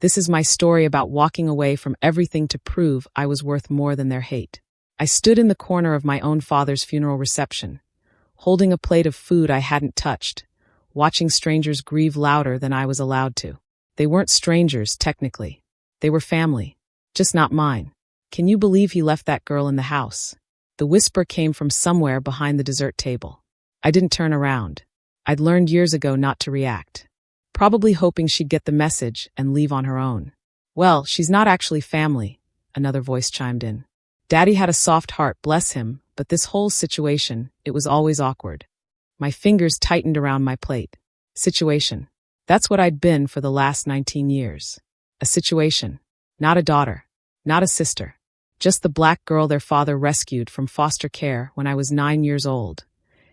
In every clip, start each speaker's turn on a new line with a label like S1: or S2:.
S1: This is my story about walking away from everything to prove I was worth more than their hate. I stood in the corner of my own father's funeral reception, holding a plate of food I hadn't touched, watching strangers grieve louder than I was allowed to. They weren't strangers, technically. They were family. Just not mine. Can you believe he left that girl in the house? The whisper came from somewhere behind the dessert table. I didn't turn around. I'd learned years ago not to react. Probably hoping she'd get the message and leave on her own. Well, she's not actually family, another voice chimed in. Daddy had a soft heart, bless him, but this whole situation, it was always awkward. My fingers tightened around my plate. Situation. That's what I'd been for the last 19 years. A situation. Not a daughter. Not a sister. Just the black girl their father rescued from foster care when I was 9 years old.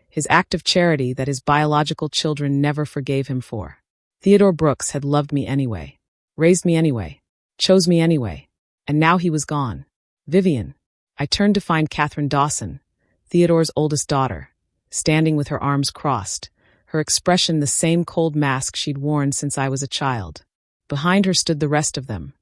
S1: His act of charity that his biological children never forgave him for. Theodore Brooks had loved me anyway. Raised me anyway. Chose me anyway. And now he was gone. Vivian. I turned to find Catherine Dawson, Theodore's oldest daughter, standing with her arms crossed, her expression the same cold mask she'd worn since I was a child. Behind her stood the rest of them.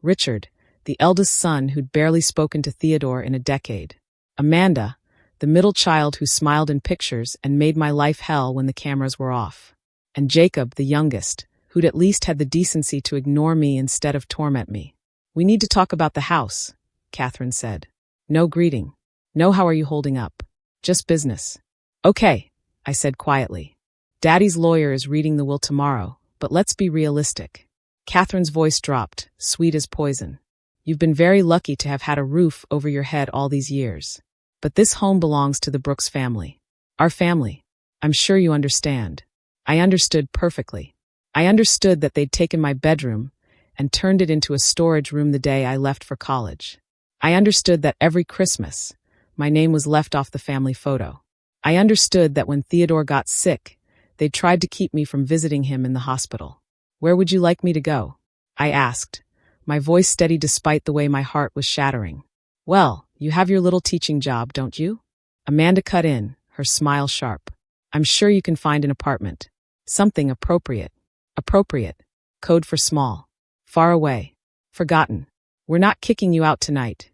S1: Richard, the eldest son who'd barely spoken to Theodore in a decade. Amanda, the middle child who smiled in pictures and made my life hell when the cameras were off. And Jacob, the youngest, who'd at least had the decency to ignore me instead of torment me. We need to talk about the house, Catherine said. No greeting. No how are you holding up. Just business. Okay, I said quietly. Daddy's lawyer is reading the will tomorrow, but let's be realistic. Catherine's voice dropped, sweet as poison. You've been very lucky to have had a roof over your head all these years. But this home belongs to the Brooks family. Our family. I'm sure you understand. I understood perfectly. I understood that they'd taken my bedroom and turned it into a storage room the day I left for college. I understood that every Christmas, my name was left off the family photo. I understood that when Theodore got sick, they tried to keep me from visiting him in the hospital. Where would you like me to go? I asked, my voice steady despite the way my heart was shattering. Well, you have your little teaching job, don't you? Amanda cut in, her smile sharp. I'm sure you can find an apartment. Something appropriate. Appropriate. Code for small. Far away. Forgotten. We're not kicking you out tonight,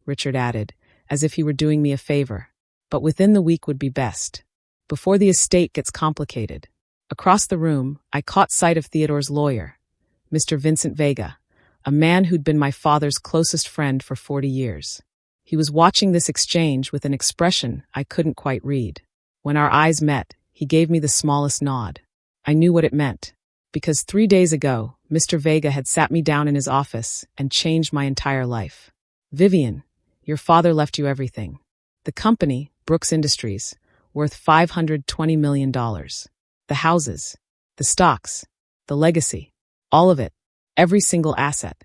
S1: Richard added, as if he were doing me a favor. But within the week would be best. Before the estate gets complicated. Across the room, I caught sight of Theodore's lawyer, Mr. Vincent Vega, a man who'd been my father's closest friend for 40 years. He was watching this exchange with an expression I couldn't quite read. When our eyes met, he gave me the smallest nod. I knew what it meant. Because 3 days ago, Mr. Vega had sat me down in his office and changed my entire life. Vivian, your father left you everything. The company, Brooks Industries, worth $520 million. The houses, the stocks, the legacy, all of it, every single asset.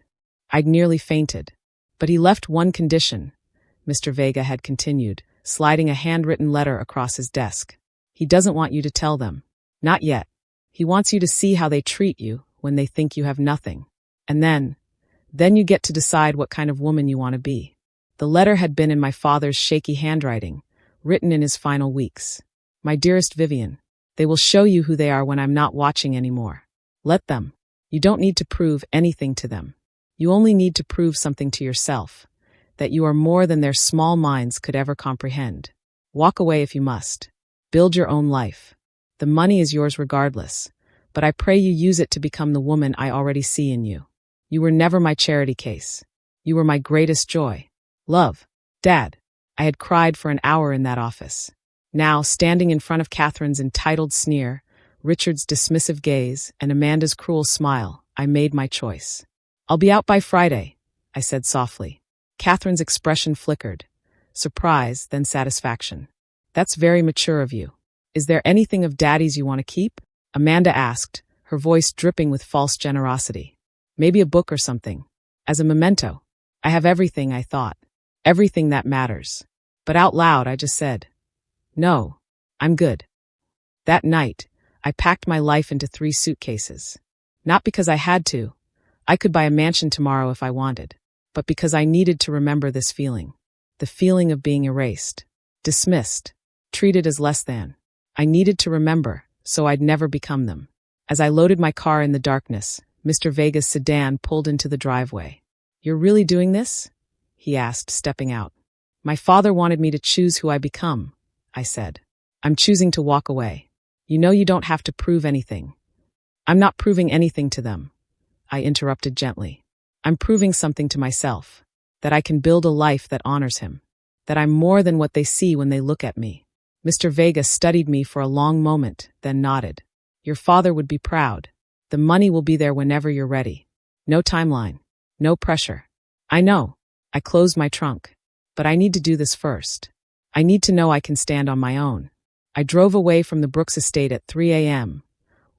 S1: I'd nearly fainted. But he left one condition, Mr. Vega had continued, sliding a handwritten letter across his desk. He doesn't want you to tell them. Not yet. He wants you to see how they treat you when they think you have nothing. And then you get to decide what kind of woman you want to be. The letter had been in my father's shaky handwriting, written in his final weeks. My dearest Vivian, they will show you who they are when I'm not watching anymore. Let them. You don't need to prove anything to them. You only need to prove something to yourself, that you are more than their small minds could ever comprehend. Walk away if you must. Build your own life. The money is yours regardless, but I pray you use it to become the woman I already see in you. You were never my charity case. You were my greatest joy. Love. Dad. I had cried for an hour in that office. Now, standing in front of Catherine's entitled sneer, Richard's dismissive gaze, and Amanda's cruel smile, I made my choice. I'll be out by Friday, I said softly. Catherine's expression flickered. Surprise, then satisfaction. That's very mature of you. Is there anything of Daddy's you want to keep? Amanda asked, her voice dripping with false generosity. Maybe a book or something. As a memento. I have everything, I thought. Everything that matters. But out loud, I just said, no, I'm good. That night, I packed my life into 3 suitcases. Not because I had to. I could buy a mansion tomorrow if I wanted. But because I needed to remember this feeling. The feeling of being erased. Dismissed. Treated as less than. I needed to remember, so I'd never become them. As I loaded my car in the darkness, Mr. Vega's sedan pulled into the driveway. "You're really doing this?" he asked, stepping out. "My father wanted me to choose who I become," I said. "I'm choosing to walk away. You know you don't have to prove anything." "I'm not proving anything to them," I interrupted gently. "I'm proving something to myself, that I can build a life that honors him, that I'm more than what they see when they look at me." Mr. Vega studied me for a long moment, then nodded. "Your father would be proud. The money will be there whenever you're ready. No timeline. No pressure." "I know." I closed my trunk. "But I need to do this first. I need to know I can stand on my own." I drove away from the Brooks estate at 3 a.m.,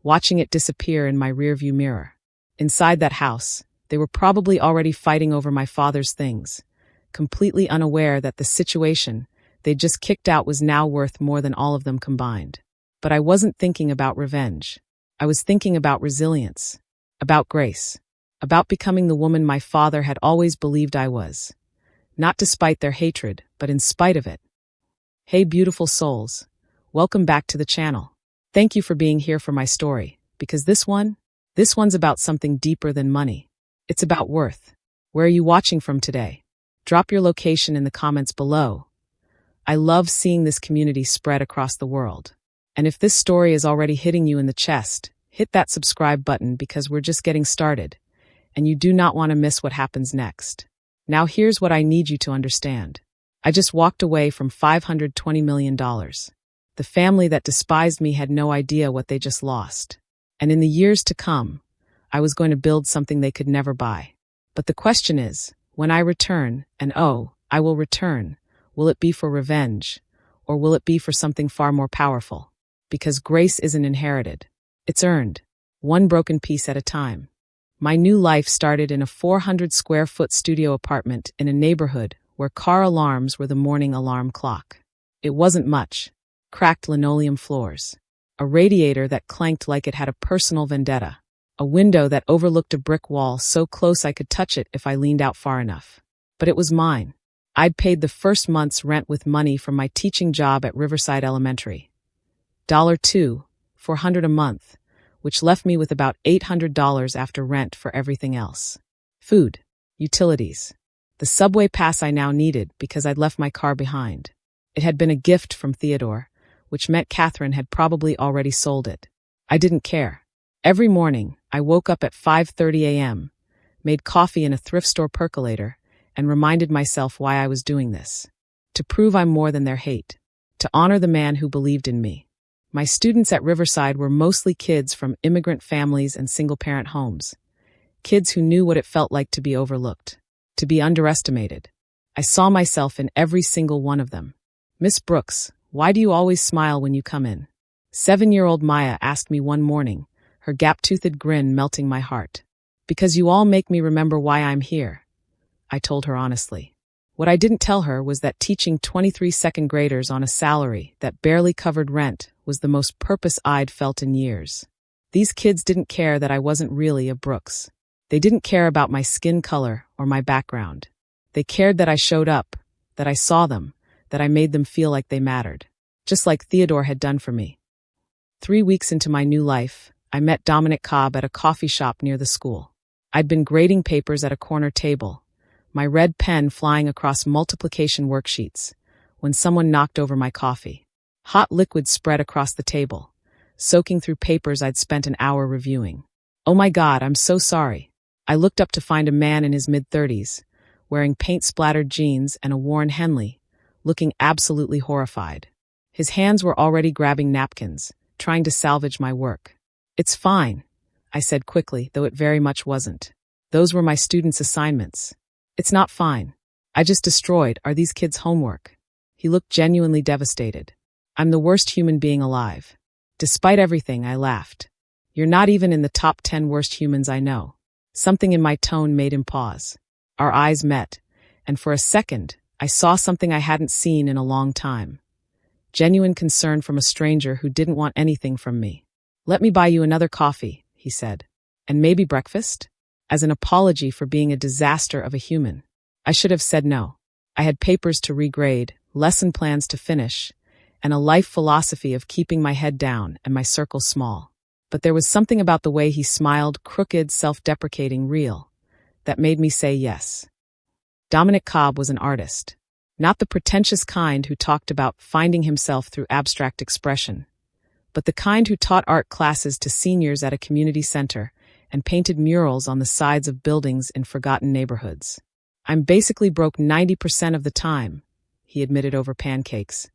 S1: watching it disappear in my rearview mirror. Inside that house, they were probably already fighting over my father's things, completely unaware that the situation they'd just kicked out was now worth more than all of them combined. But I wasn't thinking about revenge. I was thinking about resilience, about grace, about becoming the woman my father had always believed I was. Not despite their hatred, but in spite of it. Hey beautiful souls, welcome back to the channel. Thank you for being here for my story, because this one's about something deeper than money. It's about worth. Where are you watching from today? Drop your location in the comments below. I love seeing this community spread across the world. And if this story is already hitting you in the chest, hit that subscribe button because we're just getting started, and you do not want to miss what happens next. Now here's what I need you to understand. I just walked away from $520 million. The family that despised me had no idea what they just lost. And in the years to come, I was going to build something they could never buy. But the question is, when I return, and oh, I will return, will it be for revenge, or will it be for something far more powerful? Because grace isn't inherited. It's earned, one broken piece at a time. My new life started in a 400-square-foot studio apartment in a neighborhood where car alarms were the morning alarm clock. It wasn't much. Cracked linoleum floors. A radiator that clanked like it had a personal vendetta. A window that overlooked a brick wall so close I could touch it if I leaned out far enough. But it was mine. I'd paid the first month's rent with money from my teaching job at Riverside Elementary. $2, $400 a month, which left me with about $800 after rent for everything else. Food, utilities, the subway pass I now needed because I'd left my car behind. It had been a gift from Theodore, which meant Catherine had probably already sold it. I didn't care. Every morning, I woke up at 5:30 a.m., made coffee in a thrift store percolator, and reminded myself why I was doing this. To prove I'm more than their hate. To honor the man who believed in me. My students at Riverside were mostly kids from immigrant families and single-parent homes. Kids who knew what it felt like to be overlooked, to be underestimated. I saw myself in every single one of them. "Miss Brooks, why do you always smile when you come in?" 7-year-old Maya asked me one morning, her gap-toothed grin melting my heart. "Because you all make me remember why I'm here," I told her honestly. What I didn't tell her was that teaching 23 second graders on a salary that barely covered rent was the most purpose I'd felt in years. These kids didn't care that I wasn't really a Brooks. They didn't care about my skin color or my background. They cared that I showed up, that I saw them, that I made them feel like they mattered. Just like Theodore had done for me. 3 weeks into my new life, I met Dominic Cobb at a coffee shop near the school. I'd been grading papers at a corner table, my red pen flying across multiplication worksheets, when someone knocked over my coffee. Hot liquid spread across the table, soaking through papers I'd spent an hour reviewing. "Oh my God, I'm so sorry." I looked up to find a man in his mid-30s, wearing paint-splattered jeans and a worn Henley, looking absolutely horrified. His hands were already grabbing napkins, trying to salvage my work. "It's fine," I said quickly, though it very much wasn't. "Those were my students' assignments." "It's not fine. I just destroyed these kids' homework." He looked genuinely devastated. "I'm the worst human being alive." Despite everything, I laughed. "You're not even in the top 10 worst humans I know." Something in my tone made him pause. Our eyes met, and for a second, I saw something I hadn't seen in a long time. Genuine concern from a stranger who didn't want anything from me. "Let me buy you another coffee," he said. "And maybe breakfast?" As an apology for being a disaster of a human. I should have said no. I had papers to regrade, lesson plans to finish, and a life philosophy of keeping my head down and my circle small. but there was something about the way he smiled, crooked, self-deprecating, real, that made me say yes. Dominic Cobb was an artist. Not the pretentious kind who talked about finding himself through abstract expression, but the kind who taught art classes to seniors at a community center and painted murals on the sides of buildings in forgotten neighborhoods. "I'm basically broke 90% of the time," he admitted over pancakes,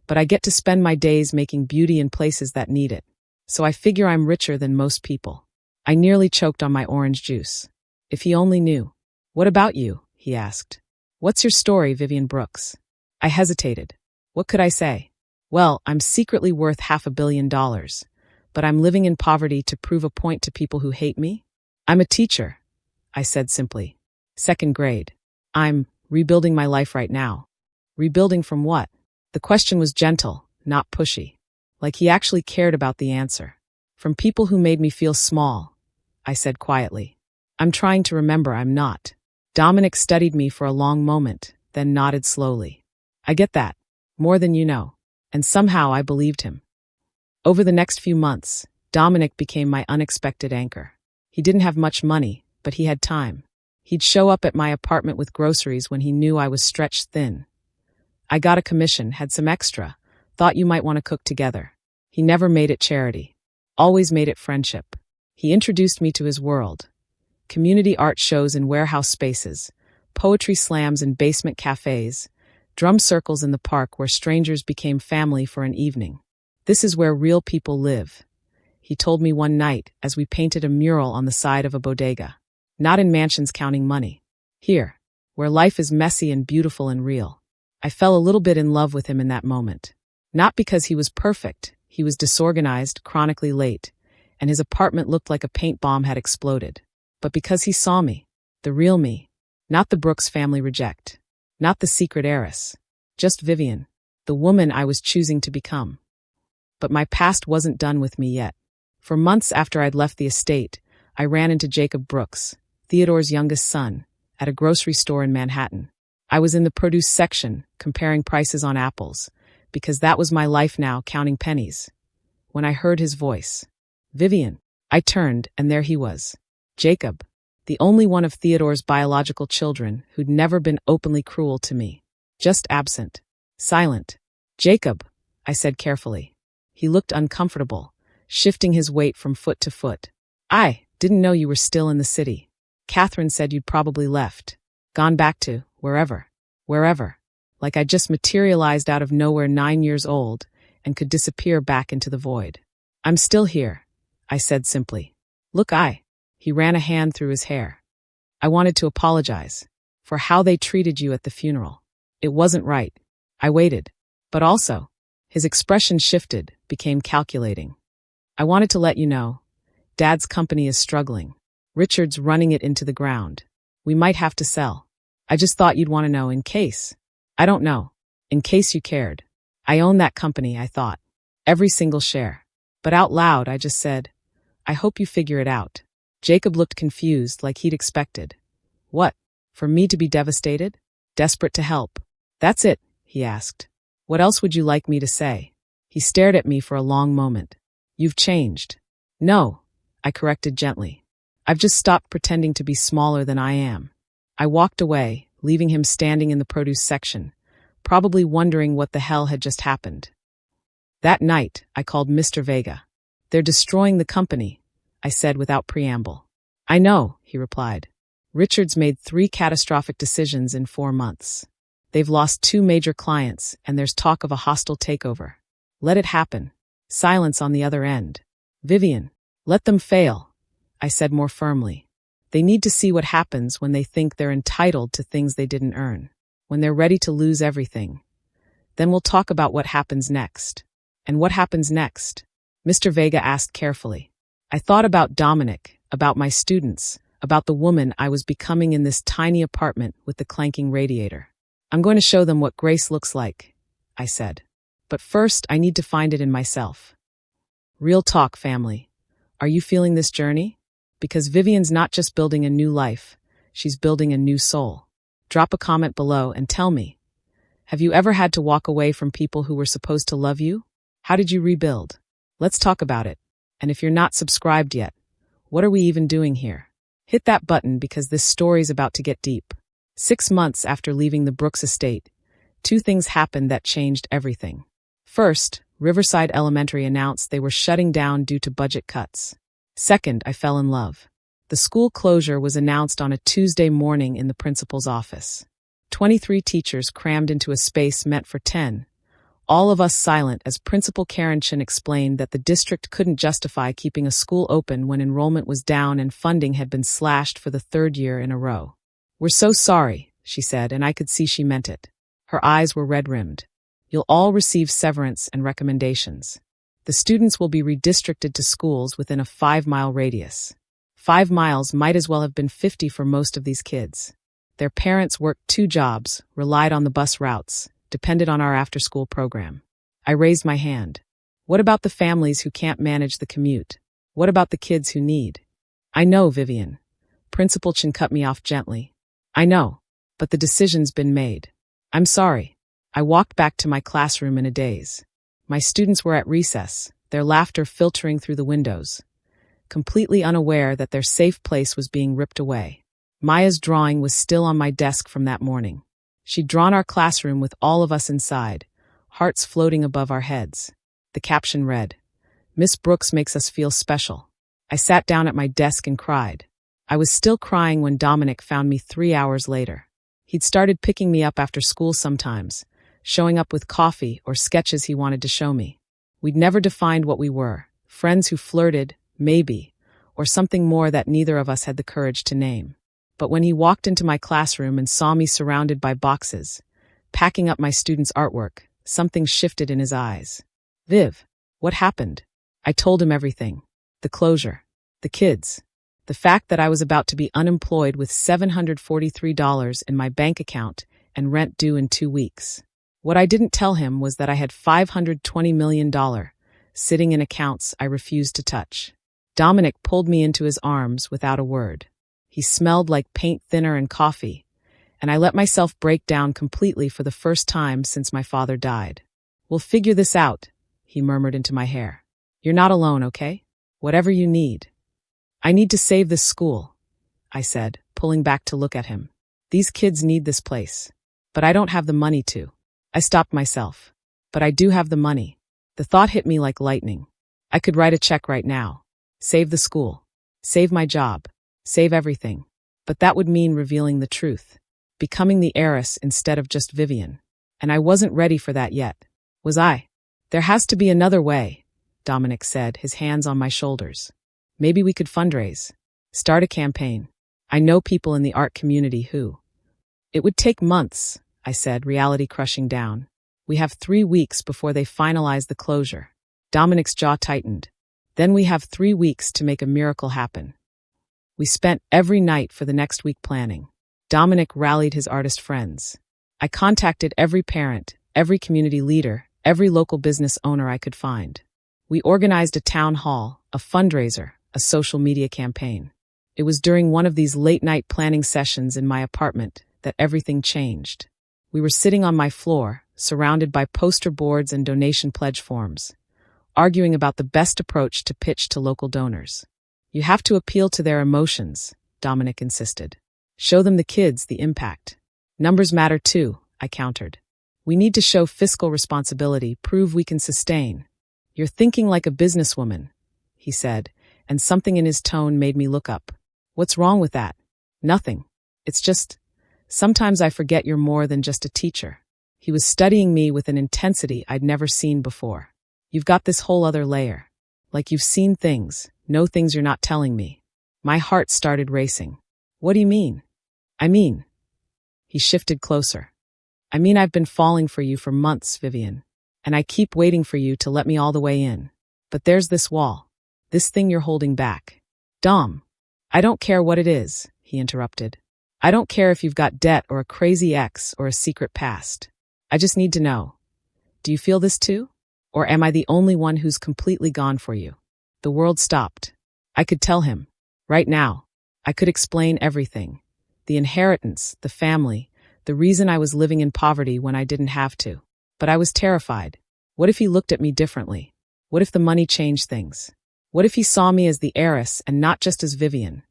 S1: "but I get to spend my days making beauty in places that need it. So I figure I'm richer than most people." I nearly choked on my orange juice. If he only knew. "What about you?" he asked. "What's your story, Vivian Brooks?" I hesitated. What could I say? Well, I'm secretly worth $500 million, but I'm living in poverty to prove a point to people who hate me. I'm a teacher, I said simply. 2nd grade. I'm rebuilding my life right now. Rebuilding from what? The question was gentle, not pushy. Like he actually cared about the answer. From people who made me feel small, I said quietly. I'm trying to remember I'm not. Dominic studied me for a long moment, then nodded slowly. I get that. More than you know. And somehow I believed him. Over the next few months, Dominic became my unexpected anchor. He didn't have much money, but he had time. He'd show up at my apartment with groceries when he knew I was stretched thin. I got a commission, had some extra, thought you might want to cook together. He never made it charity. Always made it friendship. He introduced me to his world. Community art shows in warehouse spaces, poetry slams in basement cafes, drum circles in the park where strangers became family for an evening. This is where real people live, he told me one night as we painted a mural on the side of a bodega. Not in mansions counting money. Here, where life is messy and beautiful and real. I fell a little bit in love with him in that moment. Not because he was perfect, he was disorganized, chronically late, and his apartment looked like a paint bomb had exploded. But because he saw me, the real me, not the Brooks family reject. Not the secret heiress. Just Vivian, the woman I was choosing to become. But my past wasn't done with me yet. For months after I'd left the estate, I ran into Jacob Brooks, Theodore's youngest son, at a grocery store in Manhattan. I was in the produce section, comparing prices on apples, because that was my life now, counting pennies. When I heard his voice, Vivian, I turned, and there he was. Jacob. The only one of Theodore's biological children who'd never been openly cruel to me. Just absent. Silent. Jacob, I said carefully. He looked uncomfortable, shifting his weight from foot to foot. I didn't know you were still in the city. Catherine said you'd probably left. Gone back to wherever. Like I just materialized out of nowhere 9 years old and could disappear back into the void. I'm still here, I said simply. Look, He ran a hand through his hair. I wanted to apologize for how they treated you at the funeral. It wasn't right. I waited. But also, his expression shifted, became calculating. I wanted to let you know, Dad's company is struggling. Richard's running it into the ground. We might have to sell. I just thought you'd want to know in case. I don't know. In case you cared. I own that company, I thought. Every single share. But out loud, I just said, I hope you figure it out. Jacob looked confused, like he'd expected. What? For me to be devastated? Desperate to help? That's it, he asked. What else would you like me to say? He stared at me for a long moment. You've changed. No, I corrected gently. I've just stopped pretending to be smaller than I am. I walked away, leaving him standing in the produce section, probably wondering what the hell had just happened. That night, I called Mr. Vega. They're destroying the company, I said without preamble. I know, he replied. Richard's made 3 catastrophic decisions in 4 months. They've lost 2 major clients, and there's talk of a hostile takeover. Let it happen. Silence on the other end. Vivian, let them fail, I said more firmly. They need to see what happens when they think they're entitled to things they didn't earn, when they're ready to lose everything. Then we'll talk about what happens next. And what happens next? Mr. Vega asked carefully. I thought about Dominic, about my students, about the woman I was becoming in this tiny apartment with the clanking radiator. I'm going to show them what grace looks like, I said. But first, I need to find it in myself. Real talk, family. Are you feeling this journey? Because Vivian's not just building a new life, she's building a new soul. Drop a comment below and tell me. Have you ever had to walk away from people who were supposed to love you? How did you rebuild? Let's talk about it. And if you're not subscribed yet, what are we even doing here? Hit that button because this story's about to get deep. 6 months after leaving the Brooks estate, 2 things happened that changed everything. First, Riverside Elementary announced they were shutting down due to budget cuts. Second, I fell in love. The school closure was announced on a Tuesday morning in the principal's office. 23 teachers crammed into a space meant for 10. All of us silent as Principal Karen Chin explained that the district couldn't justify keeping a school open when enrollment was down and funding had been slashed for the 3rd year in a row. "We're so sorry," she said, and I could see she meant it. Her eyes were red-rimmed. "You'll all receive severance and recommendations. The students will be redistricted to schools within a 5-mile radius. 5 miles might as well have been 50 for most of these kids. Their parents worked 2 jobs, relied on the bus routes, depended on our after-school program." I raised my hand. "What about the families who can't manage the commute? What about the kids who need?" "I know, Vivian." Principal Chin cut me off gently. "I know, but the decision's been made. I'm sorry." I walked back to my classroom in a daze. My students were at recess, their laughter filtering through the windows, completely unaware that their safe place was being ripped away. Maya's drawing was still on my desk from that morning. She'd drawn our classroom with all of us inside, hearts floating above our heads. The caption read, "Miss Brooks makes us feel special." I sat down at my desk and cried. I was still crying when Dominic found me 3 hours later. He'd started picking me up after school sometimes, showing up with coffee or sketches he wanted to show me. We'd never defined what we were, friends who flirted, maybe, or something more that neither of us had the courage to name. But when he walked into my classroom and saw me surrounded by boxes, packing up my students' artwork, something shifted in his eyes. "Viv, what happened?" I told him everything. The closure, the kids, the fact that I was about to be unemployed with $743 in my bank account and rent due in 2 weeks. What I didn't tell him was that I had $520 million sitting in accounts I refused to touch. Dominic pulled me into his arms without a word. He smelled like paint thinner and coffee, and I let myself break down completely for the first time since my father died. "We'll figure this out," he murmured into my hair. "You're not alone, okay? Whatever you need." "I need to save this school," I said, pulling back to look at him. "These kids need this place. But I don't have the money to." I stopped myself. "But I do have the money." The thought hit me like lightning. I could write a check right now. Save the school. Save my job. Save everything. But that would mean revealing the truth. Becoming the heiress instead of just Vivian. And I wasn't ready for that yet. Was I? "There has to be another way," Dominic said, his hands on my shoulders. "Maybe we could fundraise. Start a campaign. I know people in the art community who." "It would take months," I said, reality crushing down. "We have 3 weeks before they finalize the closure." Dominic's jaw tightened. "Then we have 3 weeks to make a miracle happen." We spent every night for the next week planning. Dominic rallied his artist friends. I contacted every parent, every community leader, every local business owner I could find. We organized a town hall, a fundraiser, a social media campaign. It was during one of these late-night planning sessions in my apartment that everything changed. We were sitting on my floor, surrounded by poster boards and donation pledge forms, arguing about the best approach to pitch to local donors. "You have to appeal to their emotions," Dominic insisted. "Show them the kids, the impact." "Numbers matter too," I countered. "We need to show fiscal responsibility, prove we can sustain." "You're thinking like a businesswoman," he said, and something in his tone made me look up. "What's wrong with that?" "Nothing. It's just, sometimes I forget you're more than just a teacher." He was studying me with an intensity I'd never seen before. "You've got this whole other layer. Like you've seen things, know things you're not telling me." My heart started racing. "What do you mean?" "I mean," he shifted closer. "I mean I've been falling for you for months, Vivian, and I keep waiting for you to let me all the way in. But there's this wall, this thing you're holding back." "Dom, I don't care what it is," he interrupted. "I don't care if you've got debt or a crazy ex or a secret past. I just need to know. Do you feel this too? Or am I the only one who's completely gone for you?" The world stopped. I could tell him. Right now. I could explain everything. The inheritance, the family, the reason I was living in poverty when I didn't have to. But I was terrified. What if he looked at me differently? What if the money changed things? What if he saw me as the heiress and not just as Vivian,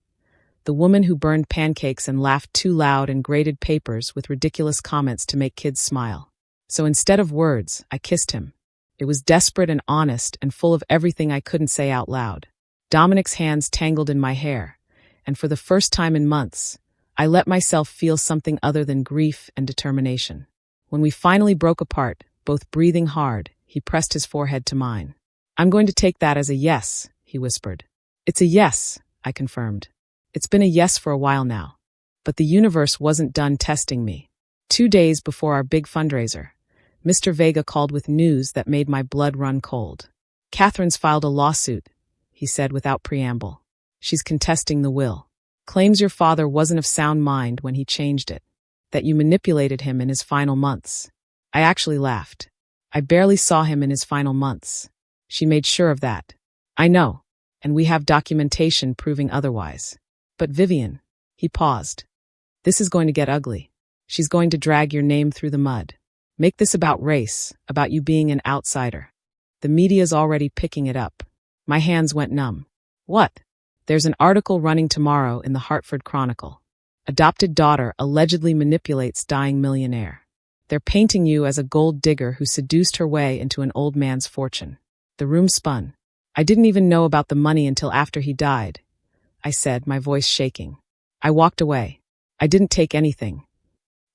S1: the woman who burned pancakes and laughed too loud and graded papers with ridiculous comments to make kids smile? So instead of words, I kissed him. It was desperate and honest and full of everything I couldn't say out loud. Dominic's hands tangled in my hair, and for the first time in months, I let myself feel something other than grief and determination. When we finally broke apart, both breathing hard, he pressed his forehead to mine. "I'm going to take that as a yes," he whispered. "It's a yes," I confirmed. It's been a yes for a while now. But the universe wasn't done testing me. 2 days before our big fundraiser, Mr. Vega called with news that made my blood run cold. "Catherine's filed a lawsuit," he said without preamble. "She's contesting the will. Claims your father wasn't of sound mind when he changed it, that you manipulated him in his final months." I actually laughed. I barely saw him in his final months. She made sure of that. "I know, and we have documentation proving otherwise. But Vivian," he paused, "this is going to get ugly. She's going to drag your name through the mud. Make this about race, about you being an outsider. The media's already picking it up." My hands went numb. "What?" "There's an article running tomorrow in the Hartford Chronicle. Adopted daughter allegedly manipulates dying millionaire. They're painting you as a gold digger who seduced her way into an old man's fortune." The room spun. "I didn't even know about the money until after he died," I said, my voice shaking. I walked away. "I didn't take anything.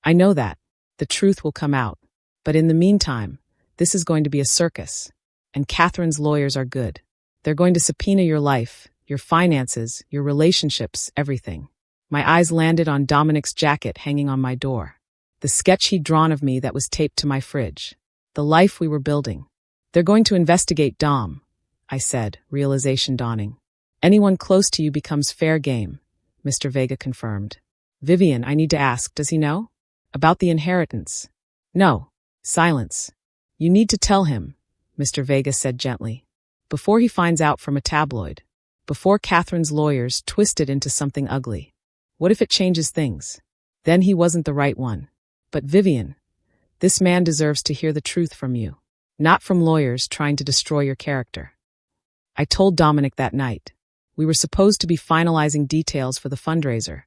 S1: I know that. The truth will come out. But in the meantime, this is going to be a circus. And Catherine's lawyers are good. They're going to subpoena your life, your finances, your relationships, everything." My eyes landed on Dominic's jacket hanging on my door. The sketch he'd drawn of me that was taped to my fridge. The life we were building. "They're going to investigate Dom," I said, realization dawning. "Anyone close to you becomes fair game," Mr. Vega confirmed. "Vivian, I need to ask, does he know? About the inheritance?" "No." Silence. "You need to tell him," Mr. Vega said gently. "Before he finds out from a tabloid. Before Catherine's lawyers twist it into something ugly. What if it changes things? Then he wasn't the right one. But Vivian, this man deserves to hear the truth from you. Not from lawyers trying to destroy your character." I told Dominic that night. We were supposed to be finalizing details for the fundraiser,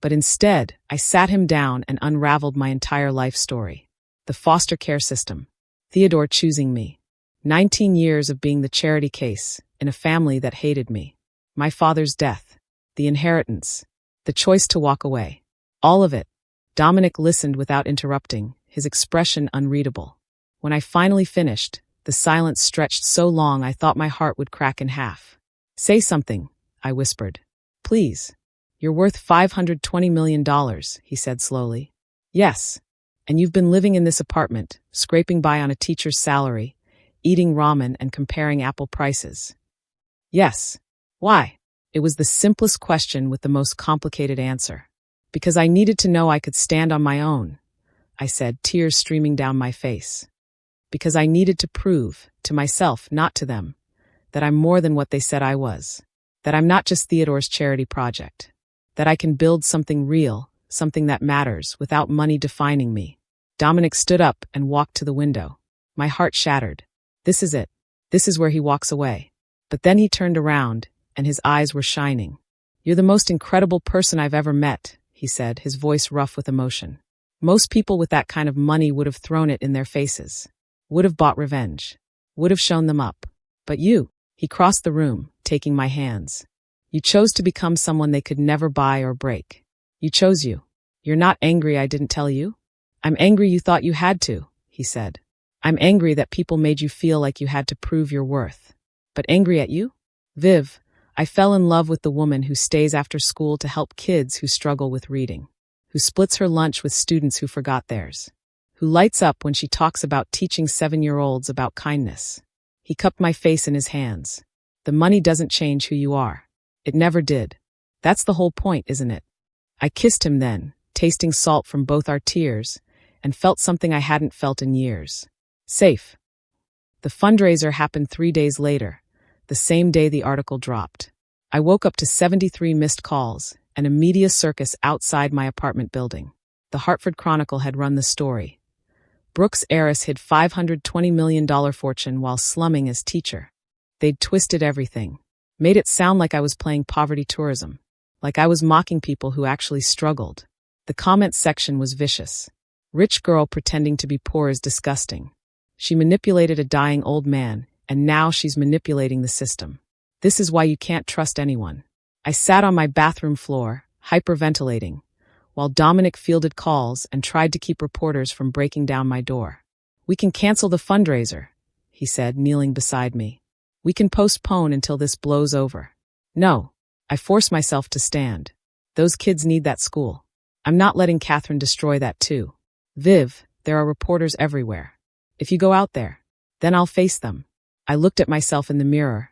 S1: but instead, I sat him down and unraveled my entire life story. The foster care system. Theodore choosing me. 19 years of being the charity case in a family that hated me. My father's death. The inheritance. The choice to walk away. All of it. Dominic listened without interrupting, his expression unreadable. When I finally finished, the silence stretched so long I thought my heart would crack in half. "Say something," I whispered. "Please. You're worth $520 million, he said slowly. "Yes. And you've been living in this apartment, scraping by on a teacher's salary, eating ramen and comparing apple prices." "Yes." "Why?" It was the simplest question with the most complicated answer. "Because I needed to know I could stand on my own," I said, tears streaming down my face. "Because I needed to prove, to myself, not to them, that I'm more than what they said I was. That I'm not just Theodore's charity project. That I can build something real, something that matters, without money defining me." Dominic stood up and walked to the window. My heart shattered. This is it. This is where he walks away. But then he turned around, and his eyes were shining. "You're the most incredible person I've ever met," he said, his voice rough with emotion. "Most people with that kind of money would have thrown it in their faces. Would have bought revenge. Would have shown them up. But you," he crossed the room, taking my hands. "You chose to become someone they could never buy or break. You chose you. You're not angry I didn't tell you?" "I'm angry you thought you had to," he said. "I'm angry that people made you feel like you had to prove your worth. But angry at you? Viv, I fell in love with the woman who stays after school to help kids who struggle with reading, who splits her lunch with students who forgot theirs, who lights up when she talks about teaching 7-year-olds about kindness." He cupped my face in his hands. "The money doesn't change who you are. It never did. That's the whole point, isn't it?" I kissed him then, tasting salt from both our tears, and felt something I hadn't felt in years. Safe. The fundraiser happened 3 days later, the same day the article dropped. I woke up to 73 missed calls and a media circus outside my apartment building. The Hartford Chronicle had run the story. Brooks' heiress hid $520 million fortune while slumming as teacher. They'd twisted everything. Made it sound like I was playing poverty tourism, like I was mocking people who actually struggled. The comment section was vicious. Rich girl pretending to be poor is disgusting. She manipulated a dying old man, and now she's manipulating the system. This is why you can't trust anyone. I sat on my bathroom floor, hyperventilating, while Dominic fielded calls and tried to keep reporters from breaking down my door. "We can cancel the fundraiser," he said, kneeling beside me. "We can postpone until this blows over." "No." I forced myself to stand. "Those kids need that school. I'm not letting Catherine destroy that too. Viv, there are reporters everywhere. If you go out there, then I'll face them." I looked at myself in the mirror,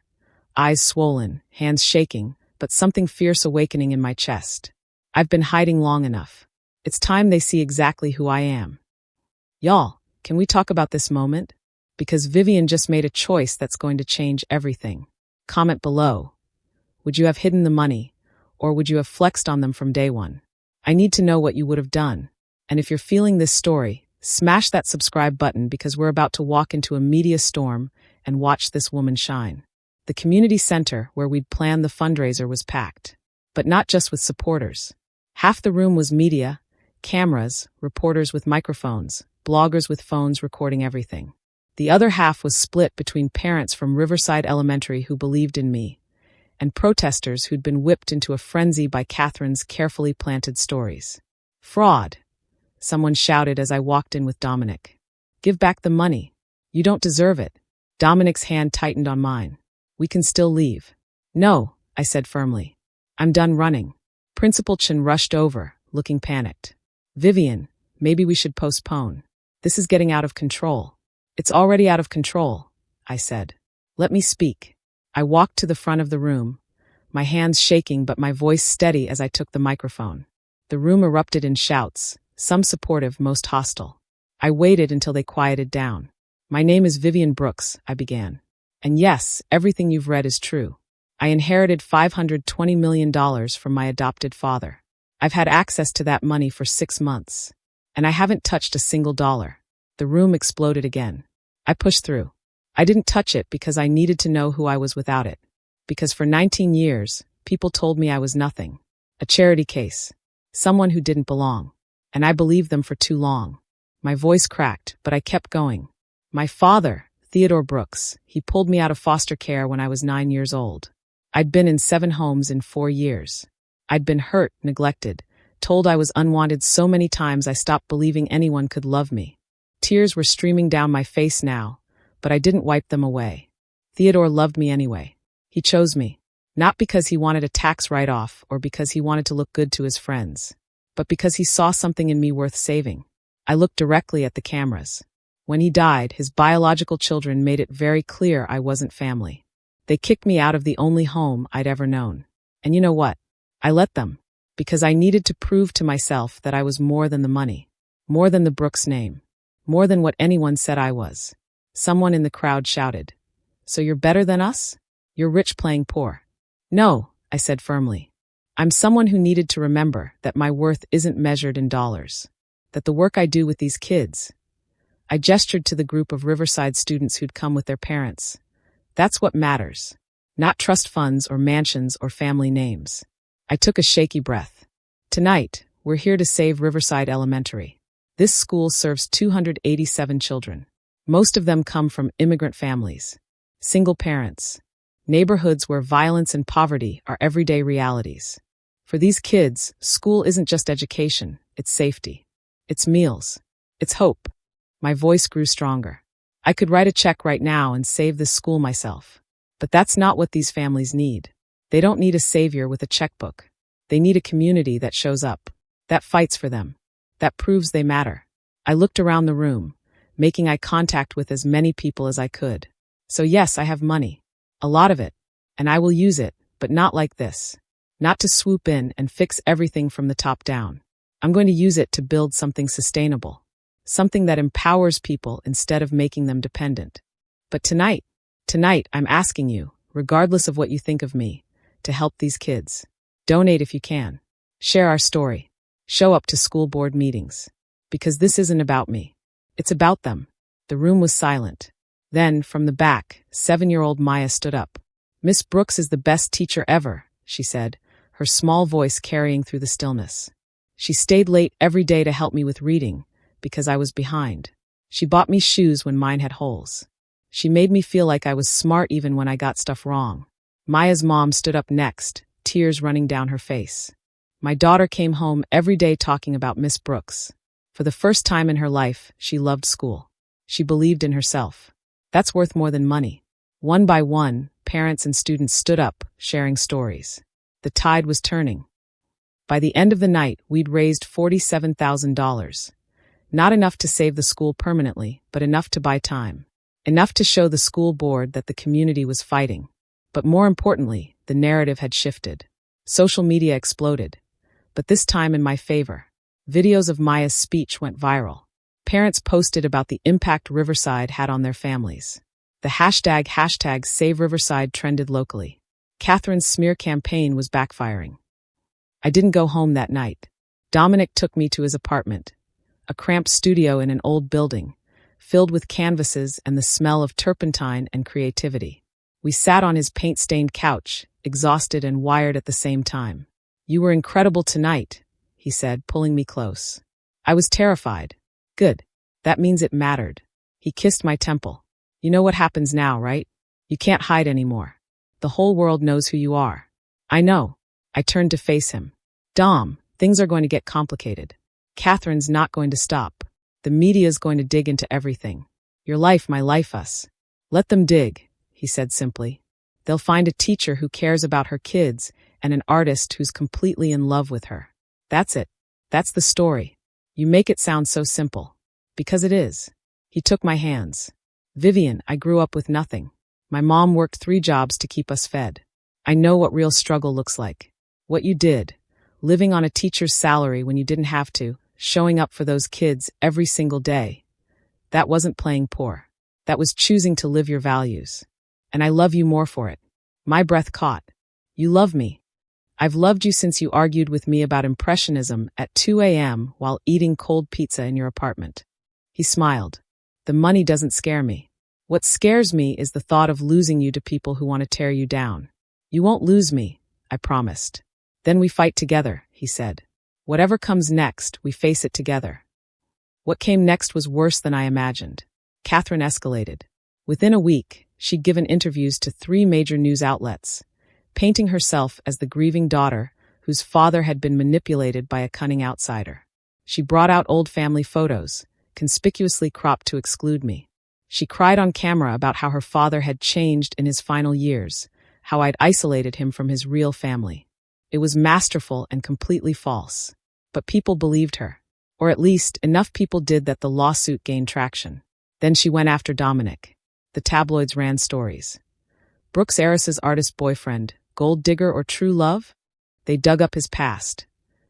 S1: eyes swollen, hands shaking, but something fierce awakening in my chest. I've been hiding long enough. It's time they see exactly who I am. Y'all, can we talk about this moment? Because Vivian just made a choice that's going to change everything. Comment below. Would you have hidden the money, or would you have flexed on them from day one? I need to know what you would have done. And if you're feeling this story, smash that subscribe button because we're about to walk into a media storm and watch this woman shine. The community center where we'd planned the fundraiser was packed. But not just with supporters. Half the room was media, cameras, reporters with microphones, bloggers with phones recording everything. The other half was split between parents from Riverside Elementary who believed in me, and protesters who'd been whipped into a frenzy by Catherine's carefully planted stories. "Fraud," someone shouted as I walked in with Dominic. "Give back the money. You don't deserve it." Dominic's hand tightened on mine. "We can still leave." "No," I said firmly. "I'm done running." Principal Chen rushed over, looking panicked. "Vivian, maybe we should postpone. This is getting out of control." "It's already out of control," I said. "Let me speak." I walked to the front of the room, my hands shaking but my voice steady as I took the microphone. The room erupted in shouts, some supportive, most hostile. I waited until they quieted down. "My name is Vivian Brooks," I began. "And yes, everything you've read is true. I inherited $520 million from my adopted father. I've had access to that money for 6 months. And I haven't touched a single dollar." The room exploded again. I pushed through. I didn't touch it because I needed to know who I was without it. Because for 19 years, people told me I was nothing. A charity case. Someone who didn't belong. And I believed them for too long. My voice cracked, but I kept going. My father, Theodore Brooks, he pulled me out of foster care when I was 9 years old. I'd been in 7 homes in 4 years. I'd been hurt, neglected, told I was unwanted so many times I stopped believing anyone could love me. Tears were streaming down my face now, but I didn't wipe them away. Theodore loved me anyway. He chose me, not because he wanted a tax write-off or because he wanted to look good to his friends, but because he saw something in me worth saving. I looked directly at the cameras. When he died, his biological children made it very clear I wasn't family. They kicked me out of the only home I'd ever known. And you know what? I let them, because I needed to prove to myself that I was more than the money, more than the Brooks name, more than what anyone said I was. Someone in the crowd shouted, "So you're better than us? You're rich playing poor." "No," I said firmly. "I'm someone who needed to remember that my worth isn't measured in dollars, that the work I do with these kids." I gestured to the group of Riverside students who'd come with their parents. "That's what matters, not trust funds or mansions or family names." I took a shaky breath. "Tonight, we're here to save Riverside Elementary. This school serves 287 children. Most of them come from immigrant families, single parents, neighborhoods where violence and poverty are everyday realities. For these kids, school isn't just education, it's safety. It's meals. It's hope." My voice grew stronger. I could write a check right now and save this school myself. But that's not what these families need. They don't need a savior with a checkbook. They need a community that shows up, that fights for them, that proves they matter. I looked around the room, making eye contact with as many people as I could. So yes, I have money. A lot of it. And I will use it, but not like this. Not to swoop in and fix everything from the top down. I'm going to use it to build something sustainable. Something that empowers people instead of making them dependent. But tonight I'm asking you, regardless of what you think of me, to help these kids. Donate if you can. Share our story. Show up to school board meetings. Because this isn't about me. It's about them. The room was silent. Then, from the back, 7-year-old Maya stood up. Miss Brooks is the best teacher ever, she said, her small voice carrying through the stillness. She stayed late every day to help me with reading, because I was behind. She bought me shoes when mine had holes. She made me feel like I was smart even when I got stuff wrong. Maya's mom stood up next, tears running down her face. My daughter came home every day talking about Miss Brooks. For the first time in her life, she loved school. She believed in herself. That's worth more than money. One by one, parents and students stood up, sharing stories. The tide was turning. By the end of the night, we'd raised $47,000. Not enough to save the school permanently, but enough to buy time. Enough to show the school board that the community was fighting. But more importantly, the narrative had shifted. Social media exploded. But this time in my favor. Videos of Maya's speech went viral. Parents posted about the impact Riverside had on their families. The hashtag Save Riverside trended locally. Catherine's smear campaign was backfiring. I didn't go home that night. Dominic took me to his apartment, a cramped studio in an old building, filled with canvases and the smell of turpentine and creativity. We sat on his paint-stained couch, exhausted and wired at the same time. "You were incredible tonight," he said, pulling me close. I was terrified. Good. That means it mattered. He kissed my temple. "You know what happens now, right? You can't hide anymore. The whole world knows who you are." "I know." I turned to face him. "Dom, things are going to get complicated. Catherine's not going to stop. The media's going to dig into everything. Your life, my life, us. Let them dig," he said simply. "They'll find a teacher who cares about her kids and an artist who's completely in love with her. That's it. That's the story. You make it sound so simple. Because it is." He took my hands. "Vivian, I grew up with nothing. My mom worked 3 jobs to keep us fed. I know what real struggle looks like. What you did, living on a teacher's salary when you didn't have to, showing up for those kids every single day. That wasn't playing poor. That was choosing to live your values. And I love you more for it." My breath caught. "You love me. I've loved you since you argued with me about Impressionism at 2 a.m. while eating cold pizza in your apartment." He smiled. "The money doesn't scare me. What scares me is the thought of losing you to people who want to tear you down. You won't lose me," I promised. "Then we fight together," he said. "Whatever comes next, we face it together." What came next was worse than I imagined. Catherine escalated. Within a week, she'd given interviews to 3 major news outlets, painting herself as the grieving daughter whose father had been manipulated by a cunning outsider. She brought out old family photos, conspicuously cropped to exclude me. She cried on camera about how her father had changed in his final years, how I'd isolated him from his real family. It was masterful and completely false. But people believed her. Or at least, enough people did that the lawsuit gained traction. Then she went after Dominic. The tabloids ran stories. Brooks Heiress's artist boyfriend, gold digger or true love? They dug up his past.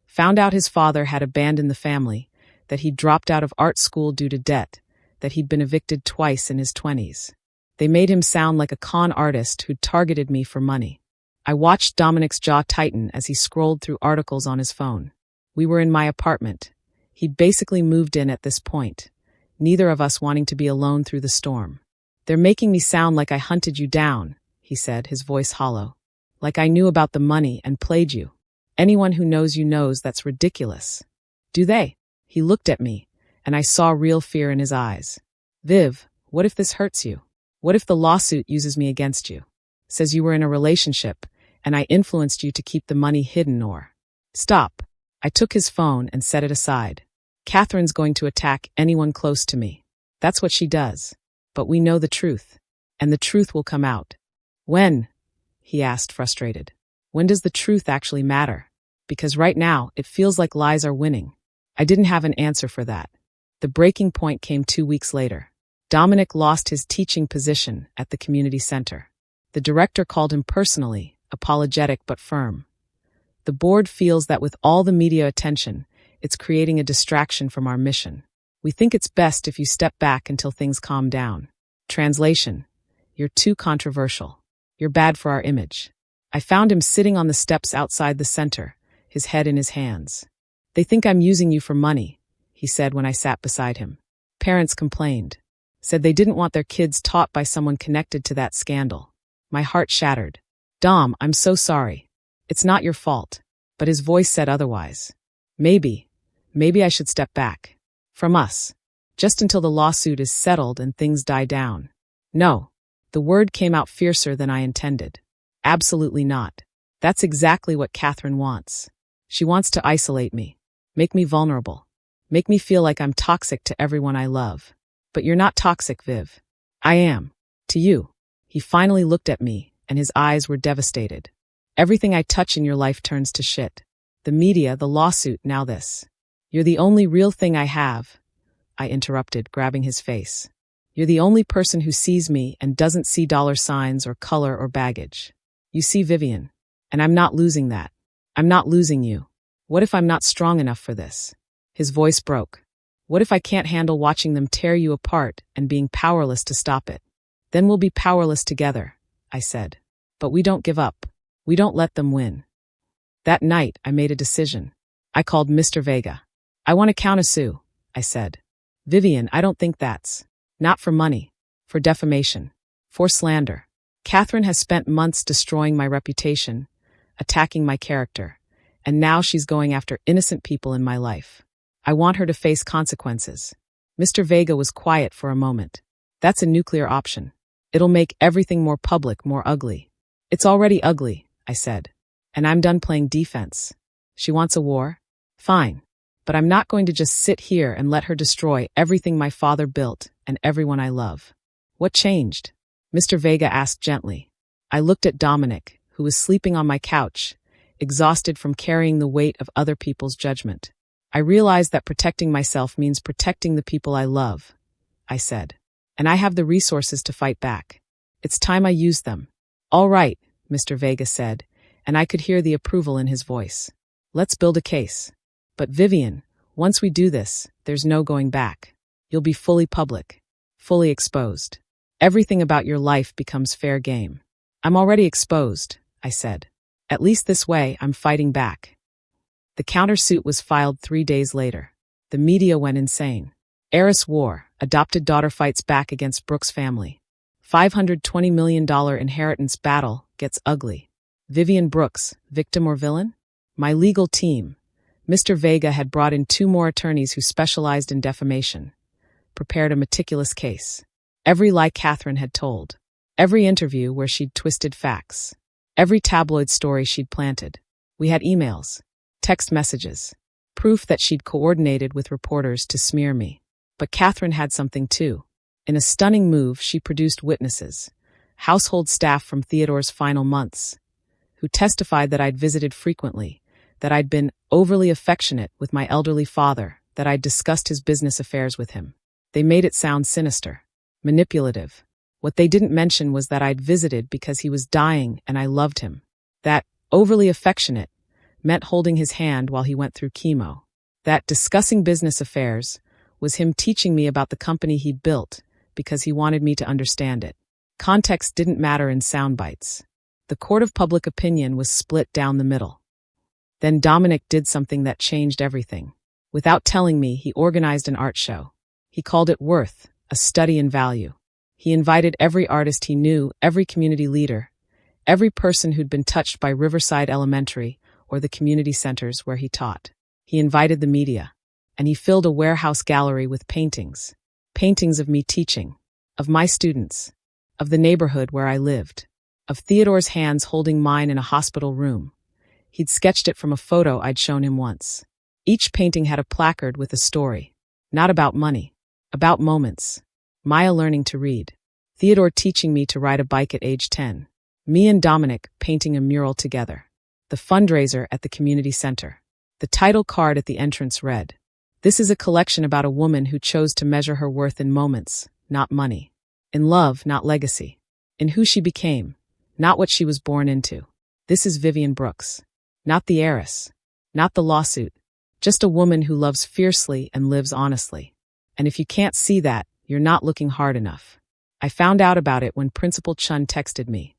S1: Found out his father had abandoned the family, that he'd dropped out of art school due to debt, that he'd been evicted twice in his 20s. They made him sound like a con artist who'd targeted me for money. I watched Dominic's jaw tighten as he scrolled through articles on his phone. We were in my apartment. He'd basically moved in at this point, neither of us wanting to be alone through the storm. "They're making me sound like I hunted you down," he said, his voice hollow. "Like I knew about the money and played you. Anyone who knows you knows that's ridiculous." "Do they?" He looked at me, and I saw real fear in his eyes. "Viv, what if this hurts you? What if the lawsuit uses me against you? Says you were in a relationship, and I influenced you to keep the money hidden or—" "Stop." I took his phone and set it aside. "Catherine's going to attack anyone close to me. That's what she does. But we know the truth. And the truth will come out." "When?" he asked, frustrated. "When does the truth actually matter? Because right now, it feels like lies are winning." I didn't have an answer for that. The breaking point came 2 weeks later. Dominic lost his teaching position at the community center. The director called him personally, apologetic but firm. "The board feels that with all the media attention, it's creating a distraction from our mission. We think it's best if you step back until things calm down." Translation: "You're too controversial. You're bad for our image." I found him sitting on the steps outside the center, his head in his hands. "They think I'm using you for money," he said when I sat beside him. "Parents complained. Said they didn't want their kids taught by someone connected to that scandal." My heart shattered. Dom, I'm so sorry. It's not your fault. But his voice said otherwise. Maybe I should step back. From us. Just until the lawsuit is settled and things die down. No. The word came out fiercer than I intended. Absolutely not. That's exactly what Catherine wants. She wants to isolate me. Make me vulnerable. Make me feel like I'm toxic to everyone I love. But you're not toxic, Viv. I am. To you. He finally looked at me, and his eyes were devastated. Everything I touch in your life turns to shit. The media, the lawsuit, now this. You're the only real thing I have, I interrupted, grabbing his face. You're the only person who sees me and doesn't see dollar signs or color or baggage. You see Vivian. And I'm not losing that. I'm not losing you. What if I'm not strong enough for this? His voice broke. What if I can't handle watching them tear you apart and being powerless to stop it? Then we'll be powerless together, I said. But we don't give up. We don't let them win. That night, I made a decision. I called Mr. Vega. I want to countersue, I said. Vivian, I don't think that's. Not for money. For defamation. For slander. Catherine has spent months destroying my reputation, attacking my character, and now she's going after innocent people in my life. I want her to face consequences. Mr. Vega was quiet for a moment. That's a nuclear option. It'll make everything more public, more ugly. It's already ugly, I said. And I'm done playing defense. She wants a war? Fine. But I'm not going to just sit here and let her destroy everything my father built and everyone I love. What changed? Mr. Vega asked gently. I looked at Dominic, who was sleeping on my couch, exhausted from carrying the weight of other people's judgment. I realized that protecting myself means protecting the people I love, I said. And I have the resources to fight back. It's time I used them. All right, Mr. Vega said, and I could hear the approval in his voice. Let's build a case. But Vivian, once we do this, there's no going back. You'll be fully public, fully exposed. Everything about your life becomes fair game. I'm already exposed, I said. At least this way, I'm fighting back. The countersuit was filed 3 days later. The media went insane. Heiress war, adopted daughter fights back against Brooks' family. $520 million inheritance battle gets ugly. Vivian Brooks, victim or villain? My legal team. Mr. Vega had brought in 2 more attorneys who specialized in defamation. Prepared a meticulous case. Every lie Catherine had told. Every interview where she'd twisted facts. Every tabloid story she'd planted. We had emails, text messages, proof that she'd coordinated with reporters to smear me. But Catherine had something too. In a stunning move, she produced witnesses, household staff from Theodore's final months, who testified that I'd visited frequently, that I'd been overly affectionate with my elderly father, that I'd discussed his business affairs with him. They made it sound sinister, manipulative. What they didn't mention was that I'd visited because he was dying and I loved him. That overly affectionate meant holding his hand while he went through chemo. That discussing business affairs was him teaching me about the company he built because he wanted me to understand it. Context didn't matter in sound bites. The court of public opinion was split down the middle. Then Dominic did something that changed everything. Without telling me, he organized an art show. He called it Worth, a study in value. He invited every artist he knew, every community leader, every person who'd been touched by Riverside Elementary or the community centers where he taught. He invited the media, and he filled a warehouse gallery with paintings. Paintings of me teaching, of my students, of the neighborhood where I lived, of Theodore's hands holding mine in a hospital room. He'd sketched it from a photo I'd shown him once. Each painting had a placard with a story. Not about money. About moments. Maya learning to read. Theodore teaching me to ride a bike at age 10. Me and Dominic painting a mural together. The fundraiser at the community center. The title card at the entrance read, "This is a collection about a woman who chose to measure her worth in moments, not money. In love, not legacy. In who she became, not what she was born into. This is Vivian Brooks. Not the heiress. Not the lawsuit. Just a woman who loves fiercely and lives honestly. And if you can't see that, you're not looking hard enough." I found out about it when Principal Chun texted me.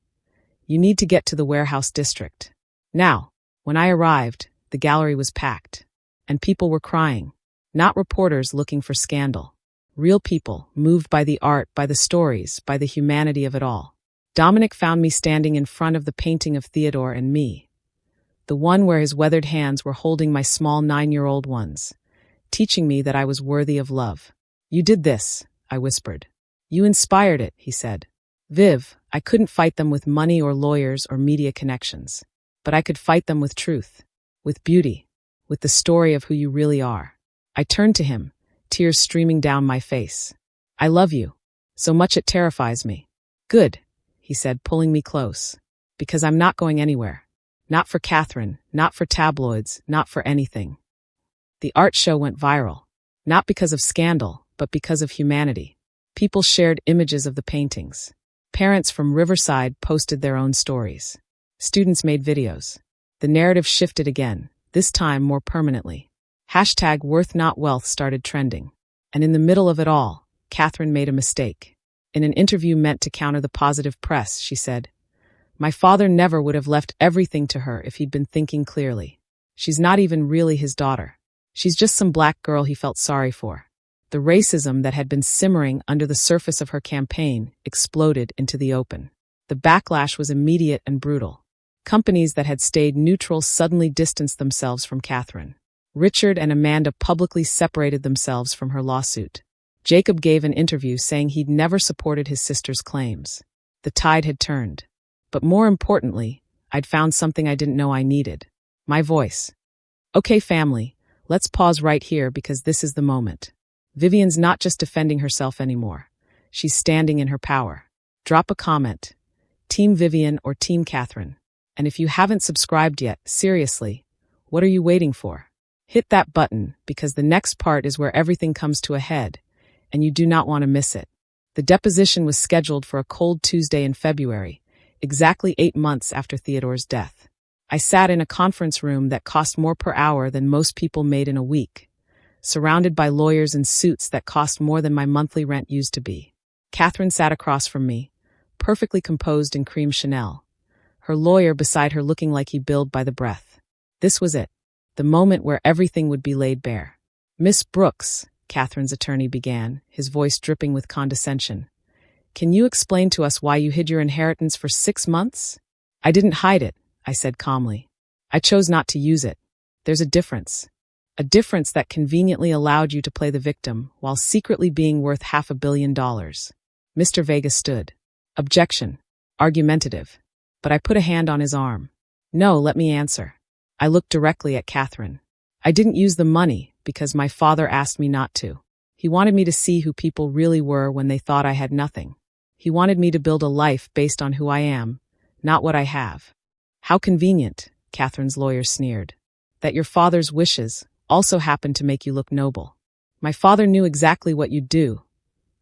S1: "You need to get to the warehouse district." Now, when I arrived, the gallery was packed. And people were crying. Not reporters looking for scandal. Real people, moved by the art, by the stories, by the humanity of it all. Dominic found me standing in front of the painting of Theodore and me, the one where his weathered hands were holding my small 9-year-old ones, teaching me that I was worthy of love. You did this, I whispered. You inspired it, he said. Viv, I couldn't fight them with money or lawyers or media connections, but I could fight them with truth, with beauty, with the story of who you really are. I turned to him, tears streaming down my face. I love you. So much it terrifies me. Good, he said, pulling me close. Because I'm not going anywhere. Not for Catherine, not for tabloids, not for anything. The art show went viral. Not because of scandal, but because of humanity. People shared images of the paintings. Parents from Riverside posted their own stories. Students made videos. The narrative shifted again, this time more permanently. Hashtag worth not wealth started trending. And in the middle of it all, Catherine made a mistake. In an interview meant to counter the positive press, she said, "My father never would have left everything to her if he'd been thinking clearly. She's not even really his daughter. She's just some black girl he felt sorry for." The racism that had been simmering under the surface of her campaign exploded into the open. The backlash was immediate and brutal. Companies that had stayed neutral suddenly distanced themselves from Catherine. Richard and Amanda publicly separated themselves from her lawsuit. Jacob gave an interview saying he'd never supported his sister's claims. The tide had turned. But more importantly, I'd found something I didn't know I needed. My voice. Okay, family, let's pause right here because this is the moment. Vivian's not just defending herself anymore. She's standing in her power. Drop a comment. Team Vivian or Team Catherine. And if you haven't subscribed yet, seriously, what are you waiting for? Hit that button because the next part is where everything comes to a head, and you do not want to miss it. The deposition was scheduled for a cold Tuesday in February, exactly 8 months after Theodore's death. I sat in a conference room that cost more per hour than most people made in a week, surrounded by lawyers in suits that cost more than my monthly rent used to be. Catherine sat across from me, perfectly composed in cream Chanel, her lawyer beside her looking like he billed by the breath. This was it, the moment where everything would be laid bare. "Miss Brooks," Catherine's attorney began, his voice dripping with condescension, "can you explain to us why you hid your inheritance for 6 months?" "I didn't hide it," I said calmly. "I chose not to use it. There's a difference. A difference that conveniently allowed you to play the victim while secretly being worth $500 million. Mr. Vega stood. Objection. Argumentative. But I put a hand on his arm. "No, let me answer." I looked directly at Catherine. "I didn't use the money because my father asked me not to. He wanted me to see who people really were when they thought I had nothing. He wanted me to build a life based on who I am, not what I have." "How convenient," Catherine's lawyer sneered, "that your father's wishes also happened to make you look noble." "My father knew exactly what you'd do,"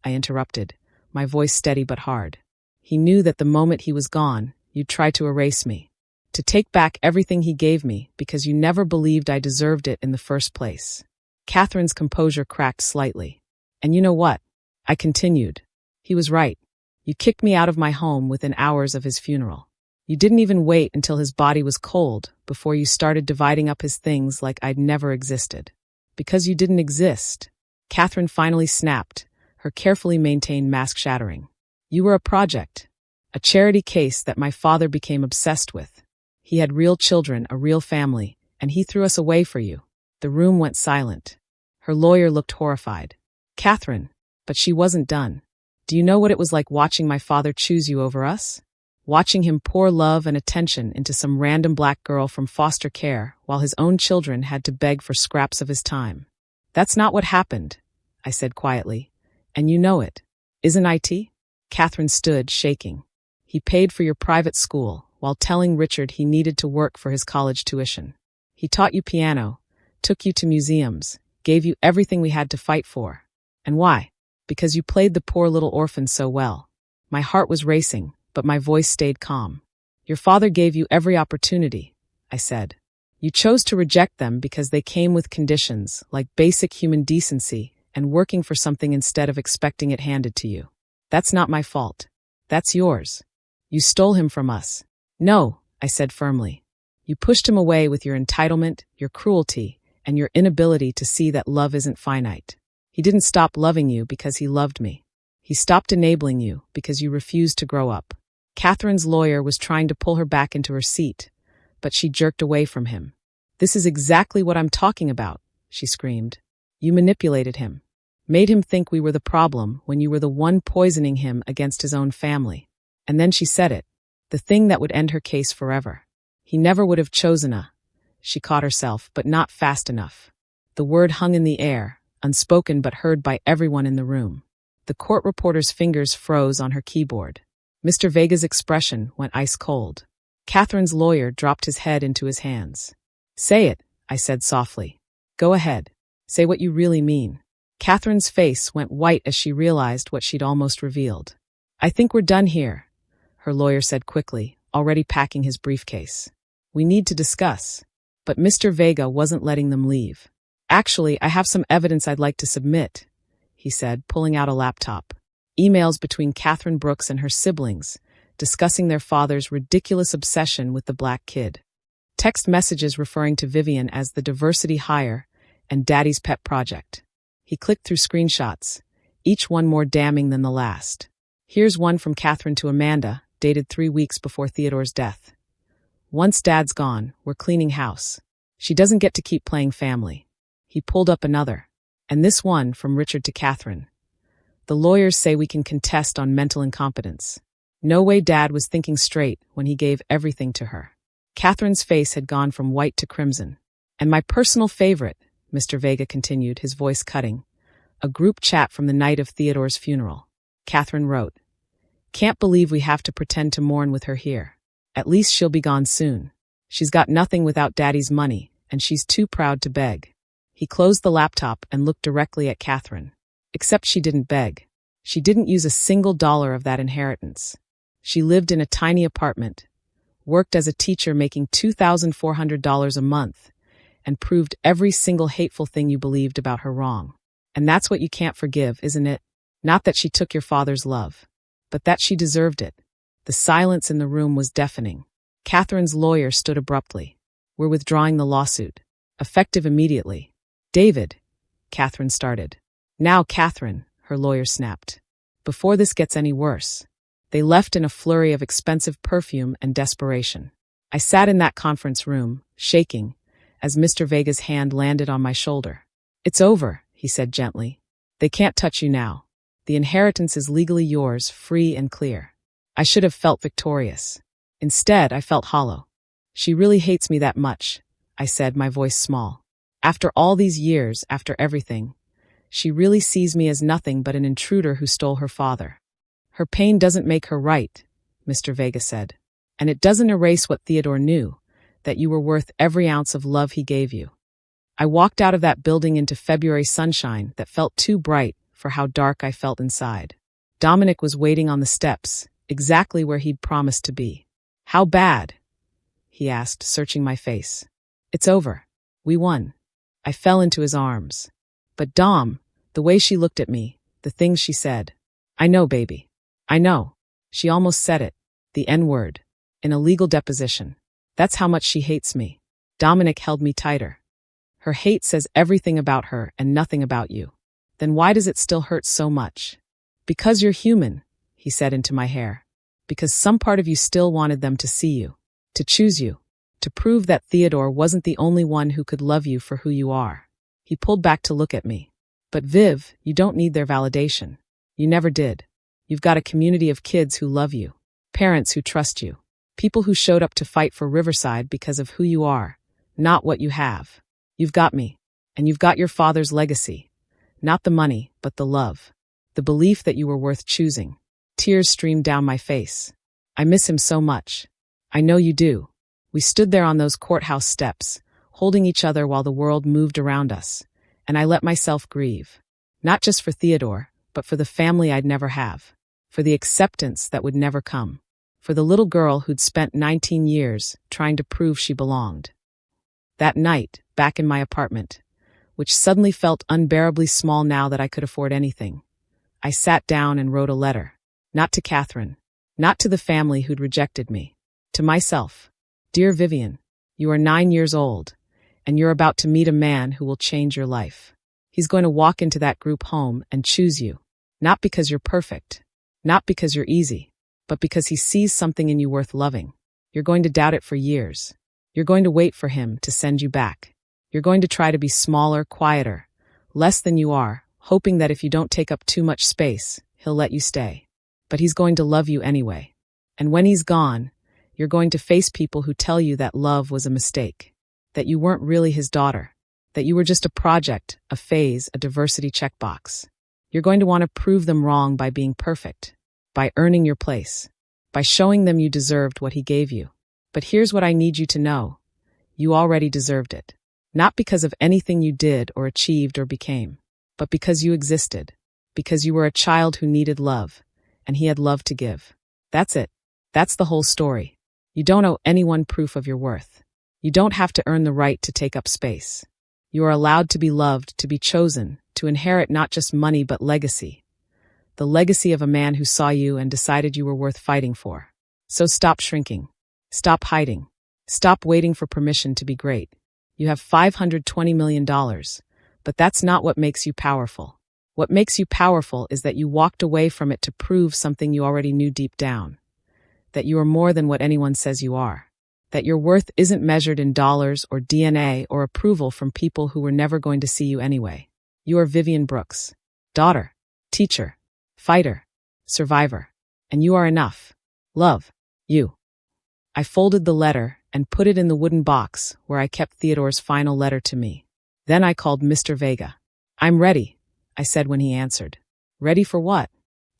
S1: I interrupted, my voice steady but hard. "He knew that the moment he was gone, you'd try to erase me, to take back everything he gave me because you never believed I deserved it in the first place." Catherine's composure cracked slightly. "And you know what?" I continued. "He was right. You kicked me out of my home within hours of his funeral. You didn't even wait until his body was cold before you started dividing up his things like I'd never existed. Because you didn't exist." Catherine finally snapped, her carefully maintained mask shattering. "You were a project, a charity case that my father became obsessed with. He had real children, a real family, and he threw us away for you." The room went silent. Her lawyer looked horrified. "Catherine," but she wasn't done. "Do you know what it was like watching my father choose you over us? Watching him pour love and attention into some random black girl from foster care while his own children had to beg for scraps of his time." "That's not what happened," I said quietly. "And you know it. Isn't it?" Catherine stood, shaking. "He paid for your private school while telling Richard he needed to work for his college tuition. He taught you piano, took you to museums, gave you everything we had to fight for. And why? Because you played the poor little orphan so well." My heart was racing, but my voice stayed calm. "Your father gave you every opportunity," I said. "You chose to reject them because they came with conditions like basic human decency and working for something instead of expecting it handed to you. That's not my fault. That's yours. You stole him from us." "No," I said firmly. "You pushed him away with your entitlement, your cruelty, and your inability to see that love isn't finite. He didn't stop loving you because he loved me. He stopped enabling you because you refused to grow up. Catherine's lawyer was trying to pull her back into her seat, but she jerked away from him. "This is exactly what I'm talking about," she screamed. "You manipulated him. Made him think we were the problem when you were the one poisoning him against his own family." And then she said it, the thing that would end her case forever. "He never would have chosen a—" She caught herself, but not fast enough. The word hung in the air, unspoken but heard by everyone in the room. The court reporter's fingers froze on her keyboard. Mr. Vega's expression went ice cold. Catherine's lawyer dropped his head into his hands. "Say it," I said softly. "Go ahead. Say what you really mean." Catherine's face went white as she realized what she'd almost revealed. "I think we're done here," her lawyer said quickly, already packing his briefcase. "We need to discuss." But Mr. Vega wasn't letting them leave. "Actually, I have some evidence I'd like to submit," he said, pulling out a laptop. Emails between Catherine Brooks and her siblings, discussing their father's ridiculous obsession with the black kid. Text messages referring to Vivian as the diversity hire and Daddy's pet project. He clicked through screenshots, each one more damning than the last. Here's one from Catherine to Amanda, dated 3 weeks before Theodore's death. "Once Dad's gone, we're cleaning house. She doesn't get to keep playing family." He pulled up another. And this one from Richard to Catherine. "The lawyers say we can contest on mental incompetence. No way Dad was thinking straight when he gave everything to her." Catherine's face had gone from white to crimson. "And my personal favorite," Mr. Vega continued, his voice cutting, "a group chat from the night of Theodore's funeral." Catherine wrote, "Can't believe we have to pretend to mourn with her here. At least she'll be gone soon. She's got nothing without Daddy's money, and she's too proud to beg." He closed the laptop and looked directly at Catherine. Except she didn't beg. She didn't use a single dollar of that inheritance. She lived in a tiny apartment, worked as a teacher making $2,400 a month, and proved every single hateful thing you believed about her wrong. And that's what you can't forgive, isn't it? Not that she took your father's love, but that she deserved it. The silence in the room was deafening. Catherine's lawyer stood abruptly. "We're withdrawing the lawsuit. Effective immediately." "David," Catherine started. "Now, Catherine," her lawyer snapped. "Before this gets any worse." They left in a flurry of expensive perfume and desperation. I sat in that conference room, shaking, as Mr. Vega's hand landed on my shoulder. "It's over," he said gently. "They can't touch you now. The inheritance is legally yours, free and clear." I should have felt victorious. Instead, I felt hollow. "She really hates me that much," I said, my voice small. "After all these years, after everything, she really sees me as nothing but an intruder who stole her father." "Her pain doesn't make her right," Mr. Vega said. "And it doesn't erase what Theodore knew, that you were worth every ounce of love he gave you." I walked out of that building into February sunshine that felt too bright for how dark I felt inside. Dominic was waiting on the steps, exactly where he'd promised to be. "How bad?" he asked, searching my face. "It's over. We won." I fell into his arms. But Dom, the way she looked at me, the things she said. "I know, baby. I know." She almost said it, the N-word, in a legal deposition. "That's how much she hates me." Dominic held me tighter. "Her hate says everything about her and nothing about you. Then why does it still hurt so much?" "Because you're human," he said into my hair. "Because some part of you still wanted them to see you, to choose you, to prove that Theodore wasn't the only one who could love you for who you are." He pulled back to look at me. "But Viv, you don't need their validation. You never did. You've got a community of kids who love you, parents who trust you, people who showed up to fight for Riverside because of who you are, not what you have. You've got me, and you've got your father's legacy. Not the money, but the love. The belief that you were worth choosing." Tears streamed down my face. "I miss him so much. I know you do." We stood there on those courthouse steps, holding each other while the world moved around us, and I let myself grieve. Not just for Theodore, but for the family I'd never have, for the acceptance that would never come, for the little girl who'd spent 19 years trying to prove she belonged. That night, back in my apartment, which suddenly felt unbearably small now that I could afford anything, I sat down and wrote a letter. Not to Catherine, not to the family who'd rejected me, to myself. "Dear Vivian, you are 9 years old, and you're about to meet a man who will change your life. He's going to walk into that group home and choose you, not because you're perfect, not because you're easy, but because he sees something in you worth loving. You're going to doubt it for years. You're going to wait for him to send you back. You're going to try to be smaller, quieter, less than you are, hoping that if you don't take up too much space, he'll let you stay. But he's going to love you anyway. And when he's gone, you're going to face people who tell you that love was a mistake, that you weren't really his daughter, that you were just a project, a phase, a diversity checkbox. You're going to want to prove them wrong by being perfect, by earning your place, by showing them you deserved what he gave you. But here's what I need you to know. You already deserved it. Not because of anything you did or achieved or became, but because you existed, because you were a child who needed love, and he had love to give. That's it. That's the whole story. You don't owe anyone proof of your worth. You don't have to earn the right to take up space. You are allowed to be loved, to be chosen, to inherit not just money but legacy. The legacy of a man who saw you and decided you were worth fighting for. So stop shrinking. Stop hiding. Stop waiting for permission to be great. You have $520 million, but that's not what makes you powerful. What makes you powerful is that you walked away from it to prove something you already knew deep down. That you are more than what anyone says you are. That your worth isn't measured in dollars or DNA or approval from people who were never going to see you anyway. You are Vivian Brooks. Daughter, teacher, fighter, survivor. And you are enough. Love, you. I folded the letter and put it in the wooden box where I kept Theodore's final letter to me. Then I called Mr. Vega. I'm ready, I said when he answered. Ready for what?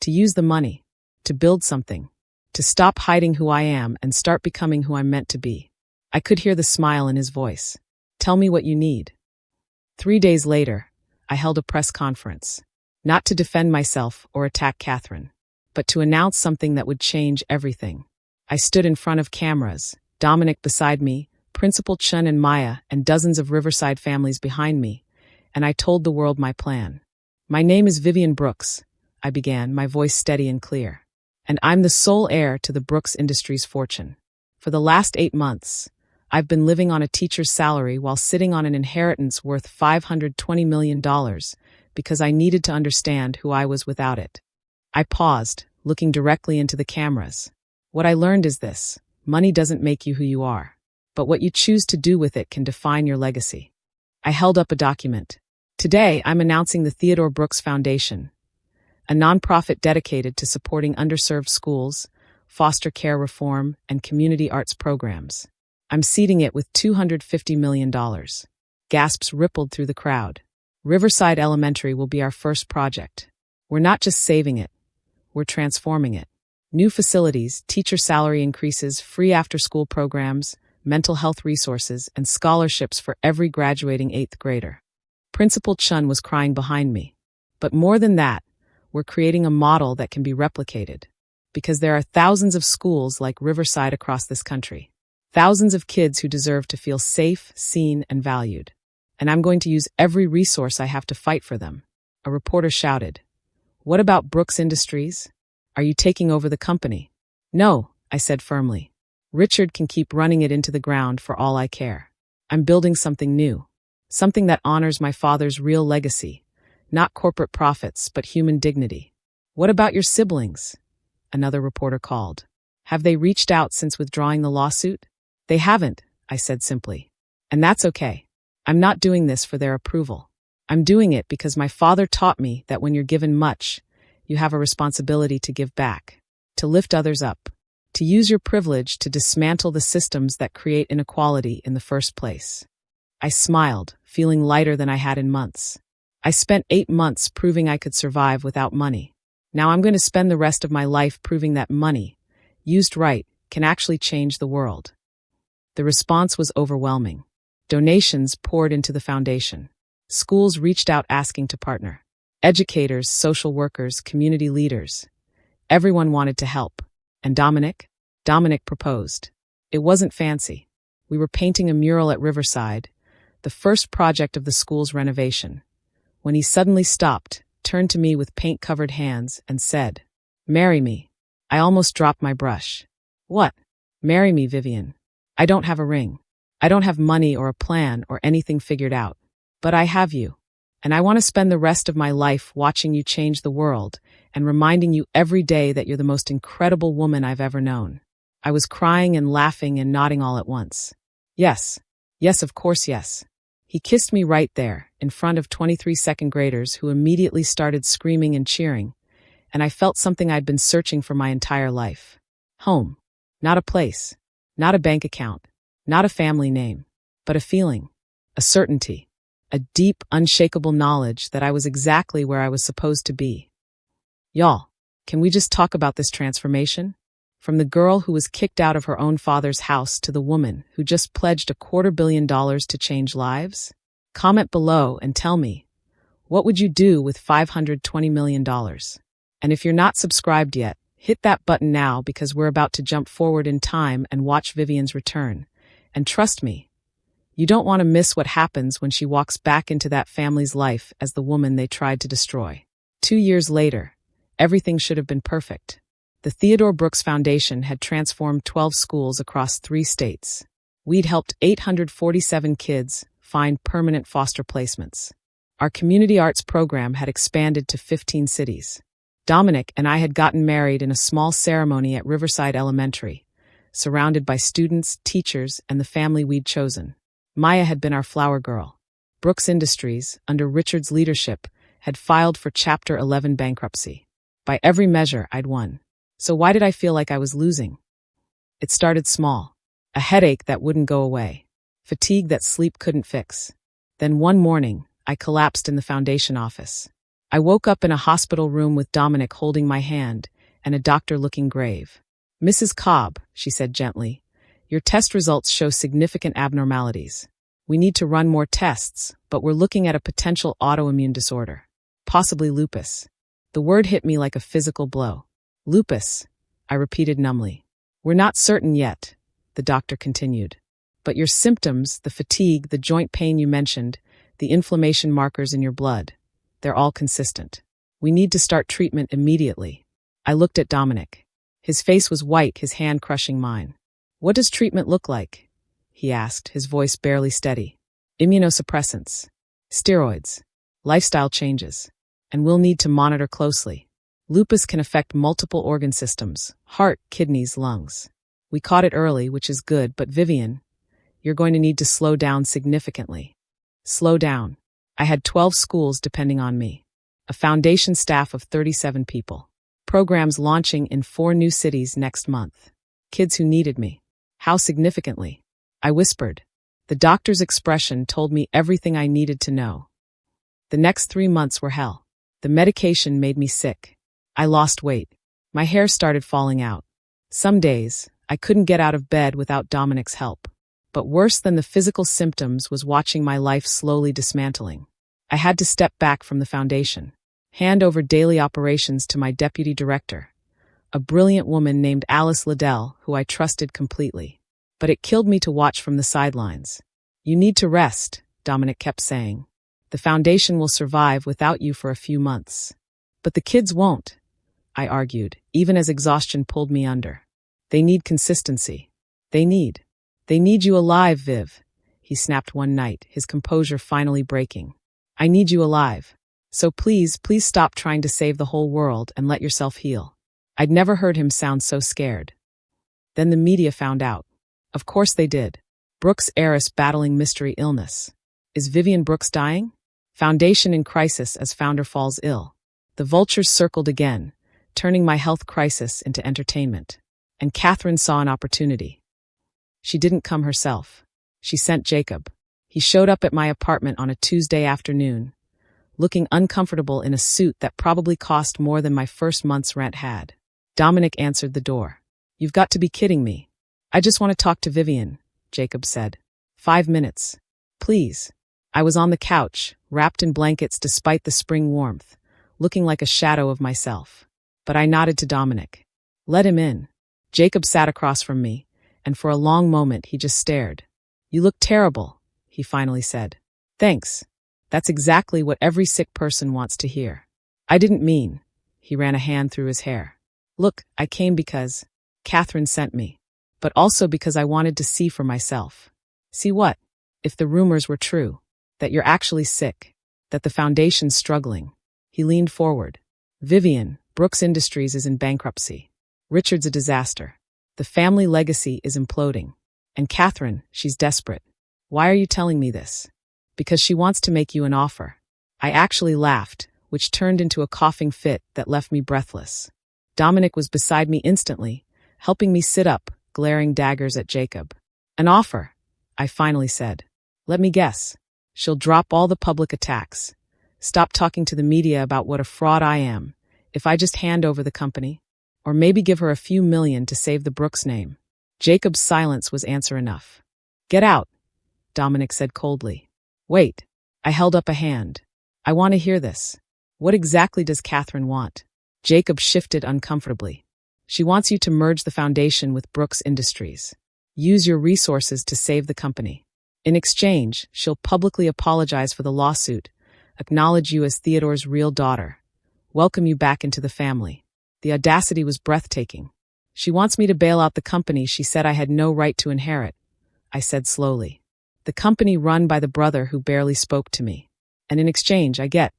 S1: To use the money. To build something. To stop hiding who I am and start becoming who I'm meant to be. I could hear the smile in his voice. Tell me what you need. 3 days later, I held a press conference. Not to defend myself or attack Catherine, but to announce something that would change everything. I stood in front of cameras, Dominic beside me, Principal Chun and Maya, and dozens of Riverside families behind me, and I told the world my plan. My name is Vivian Brooks, I began, my voice steady and clear. And I'm the sole heir to the Brooks Industries fortune. For the last 8 months, I've been living on a teacher's salary while sitting on an inheritance worth $520 million because I needed to understand who I was without it. I paused, looking directly into the cameras. What I learned is this: money doesn't make you who you are, but what you choose to do with it can define your legacy. I held up a document. Today, I'm announcing the Theodore Brooks Foundation, a nonprofit dedicated to supporting underserved schools, foster care reform, and community arts programs. I'm seeding it with $250 million. Gasps rippled through the crowd. Riverside Elementary will be our first project. We're not just saving it, we're transforming it. New facilities, teacher salary increases, free after-school programs, mental health resources, and scholarships for every graduating 8th grader. Principal Chun was crying behind me. But more than that, we're creating a model that can be replicated. Because there are thousands of schools like Riverside across this country. Thousands of kids who deserve to feel safe, seen, and valued. And I'm going to use every resource I have to fight for them. A reporter shouted. What about Brooks Industries? Are you taking over the company? No, I said firmly. Richard can keep running it into the ground for all I care. I'm building something new. Something that honors my father's real legacy. Not corporate profits, but human dignity. What about your siblings? Another reporter called. Have they reached out since withdrawing the lawsuit? They haven't, I said simply. And that's okay. I'm not doing this for their approval. I'm doing it because my father taught me that when you're given much, you have a responsibility to give back, to lift others up, to use your privilege to dismantle the systems that create inequality in the first place. I smiled, feeling lighter than I had in months. I spent 8 months proving I could survive without money. Now I'm going to spend the rest of my life proving that money, used right, can actually change the world. The response was overwhelming. Donations poured into the foundation. Schools reached out asking to partner. Educators, social workers, community leaders. Everyone wanted to help. And Dominic? Dominic proposed. It wasn't fancy. We were painting a mural at Riverside, the first project of the school's renovation. When he suddenly stopped, turned to me with paint-covered hands, and said, "Marry me." I almost dropped my brush. What? Marry me, Vivian. I don't have a ring. I don't have money or a plan or anything figured out. But I have you. And I want to spend the rest of my life watching you change the world and reminding you every day that you're the most incredible woman I've ever known. I was crying and laughing and nodding all at once. Yes. Yes, of course, yes. He kissed me right there, in front of 23 second graders who immediately started screaming and cheering, and I felt something I'd been searching for my entire life. Home. Not a place. Not a bank account. Not a family name. But a feeling. A certainty. A deep, unshakable knowledge that I was exactly where I was supposed to be. Y'all, can we just talk about this transformation? From the girl who was kicked out of her own father's house to the woman who just pledged $250 million to change lives? Comment below and tell me, what would you do with $520 million? And if you're not subscribed yet, hit that button now because we're about to jump forward in time and watch Vivian's return. And trust me, you don't want to miss what happens when she walks back into that family's life as the woman they tried to destroy. 2 years later, everything should have been perfect. The Theodore Brooks Foundation had transformed 12 schools across 3 states. We'd helped 847 kids find permanent foster placements. Our community arts program had expanded to 15 cities. Dominic and I had gotten married in a small ceremony at Riverside Elementary, surrounded by students, teachers, and the family we'd chosen. Maya had been our flower girl. Brooks Industries, under Richard's leadership, had filed for Chapter 11 bankruptcy. By every measure, I'd won. So why did I feel like I was losing? It started small. A headache that wouldn't go away. Fatigue that sleep couldn't fix. Then one morning, I collapsed in the foundation office. I woke up in a hospital room with Dominic holding my hand and a doctor looking grave. "Mrs. Cobb," she said gently, "your test results show significant abnormalities. We need to run more tests, but we're looking at a potential autoimmune disorder. Possibly lupus." The word hit me like a physical blow. "Lupus," I repeated numbly. "We're not certain yet," the doctor continued. "But your symptoms, the fatigue, the joint pain you mentioned, the inflammation markers in your blood, they're all consistent. We need to start treatment immediately." I looked at Dominic. His face was white, his hand crushing mine. "What does treatment look like?" he asked, his voice barely steady. "Immunosuppressants, steroids, lifestyle changes, and we'll need to monitor closely. Lupus can affect multiple organ systems, heart, kidneys, lungs. We caught it early, which is good, but Vivian, you're going to need to slow down significantly." Slow down. I had 12 schools depending on me. A foundation staff of 37 people. Programs launching in 4 new cities next month. Kids who needed me. How significantly? I whispered. The doctor's expression told me everything I needed to know. The next 3 months were hell. The medication made me sick. I lost weight. My hair started falling out. Some days, I couldn't get out of bed without Dominic's help. But worse than the physical symptoms was watching my life slowly dismantling. I had to step back from the foundation, hand over daily operations to my deputy director, a brilliant woman named Alice Liddell, who I trusted completely. But it killed me to watch from the sidelines. "You need to rest," Dominic kept saying. "The foundation will survive without you for a few months." "But the kids won't," I argued, even as exhaustion pulled me under. "They need consistency. They need you alive, Viv," he snapped one night, his composure finally breaking. "I need you alive. So please stop trying to save the whole world and let yourself heal." I'd never heard him sound so scared. Then the media found out. Of course they did. Brooks heiress battling mystery illness. Is Vivian Brooks dying? Foundation in crisis as founder falls ill. The vultures circled again, turning my health crisis into entertainment. And Catherine saw an opportunity. She didn't come herself. She sent Jacob. He showed up at my apartment on a Tuesday afternoon, looking uncomfortable in a suit that probably cost more than my first month's rent had. Dominic answered the door. "You've got to be kidding me. I just want to talk to Vivian," Jacob said. 5 minutes. Please. I was on the couch, wrapped in blankets despite the spring warmth, looking like a shadow of myself. But I nodded to Dominic. "Let him in." Jacob sat across from me, and for a long moment he just stared. "You look terrible," he finally said. "Thanks. That's exactly what every sick person wants to hear." "I didn't mean." He ran a hand through his hair. "Look, I came because Catherine sent me, but also because I wanted to see for myself." "See what?" "If the rumors were true, that you're actually sick, that the foundation's struggling. He leaned forward. Vivian, Brooks Industries is in bankruptcy. Richard's a disaster. The family legacy is imploding. And Catherine, she's desperate. Why are you telling me this? Because she wants to make you an offer. I actually laughed, which turned into a coughing fit that left me breathless. Dominic was beside me instantly, helping me sit up, glaring daggers at Jacob. An offer, I finally said. Let me guess. She'll drop all the public attacks. Stop talking to the media about what a fraud I am, if I just hand over the company. Or maybe give her a few million to save the Brooks name. Jacob's silence was answer enough. Get out, Dominic said coldly. Wait, I held up a hand. I want to hear this. What exactly does Catherine want? Jacob shifted uncomfortably. She wants you to merge the foundation with Brooks Industries. Use your resources to save the company. In exchange, she'll publicly apologize for the lawsuit, acknowledge you as Theodore's real daughter, welcome you back into the family. The audacity was breathtaking. She wants me to bail out the company she said I had no right to inherit, I said slowly. The company run by the brother who barely spoke to me. And in exchange, I get,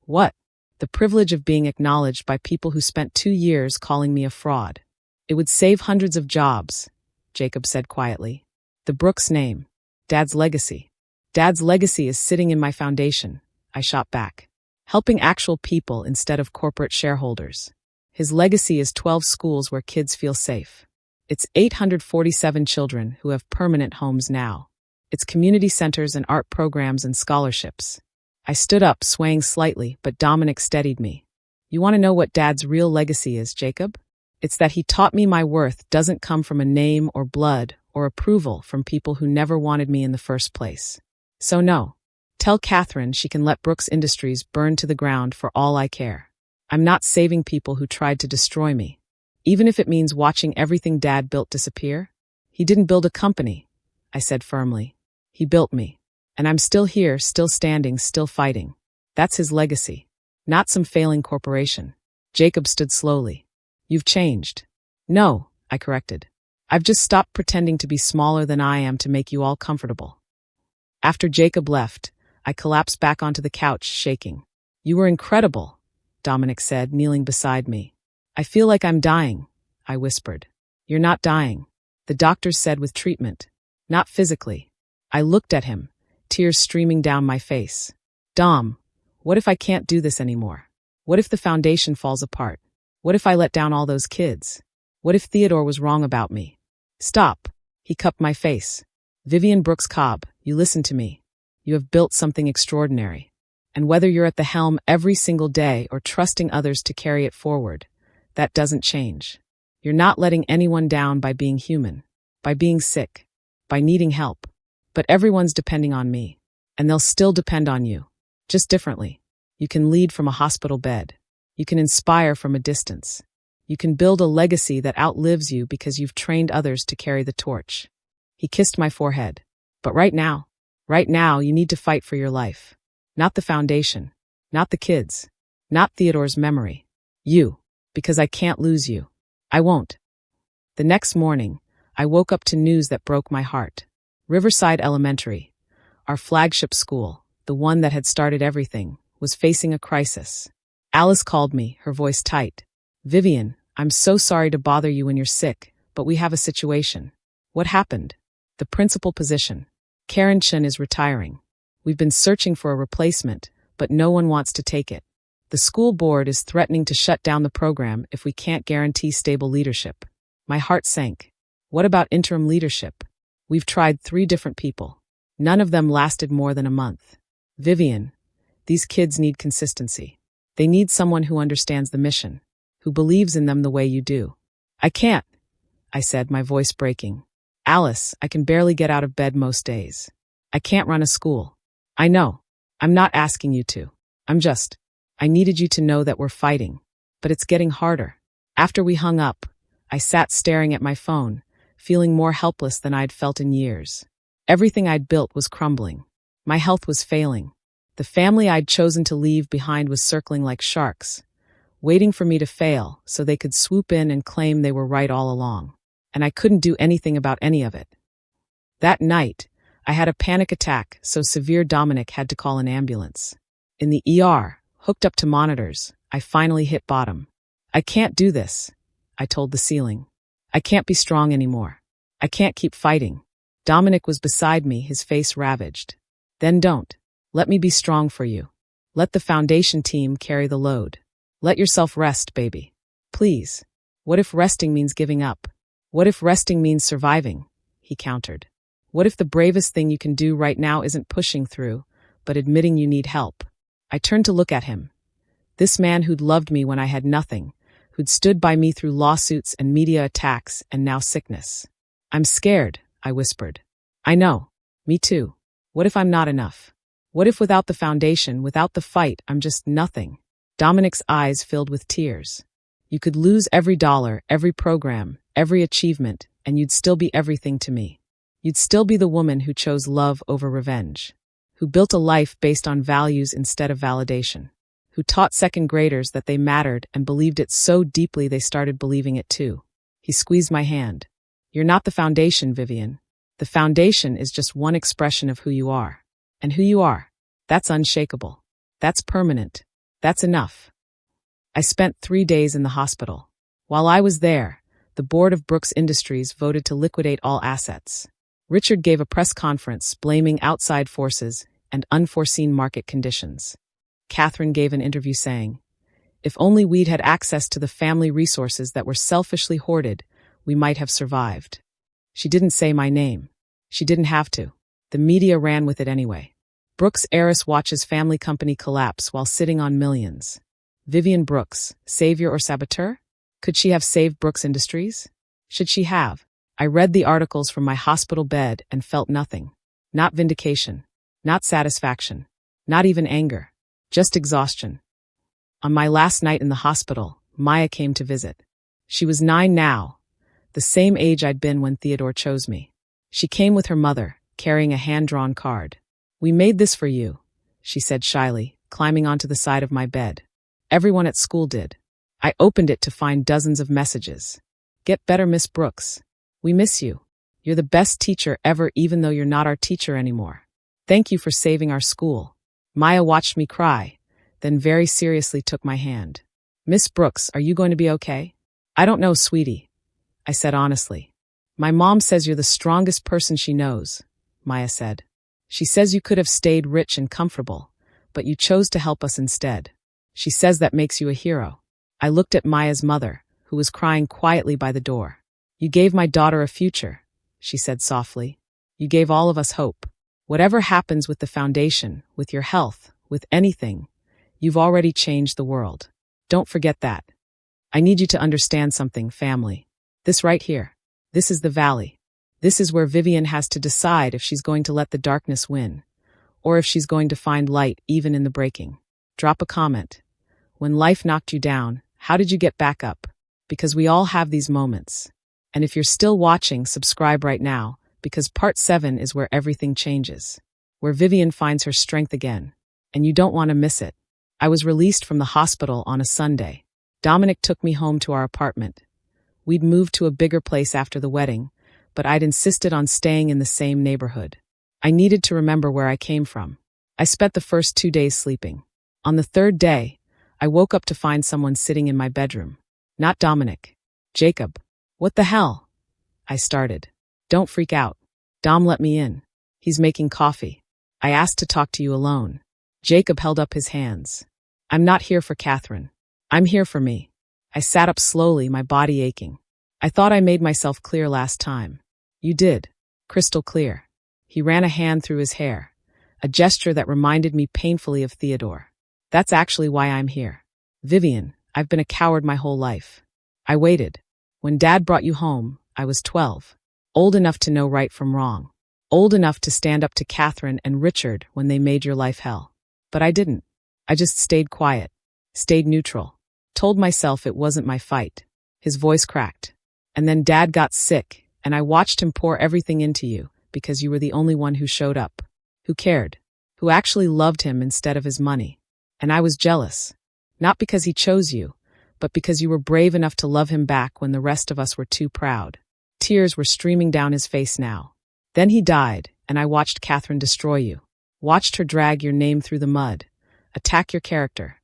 S1: what? The privilege of being acknowledged by people who spent 2 years calling me a fraud. It would save hundreds of jobs, Jacob said quietly. The Brooks name. Dad's legacy. Dad's legacy is sitting in my foundation, I shot back. Helping actual people instead of corporate shareholders. His legacy is 12 schools where kids feel safe. It's 847 children who have permanent homes now. It's community centers and art programs and scholarships. I stood up, swaying slightly, but Dominic steadied me. You want to know what Dad's real legacy is, Jacob? It's that he taught me my worth doesn't come from a name or blood or approval from people who never wanted me in the first place. So no. Tell Catherine she can let Brooks Industries burn to the ground for all I care. I'm not saving people who tried to destroy me. Even if it means watching everything Dad built disappear. He didn't build a company, I said firmly. He built me. And I'm still here, still standing, still fighting. That's his legacy. Not some failing corporation. Jacob stood slowly. You've changed. No, I corrected. I've just stopped pretending to be smaller than I am to make you all comfortable. After Jacob left, I collapsed back onto the couch, shaking. You were incredible, Dominic said, kneeling beside me. I feel like I'm dying, I whispered. You're not dying, the doctors said with treatment. Not physically. I looked at him, tears streaming down my face. Dom, what if I can't do this anymore? What if the foundation falls apart? What if I let down all those kids? What if Theodore was wrong about me? Stop, he cupped my face. Vivian Brooks Cobb, you listen to me. You have built something extraordinary. And whether you're at the helm every single day or trusting others to carry it forward, that doesn't change. You're not letting anyone down by being human, by being sick, by needing help. But everyone's depending on me, and they'll still depend on you, just differently. You can lead from a hospital bed. You can inspire from a distance. You can build a legacy that outlives you because you've trained others to carry the torch. He kissed my forehead. But right now, you need to fight for your life. Not the foundation, not the kids, not Theodore's memory. You, because I can't lose you. I won't. The next morning, I woke up to news that broke my heart. Riverside Elementary, our flagship school, the one that had started everything, was facing a crisis. Alice called me, her voice tight. Vivian, I'm so sorry to bother you when you're sick, but we have a situation. What happened? The principal position. Karen Chen is retiring. We've been searching for a replacement, but no one wants to take it. The school board is threatening to shut down the program if we can't guarantee stable leadership. My heart sank. What about interim leadership? We've tried 3 different people. None of them lasted more than a month. Vivian, these kids need consistency. They need someone who understands the mission, who believes in them the way you do. I can't, I said, my voice breaking. Alice, I can barely get out of bed most days. I can't run a school. I know. I'm not asking you to. I needed you to know that we're fighting. But it's getting harder. After we hung up, I sat staring at my phone, feeling more helpless than I'd felt in years. Everything I'd built was crumbling. My health was failing. The family I'd chosen to leave behind was circling like sharks, waiting for me to fail so they could swoop in and claim they were right all along. And I couldn't do anything about any of it. That night, I had a panic attack so severe Dominic had to call an ambulance. In the ER, hooked up to monitors, I finally hit bottom. I can't do this, I told the ceiling. I can't be strong anymore. I can't keep fighting. Dominic was beside me, his face ravaged. Then don't. Let me be strong for you. Let the foundation team carry the load. Let yourself rest, baby. Please. What if resting means giving up? What if resting means surviving? He countered. What if the bravest thing you can do right now isn't pushing through, but admitting you need help? I turned to look at him. This man who'd loved me when I had nothing, who'd stood by me through lawsuits and media attacks and now sickness. I'm scared, I whispered. I know. Me too. What if I'm not enough? What if without the foundation, without the fight, I'm just nothing? Dominic's eyes filled with tears. You could lose every dollar, every program, every achievement, and you'd still be everything to me. You'd still be the woman who chose love over revenge, who built a life based on values instead of validation, who taught second graders that they mattered and believed it so deeply they started believing it too. He squeezed my hand. You're not the foundation, Vivian. The foundation is just one expression of who you are. And who you are, that's unshakable. That's permanent. That's enough. I spent 3 days in the hospital. While I was there, the board of Brooks Industries voted to liquidate all assets. Richard gave a press conference blaming outside forces and unforeseen market conditions. Catherine gave an interview saying, "If only we'd had access to the family resources that were selfishly hoarded, we might have survived." She didn't say my name. She didn't have to. The media ran with it anyway. Brooks heiress watches family company collapse while sitting on millions. Vivian Brooks, savior or saboteur? Could she have saved Brooks Industries? Should she have? I read the articles from my hospital bed and felt nothing. Not vindication. Not satisfaction. Not even anger. Just exhaustion. On my last night in the hospital, Maya came to visit. She was 9 now, the same age I'd been when Theodore chose me. She came with her mother, carrying a hand-drawn card. "We made this for you," she said shyly, climbing onto the side of my bed. Everyone at school did. I opened it to find dozens of messages. "Get better, Miss Brooks. We miss you. You're the best teacher ever even though you're not our teacher anymore. Thank you for saving our school." Maya watched me cry, then very seriously took my hand. "Miss Brooks, are you going to be okay?" "I don't know, sweetie," I said honestly. "My mom says you're the strongest person she knows," Maya said. "She says you could have stayed rich and comfortable, but you chose to help us instead. She says that makes you a hero." I looked at Maya's mother, who was crying quietly by the door. "You gave my daughter a future," she said softly. "You gave all of us hope. Whatever happens with the foundation, with your health, with anything, you've already changed the world. Don't forget that. I need you to understand something, family. This right here. This is the valley. This is where Vivian has to decide if she's going to let the darkness win, or if she's going to find light even in the breaking. Drop a comment. When life knocked you down, how did you get back up? Because we all have these moments. And if you're still watching, subscribe right now, because part 7 is where everything changes, where Vivian finds her strength again, and you don't want to miss it. I was released from the hospital on a Sunday. Dominic took me home to our apartment. We'd moved to a bigger place after the wedding, but I'd insisted on staying in the same neighborhood. I needed to remember where I came from. I spent the first 2 days sleeping. On the 3rd day, I woke up to find someone sitting in my bedroom. Not Dominic. Jacob. "What the hell?" I started. "Don't freak out. Dom let me in. He's making coffee. I asked to talk to you alone." Jacob held up his hands. "I'm not here for Catherine. I'm here for me." I sat up slowly, my body aching. "I thought I made myself clear last time." "You did. Crystal clear." He ran a hand through his hair, a gesture that reminded me painfully of Theodore. "That's actually why I'm here. Vivian, I've been a coward my whole life. I waited. When Dad brought you home, I was 12. Old enough to know right from wrong. Old enough to stand up to Catherine and Richard when they made your life hell. But I didn't. I just stayed quiet. Stayed neutral. Told myself it wasn't my fight." His voice cracked. "And then Dad got sick, and I watched him pour everything into you because you were the only one who showed up, who cared, who actually loved him instead of his money. And I was jealous. Not because he chose you, but because you were brave enough to love him back when the rest of us were too proud." Tears were streaming down his face now. "Then he died, and I watched Catherine destroy you. Watched her drag your name through the mud. attack your character,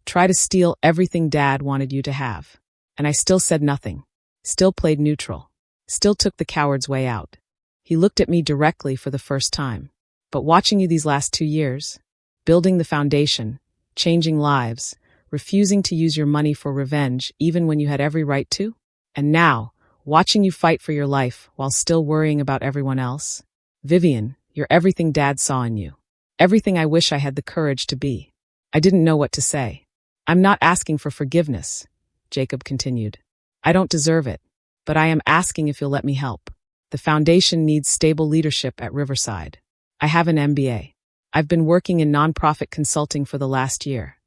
S1: try to steal everything Dad wanted you to have. And I still said nothing, still played neutral, still took the coward's way out. He looked at me directly for the first time. But watching you these last 2 years, building the foundation, changing lives, refusing to use your money for revenge even when you had every right to, and now, watching you fight for your life while still worrying about everyone else. Vivian, you're everything Dad saw in you. Everything I wish I had the courage to be. I didn't know what to say. I'm not asking for forgiveness, Jacob continued. I don't deserve it, but I am asking if you'll let me help. The foundation needs stable leadership at Riverside. I have an MBA. I've been working in nonprofit consulting for the last year.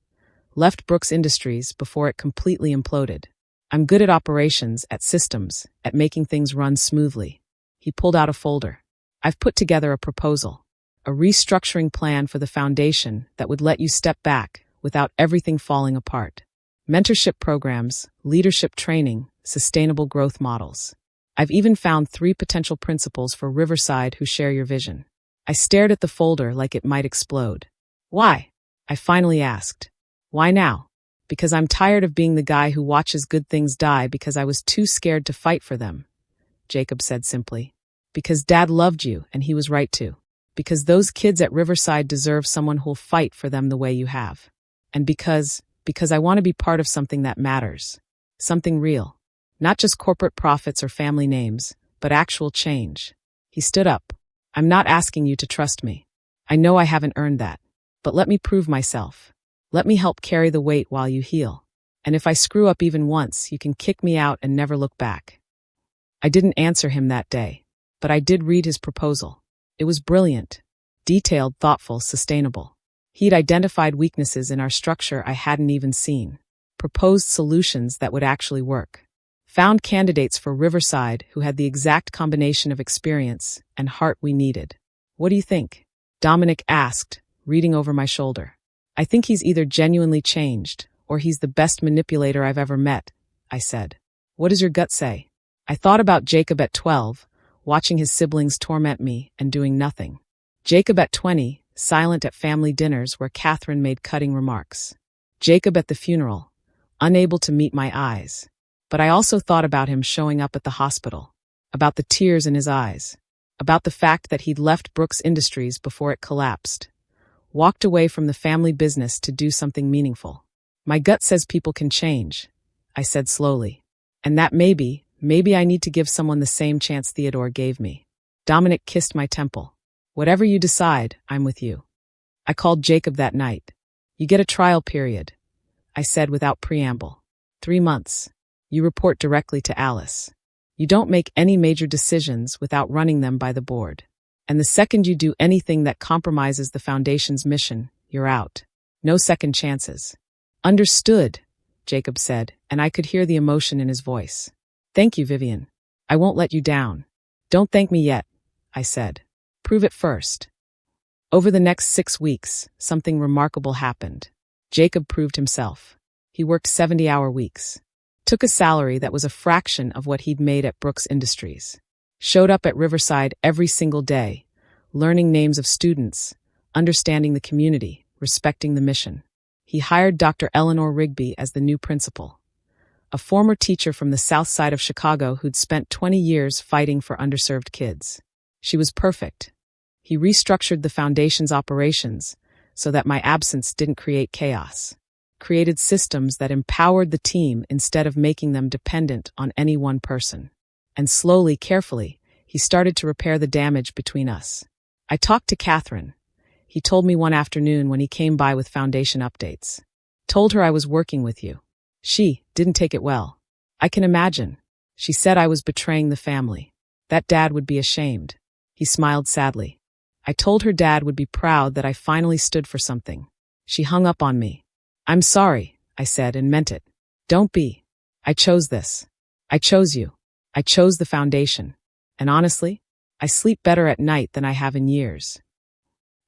S1: Left Brooks Industries before it completely imploded. I'm good at operations, at systems, at making things run smoothly. He pulled out a folder. I've put together a proposal, a restructuring plan for the foundation that would let you step back without everything falling apart. Mentorship programs, leadership training, sustainable growth models. I've even found 3 potential principals for Riverside who share your vision. I stared at the folder like it might explode. Why? I finally asked. Why now? Because I'm tired of being the guy who watches good things die because I was too scared to fight for them, Jacob said simply. Because Dad loved you, and he was right to. Because those kids at Riverside deserve someone who'll fight for them the way you have. And because I want to be part of something that matters. Something real. Not just corporate profits or family names, but actual change. He stood up. I'm not asking you to trust me. I know I haven't earned that. But let me prove myself. Let me help carry the weight while you heal. And if I screw up even once, you can kick me out and never look back. I didn't answer him that day, but I did read his proposal. It was brilliant, detailed, thoughtful, sustainable. He'd identified weaknesses in our structure I hadn't even seen, proposed solutions that would actually work, found candidates for Riverside who had the exact combination of experience and heart we needed. What do you think? Dominic asked, reading over my shoulder. I think he's either genuinely changed, or he's the best manipulator I've ever met, I said. What does your gut say? I thought about Jacob at 12, watching his siblings torment me and doing nothing. Jacob at 20, silent at family dinners where Catherine made cutting remarks. Jacob at the funeral, unable to meet my eyes. But I also thought about him showing up at the hospital, about the tears in his eyes, about the fact that he'd left Brooks Industries before it collapsed. Walked away from the family business to do something meaningful. My gut says people can change, I said slowly. And that maybe I need to give someone the same chance Theodore gave me. Dominic kissed my temple. Whatever you decide, I'm with you. I called Jacob that night. You get a trial period, I said without preamble. 3 months. You report directly to Alice. You don't make any major decisions without running them by the board. And the second you do anything that compromises the foundation's mission, you're out. No second chances. Understood, Jacob said, and I could hear the emotion in his voice. Thank you, Vivian. I won't let you down. Don't thank me yet, I said. Prove it first. Over the next 6 weeks, something remarkable happened. Jacob proved himself. He worked 70-hour weeks. Took a salary that was a fraction of what he'd made at Brooks Industries. Showed up at Riverside every single day, learning names of students, understanding the community, respecting the mission. He hired Dr. Eleanor Rigby as the new principal, a former teacher from the south side of Chicago who'd spent 20 years fighting for underserved kids. She was perfect. He restructured the foundation's operations so that my absence didn't create chaos. Created systems that empowered the team instead of making them dependent on any one person. And slowly, carefully, he started to repair the damage between us. I talked to Catherine. He told me one afternoon when he came by with foundation updates. Told her I was working with you. She didn't take it well. I can imagine. She said I was betraying the family. That Dad would be ashamed. He smiled sadly. I told her Dad would be proud that I finally stood for something. She hung up on me. I'm sorry, I said, and meant it. Don't be. I chose this. I chose you. I chose the foundation. And honestly, I sleep better at night than I have in years.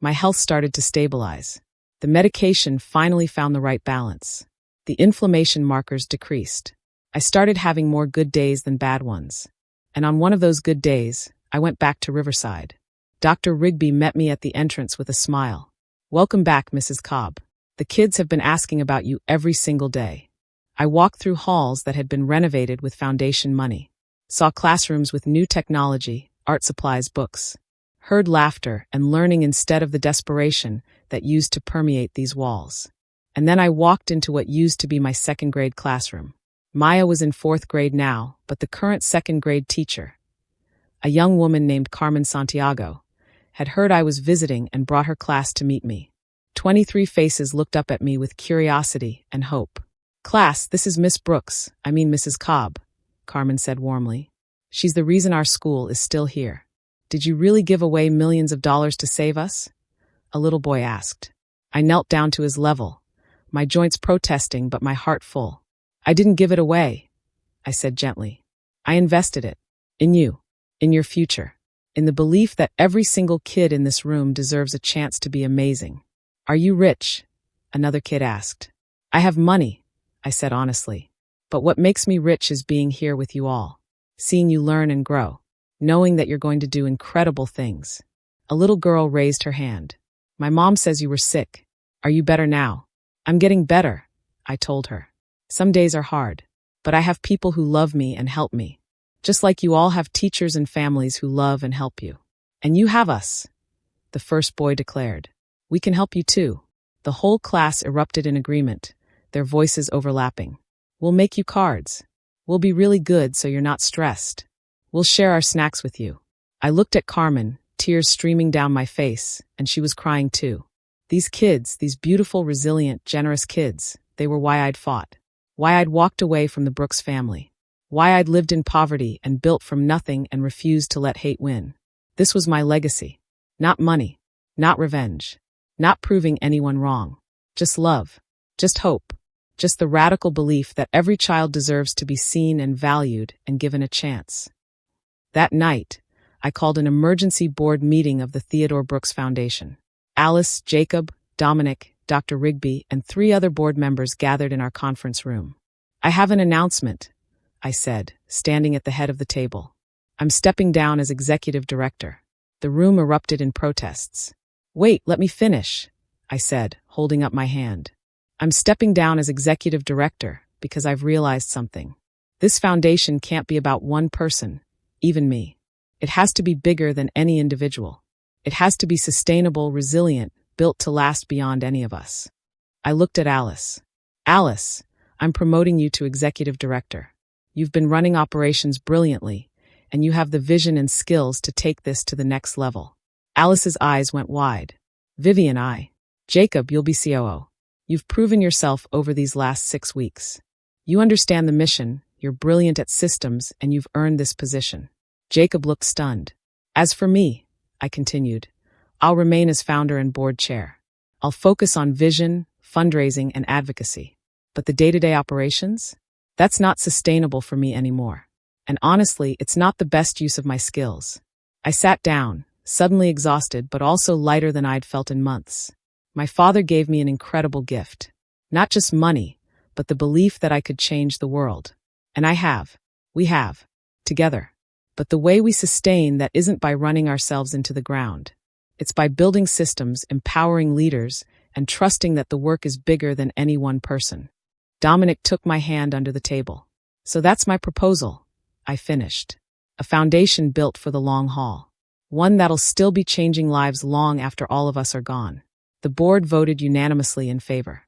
S1: My health started to stabilize. The medication finally found the right balance. The inflammation markers decreased. I started having more good days than bad ones. And on one of those good days, I went back to Riverside. Dr. Rigby met me at the entrance with a smile. Welcome back, Mrs. Cobb. The kids have been asking about you every single day. I walked through halls that had been renovated with foundation money, saw classrooms with new technology, art supplies, books, heard laughter and learning instead of the desperation that used to permeate these walls. And then I walked into what used to be my second grade classroom. Maya was in fourth grade now, but the current second grade teacher, a young woman named Carmen Santiago, had heard I was visiting and brought her class to meet me. 23 faces looked up at me with curiosity and hope. "Class, this is Miss Brooks, Mrs. Cobb," Carmen said warmly. "She's the reason our school is still here." "Did you really give away millions of dollars to save us?" a little boy asked. I knelt down to his level, my joints protesting but my heart full. "I didn't give it away," I said gently. "I invested it. In you. In your future. In the belief that every single kid in this room deserves a chance to be amazing." "Are you rich?" another kid asked. "I have money," I said honestly. "But what makes me rich is being here with you all, seeing you learn and grow, knowing that you're going to do incredible things." A little girl raised her hand. "My mom says you were sick. Are you better now?" "I'm getting better," I told her. "Some days are hard, but I have people who love me and help me. Just like you all have teachers and families who love and help you. And you have us," the first boy declared. "We can help you too." The whole class erupted in agreement, their voices overlapping. "We'll make you cards. We'll be really good so you're not stressed. We'll share our snacks with you." I looked at Carmen, tears streaming down my face, and she was crying too. These kids, these beautiful, resilient, generous kids, they were why I'd fought. Why I'd walked away from the Brooks family. Why I'd lived in poverty and built from nothing and refused to let hate win. This was my legacy. Not money. Not revenge. Not proving anyone wrong. Just love. Just hope. Just the radical belief that every child deserves to be seen and valued and given a chance. That night, I called an emergency board meeting of the Theodore Brooks Foundation. Alice, Jacob, Dominic, Dr. Rigby, and 3 other board members gathered in our conference room. "I have an announcement," I said, standing at the head of the table. "I'm stepping down as executive director." The room erupted in protests. "Wait, let me finish," I said, holding up my hand. "I'm stepping down as executive director because I've realized something. This foundation can't be about one person, even me. It has to be bigger than any individual. It has to be sustainable, resilient, built to last beyond any of us." I looked at Alice. "Alice, I'm promoting you to executive director. You've been running operations brilliantly, and you have the vision and skills to take this to the next level." Alice's eyes went wide. "Vivian, Jacob, you'll be COO. You've proven yourself over these last 6 weeks. You understand the mission, you're brilliant at systems, and you've earned this position." Jacob looked stunned. "As for me," I continued, "I'll remain as founder and board chair. I'll focus on vision, fundraising, and advocacy. But the day-to-day operations? That's not sustainable for me anymore. And honestly, it's not the best use of my skills." I sat down, suddenly exhausted but also lighter than I'd felt in months. My father gave me an incredible gift. Not just money, but the belief that I could change the world. And I have. We have. Together. But the way we sustain that isn't by running ourselves into the ground. It's by building systems, empowering leaders, and trusting that the work is bigger than any one person. Dominic took my hand under the table. "So that's my proposal," I finished. "A foundation built for the long haul. One that'll still be changing lives long after all of us are gone." The board voted unanimously in favor.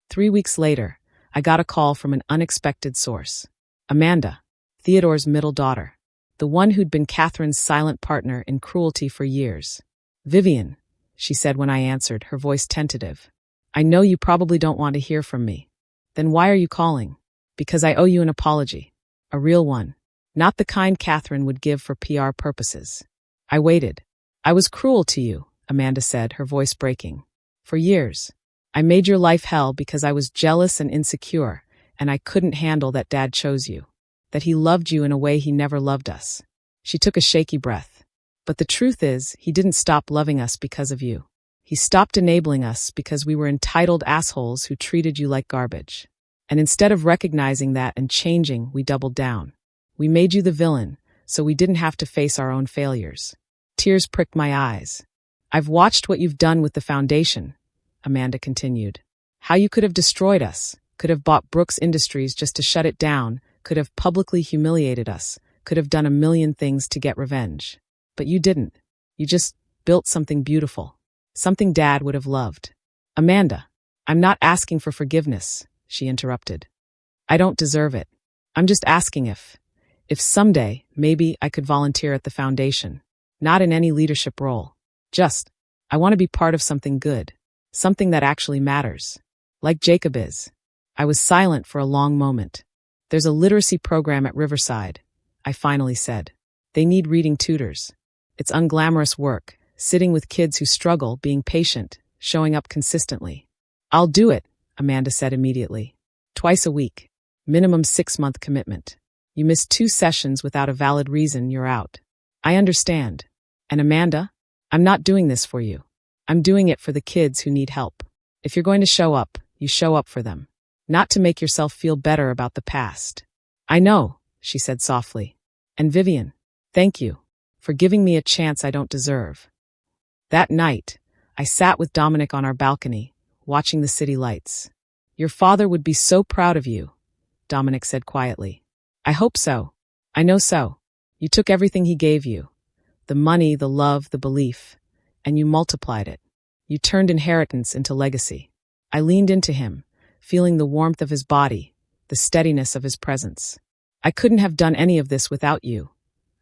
S1: 3 weeks later, I got a call from an unexpected source. Amanda, Theodore's middle daughter, the one who'd been Catherine's silent partner in cruelty for years. "Vivian," she said when I answered, her voice tentative, "I know you probably don't want to hear from me. Then why are you calling?" "Because I owe you an apology. A real one. Not the kind Catherine would give for PR purposes." I waited. "I was cruel to you," Amanda said, her voice breaking. "For years. I made your life hell because I was jealous and insecure, and I couldn't handle that Dad chose you. That he loved you in a way he never loved us." She took a shaky breath. "But the truth is, he didn't stop loving us because of you. He stopped enabling us because we were entitled assholes who treated you like garbage. And instead of recognizing that and changing, we doubled down. We made you the villain, so we didn't have to face our own failures." Tears pricked my eyes. "I've watched what you've done with the foundation," Amanda continued. How you could have destroyed us, could have bought Brooks Industries just to shut it down, could have publicly humiliated us, could have done a million things to get revenge. But you didn't. You just built something beautiful. Something Dad would have loved. Amanda, I'm not asking for forgiveness, she interrupted. I don't deserve it. I'm just asking if someday, maybe I could volunteer at the foundation. Not in any leadership role. Just, I want to be part of something good. Something that actually matters. Like Jacob is. I was silent for a long moment. There's a literacy program at Riverside, I finally said. They need reading tutors. It's unglamorous work, sitting with kids who struggle, being patient, showing up consistently. I'll do it, Amanda said immediately. Twice a week. Minimum 6-month commitment. You miss 2 sessions without a valid reason, you're out. I understand. And Amanda, I'm not doing this for you. I'm doing it for the kids who need help. If you're going to show up, you show up for them. Not to make yourself feel better about the past. I know, she said softly. And Vivian, thank you for giving me a chance I don't deserve. That night, I sat with Dominic on our balcony, watching the city lights. Your father would be so proud of you, Dominic said quietly. I hope so. I know so. You took everything he gave you. The money, the love, the belief. And you multiplied it. You turned inheritance into legacy. I leaned into him, feeling the warmth of his body, the steadiness of his presence. I couldn't have done any of this without you,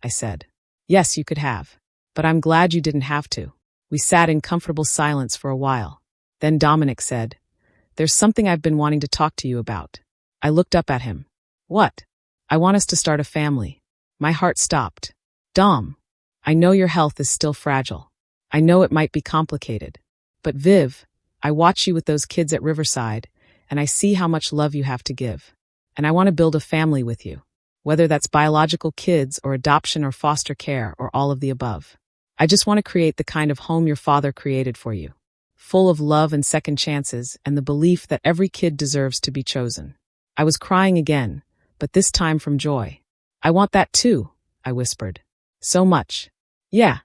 S1: I said. Yes, you could have. But I'm glad you didn't have to. We sat in comfortable silence for a while. Then Dominic said, There's something I've been wanting to talk to you about. I looked up at him. What? I want us to start a family. My heart stopped. Dom, I know your health is still fragile. I know it might be complicated. But Viv, I watch you with those kids at Riverside, and I see how much love you have to give. And I want to build a family with you. Whether that's biological kids or adoption or foster care or all of the above. I just want to create the kind of home your father created for you. Full of love and second chances and the belief that every kid deserves to be chosen. I was crying again, but this time from joy. I want that too, I whispered. So much. Yeah.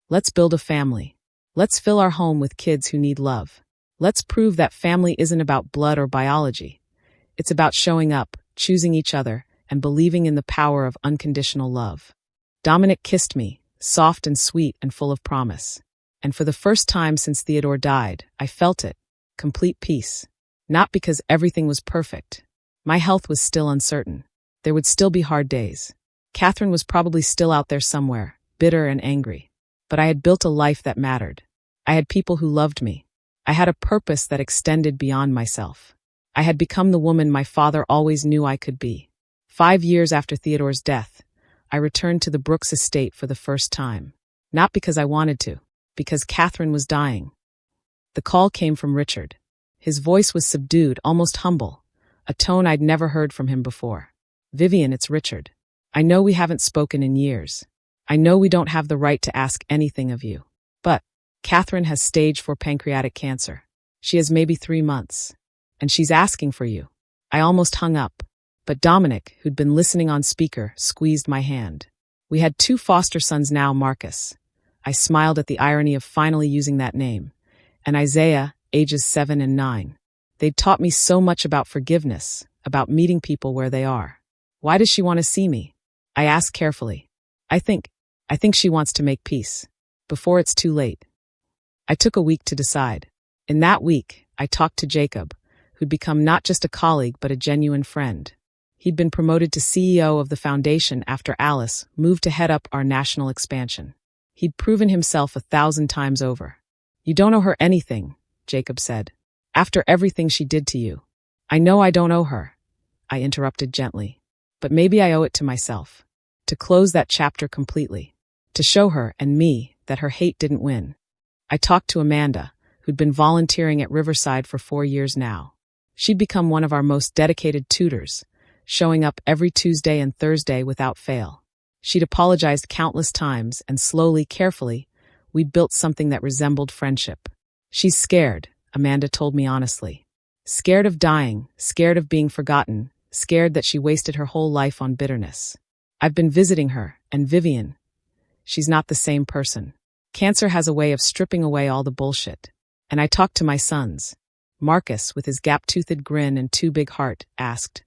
S1: Let's build a family. Let's fill our home with kids who need love. Let's prove that family isn't about blood or biology. It's about showing up, choosing each other, and believing in the power of unconditional love. Dominic kissed me, soft and sweet and full of promise. And for the first time since Theodore died, I felt it. Complete peace. Not because everything was perfect. My health was still uncertain. There would still be hard days. Catherine was probably still out there somewhere, bitter and angry. But I had built a life that mattered. I had people who loved me. I had a purpose that extended beyond myself. I had become the woman my father always knew I could be. 5 years after Theodore's death, I returned to the Brooks estate for the first time. Not because I wanted to, because Catherine was dying. The call came from Richard. His voice was subdued, almost humble, a tone I'd never heard from him before. Vivian, it's Richard. I know we haven't spoken in years. I know we don't have the right to ask anything of you. But Catherine has stage 4 pancreatic cancer. She has maybe 3 months. And she's asking for you. I almost hung up. But Dominic, who'd been listening on speaker, squeezed my hand. We had 2 foster sons now, Marcus. I smiled at the irony of finally using that name. And Isaiah, ages 7 and 9. They'd taught me so much about forgiveness, about meeting people where they are. Why does she want to see me? I asked carefully. I think she wants to make peace. Before it's too late. I took a week to decide. In that week, I talked to Jacob, who'd become not just a colleague but a genuine friend. He'd been promoted to CEO of the foundation after Alice moved to head up our national expansion. He'd proven himself 1,000 times over. You don't owe her anything, Jacob said. After everything she did to you. I know I don't owe her, I interrupted gently. But maybe I owe it to myself. To close that chapter completely. To show her and me that her hate didn't win. I talked to Amanda, who'd been volunteering at Riverside for 4 years now. She'd become one of our most dedicated tutors, showing up every Tuesday and Thursday without fail. She'd apologized countless times, and slowly, carefully, we'd built something that resembled friendship. She's scared, Amanda told me honestly. Scared of dying, scared of being forgotten, scared that she wasted her whole life on bitterness. I've been visiting her, and Vivian. She's not the same person. Cancer has a way of stripping away all the bullshit. And I talked to my sons. Marcus, with his gap-toothed grin and too big heart, asked,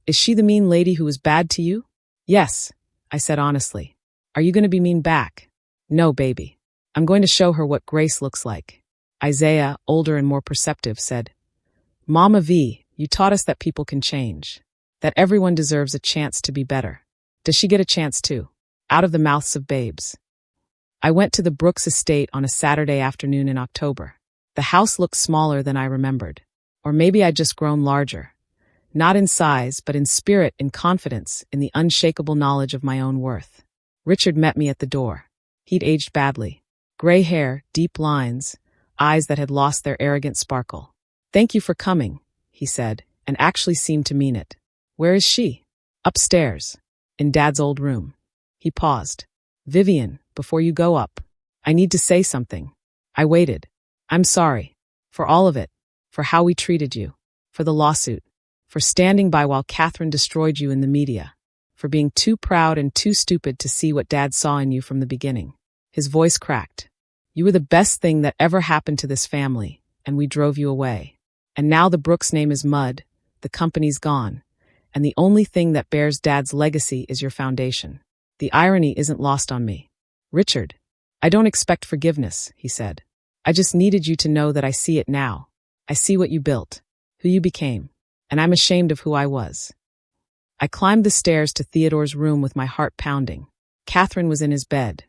S1: "Is she the mean lady who was bad to you?" "Yes," I said honestly. "Are you going to be mean back?" "No, baby. I'm going to show her what grace looks like." Isaiah, older and more perceptive, said, "Mama V, you taught us that people can change, that everyone deserves a chance to be better. Does she get a chance too?" Out of the mouths of babes. I went to the Brooks estate on a Saturday afternoon in October. The house looked smaller than I remembered. Or maybe I'd just grown larger. Not in size, but in spirit, in confidence, in the unshakable knowledge of my own worth. Richard met me at the door. He'd aged badly. Gray hair, deep lines, eyes that had lost their arrogant sparkle. "Thank you for coming," he said, and actually seemed to mean it. "Where is she?" "Upstairs, in Dad's old room." He paused. "Vivian, before you go up, I need to say something." I waited. "I'm sorry. For all of it. For how we treated you. For the lawsuit. For standing by while Catherine destroyed you in the media. For being too proud and too stupid to see what Dad saw in you from the beginning." His voice cracked. "You were the best thing that ever happened to this family, and we drove you away. And now the Brooks name is mud, the company's gone, and the only thing that bears Dad's legacy is your foundation. The irony isn't lost on me." "Richard, I don't expect forgiveness," he said. "I just needed you to know that I see it now. I see what you built, who you became, and I'm ashamed of who I was." I climbed the stairs to Theodore's room with my heart pounding. Catherine was in his bed.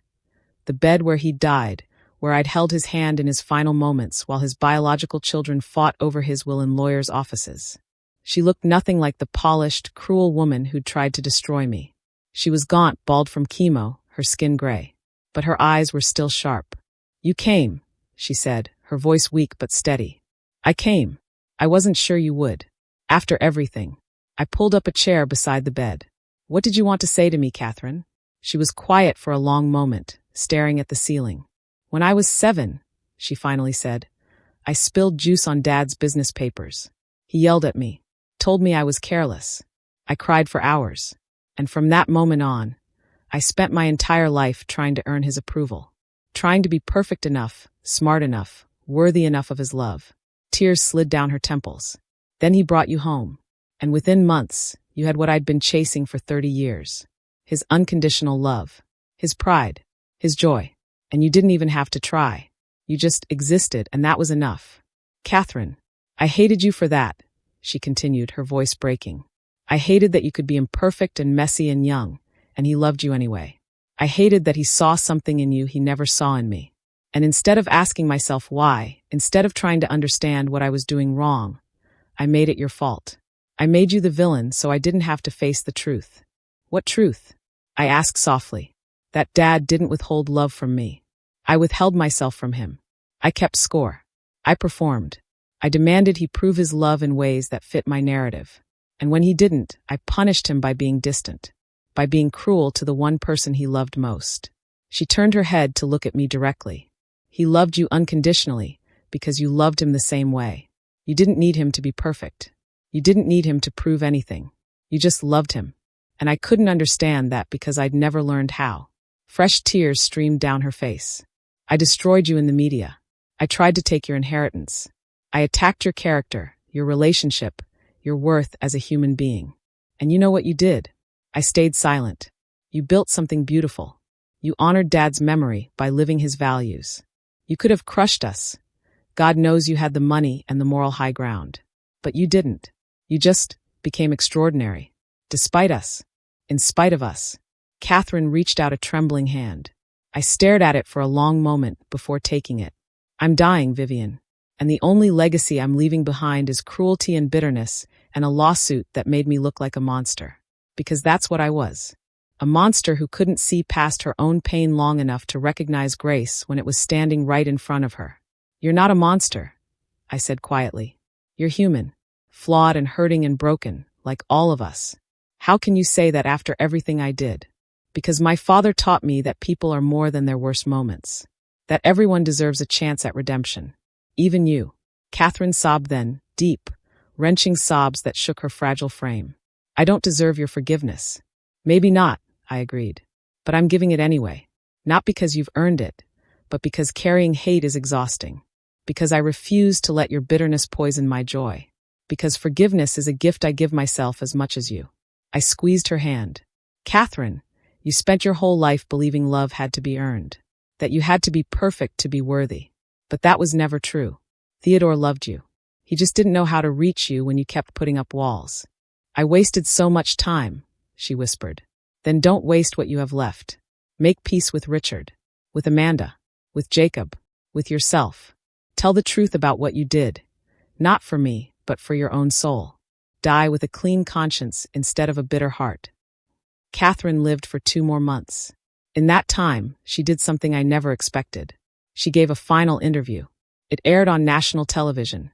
S1: The bed where he'd died, where I'd held his hand in his final moments while his biological children fought over his will in lawyers' offices. She looked nothing like the polished, cruel woman who'd tried to destroy me. She was gaunt, bald from chemo, her skin gray. But her eyes were still sharp. "You came," she said, her voice weak but steady. "I came. I wasn't sure you would. After everything." I pulled up a chair beside the bed. "What did you want to say to me, Catherine?" She was quiet for a long moment, staring at the ceiling. "When I was 7, she finally said, I spilled juice on Dad's business papers. He yelled at me, told me I was careless. I cried for hours. And from that moment on, I spent my entire life trying to earn his approval, trying to be perfect enough, smart enough, worthy enough of his love." Tears slid down her temples. "Then he brought you home. And within months, you had what I'd been chasing for 30 years. His unconditional love, his pride, his joy. And you didn't even have to try. You just existed, and that was enough. Catherine, I hated you for that," she continued, her voice breaking. "I hated that you could be imperfect and messy and young, and he loved you anyway. I hated that he saw something in you he never saw in me. And instead of asking myself why, instead of trying to understand what I was doing wrong, I made it your fault. I made you the villain so I didn't have to face the truth." "What truth?" I asked softly. "That Dad didn't withhold love from me. I withheld myself from him. I kept score. I performed. I demanded he prove his love in ways that fit my narrative. And when he didn't, I punished him by being distant, by being cruel to the one person he loved most." She turned her head to look at me directly. "He loved you unconditionally because you loved him the same way. You didn't need him to be perfect. You didn't need him to prove anything. You just loved him. And I couldn't understand that because I'd never learned how." Fresh tears streamed down her face. "I destroyed you in the media. I tried to take your inheritance. I attacked your character, your relationship, your worth as a human being. And you know what you did? I stayed silent. You built something beautiful. You honored Dad's memory by living his values. You could have crushed us. God knows you had the money and the moral high ground. But you didn't. You just became extraordinary. Despite us. In spite of us." Catherine reached out a trembling hand. I stared at it for a long moment before taking it. "I'm dying, Vivian. And the only legacy I'm leaving behind is cruelty and bitterness and a lawsuit that made me look like a monster. Because that's what I was. A monster who couldn't see past her own pain long enough to recognize grace when it was standing right in front of her." "You're not a monster," I said quietly. "You're human, flawed and hurting and broken, like all of us. How can you say that after everything I did? Because my father taught me that people are more than their worst moments. That everyone deserves a chance at redemption. Even you." Catherine sobbed then, deep, wrenching sobs that shook her fragile frame. "I don't deserve your forgiveness." "Maybe not," I agreed. "But I'm giving it anyway. Not because you've earned it, but because carrying hate is exhausting. Because I refuse to let your bitterness poison my joy. Because forgiveness is a gift I give myself as much as you. I squeezed her hand. Catherine, you spent your whole life believing love had to be earned. That you had to be perfect to be worthy. But that was never true. Theodore loved you. He just didn't know how to reach you when you kept putting up walls. I wasted so much time, she whispered. Then don't waste what you have left. Make peace with Richard, with Amanda, with Jacob, with yourself. Tell the truth about what you did. Not for me, but for your own soul. Die with a clean conscience instead of a bitter heart. Catherine lived for 2 more months. In that time, she did something I never expected. She gave a final interview. It aired on national television.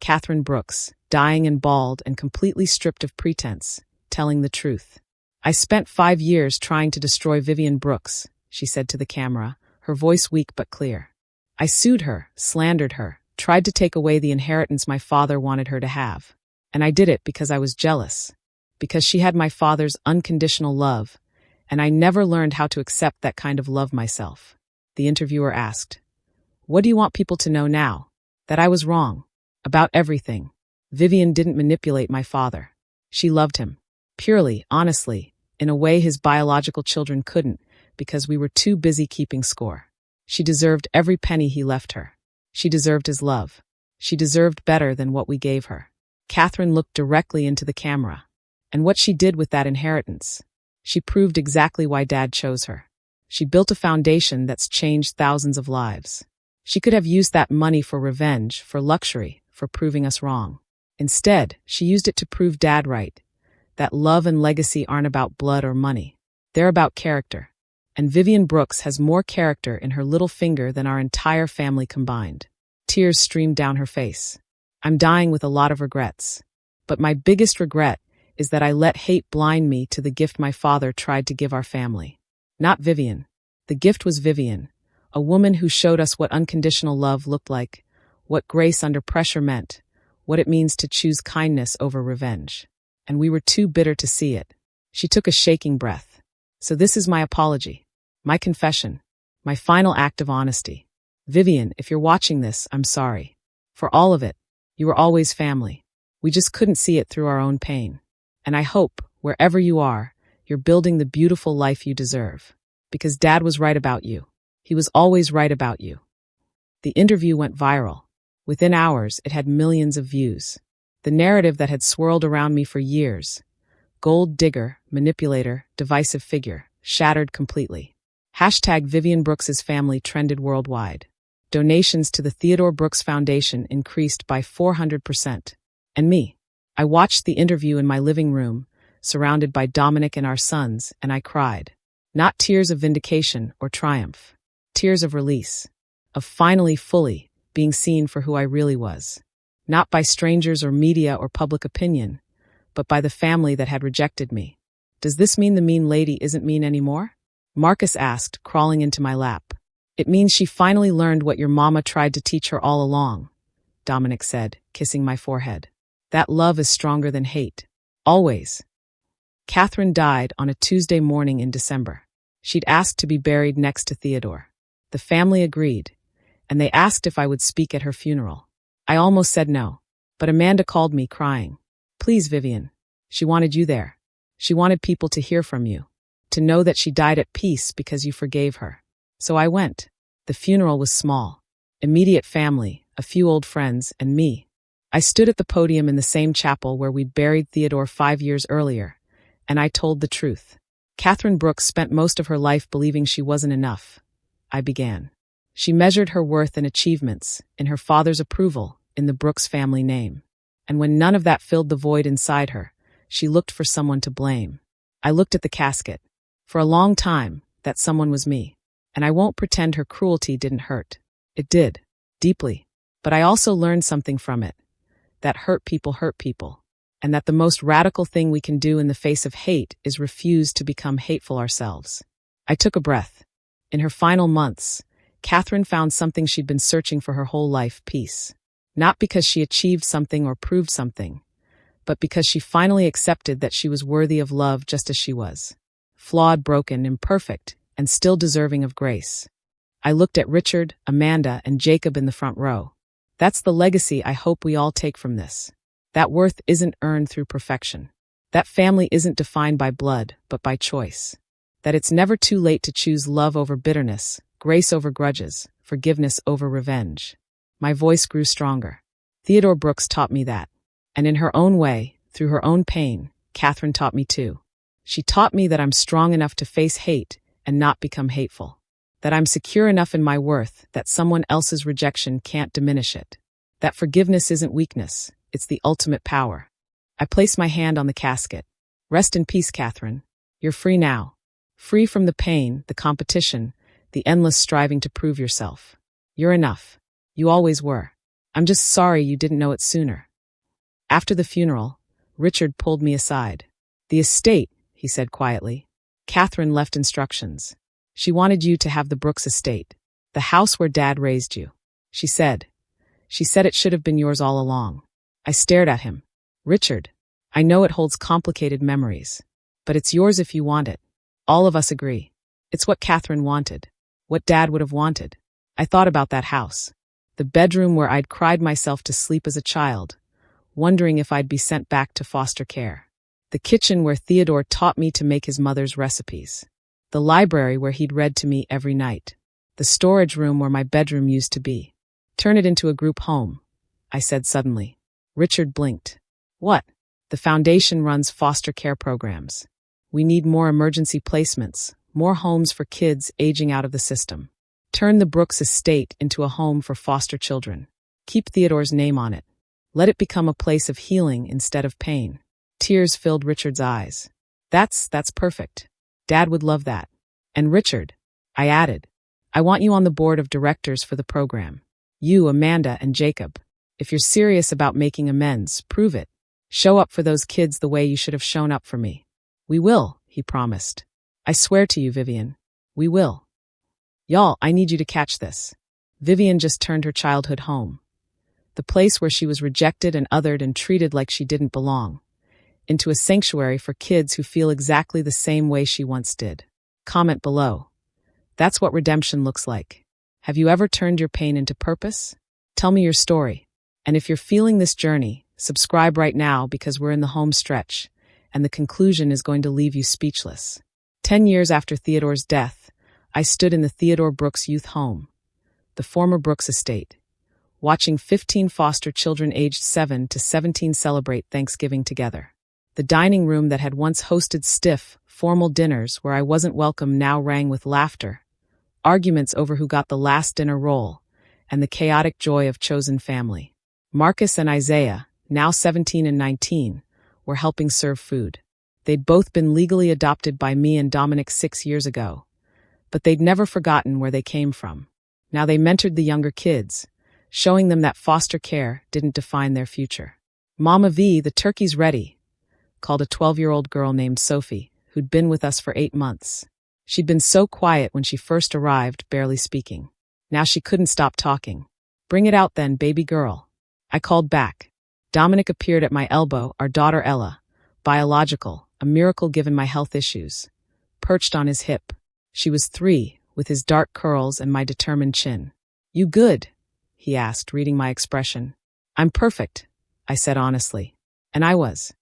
S1: Catherine Brooks, dying and bald and completely stripped of pretense, telling the truth. I spent 5 years trying to destroy Vivian Brooks, she said to the camera, her voice weak but clear. I sued her, slandered her, tried to take away the inheritance my father wanted her to have. And I did it because I was jealous. Because she had my father's unconditional love, and I never learned how to accept that kind of love myself. The interviewer asked, "What do you want people to know now?" That I was wrong. About everything. Vivian didn't manipulate my father. She loved him. Purely, honestly, in a way his biological children couldn't, because we were too busy keeping score. She deserved every penny he left her. She deserved his love. She deserved better than what we gave her. Catherine looked directly into the camera. And what she did with that inheritance. She proved exactly why Dad chose her. She built a foundation that's changed thousands of lives. She could have used that money for revenge, for luxury, for proving us wrong. Instead, she used it to prove Dad right. That love and legacy aren't about blood or money. They're about character. And Vivian Brooks has more character in her little finger than our entire family combined. Tears streamed down her face. I'm dying with a lot of regrets. But my biggest regret is that I let hate blind me to the gift my father tried to give our family. Not Vivian. The gift was Vivian, a woman who showed us what unconditional love looked like, what grace under pressure meant, what it means to choose kindness over revenge. And we were too bitter to see it. She took a shaking breath. So this is my apology, my confession, my final act of honesty. Vivian, if you're watching this, I'm sorry. For all of it, you were always family. We just couldn't see it through our own pain. And I hope, wherever you are, you're building the beautiful life you deserve. Because Dad was right about you. He was always right about you. The interview went viral. Within hours, it had millions of views. The narrative that had swirled around me for years, gold digger, manipulator, divisive figure, shattered completely. Hashtag Vivian Brooks's family trended worldwide. Donations to the Theodore Brooks Foundation increased by 400%. And me. I watched the interview in my living room, surrounded by Dominic and our sons, and I cried. Not tears of vindication or triumph. Tears of release. Of finally, fully, being seen for who I really was. Not by strangers or media or public opinion, but by the family that had rejected me. Does this mean the mean lady isn't mean anymore? Marcus asked, crawling into my lap. It means she finally learned what your mama tried to teach her all along, Dominic said, kissing my forehead. That love is stronger than hate. Always. Catherine died on a Tuesday morning in December. She'd asked to be buried next to Theodore. The family agreed, and they asked if I would speak at her funeral. I almost said no, but Amanda called me, crying. Please, Vivian. She wanted you there. She wanted people to hear from you, to know that she died at peace because you forgave her. So I went. The funeral was small. Immediate family, a few old friends, and me. I stood at the podium in the same chapel where we'd buried Theodore 5 years earlier, and I told the truth. Catherine Brooks spent most of her life believing she wasn't enough. I began. She measured her worth in achievements, in her father's approval, in the Brooks family name. And when none of that filled the void inside her, she looked for someone to blame. I looked at the casket. For a long time, that someone was me. And I won't pretend her cruelty didn't hurt. It did. Deeply. But I also learned something from it. That hurt people, and that the most radical thing we can do in the face of hate is refuse to become hateful ourselves. I took a breath. In her final months, Catherine found something she'd been searching for her whole life, peace. Not because she achieved something or proved something, but because she finally accepted that she was worthy of love just as she was. Flawed, broken, imperfect, and still deserving of grace. I looked at Richard, Amanda, and Jacob in the front row. That's the legacy I hope we all take from this. That worth isn't earned through perfection. That family isn't defined by blood, but by choice. That it's never too late to choose love over bitterness, grace over grudges, forgiveness over revenge. My voice grew stronger. Theodore Brooks taught me that. And in her own way, through her own pain, Catherine taught me too. She taught me that I'm strong enough to face hate and not become hateful. That I'm secure enough in my worth that someone else's rejection can't diminish it. That forgiveness isn't weakness, it's the ultimate power. I placed my hand on the casket. Rest in peace, Catherine. You're free now. Free from the pain, the competition, the endless striving to prove yourself. You're enough. You always were. I'm just sorry you didn't know it sooner. After the funeral, Richard pulled me aside. The estate, he said quietly. Catherine left instructions. She wanted you to have the Brooks estate, the house where Dad raised you. She said it should have been yours all along. I stared at him. Richard, I know it holds complicated memories, but it's yours if you want it. All of us agree. It's what Catherine wanted, what Dad would have wanted. I thought about that house, the bedroom where I'd cried myself to sleep as a child, wondering if I'd be sent back to foster care. The kitchen where Theodore taught me to make his mother's recipes. The library where he'd read to me every night. The storage room where my bedroom used to be. Turn it into a group home, I said suddenly. Richard blinked. What? The foundation runs foster care programs. We need more emergency placements, more homes for kids aging out of the system. Turn the Brooks estate into a home for foster children. Keep Theodore's name on it. Let it become a place of healing instead of pain. Tears filled Richard's eyes. That's perfect. Dad would love that. And Richard, I added, I want you on the board of directors for the program. You, Amanda, and Jacob. If you're serious about making amends, prove it. Show up for those kids the way you should have shown up for me. We will, he promised. I swear to you, Vivian. We will. Y'all, I need you to catch this. Vivian just turned her childhood home. The place where she was rejected and othered and treated like she didn't belong, into a sanctuary for kids who feel exactly the same way she once did. Comment below. That's what redemption looks like. Have you ever turned your pain into purpose? Tell me your story. And if you're feeling this journey, subscribe right now because we're in the home stretch, and the conclusion is going to leave you speechless. 10 years after Theodore's death, I stood in the Theodore Brooks Youth Home, the former Brooks estate, watching 15 foster children aged 7 to 17 celebrate Thanksgiving together. The dining room that had once hosted stiff, formal dinners where I wasn't welcome now rang with laughter, arguments over who got the last dinner roll, and the chaotic joy of chosen family. Marcus and Isaiah, now 17 and 19, were helping serve food. They'd both been legally adopted by me and Dominic 6 years ago, but they'd never forgotten where they came from. Now they mentored the younger kids, showing them that foster care didn't define their future. Mama V, the turkey's ready, called a 12-year-old girl named Sophie, who'd been with us for 8 months. She'd been so quiet when she first arrived, barely speaking. Now she couldn't stop talking. Bring it out then, baby girl. I called back. Dominic appeared at my elbow, our daughter Ella, biological, a miracle given my health issues, perched on his hip. She was 3, with his dark curls and my determined chin. You good? He asked, reading my expression. I'm perfect, I said honestly. And I was.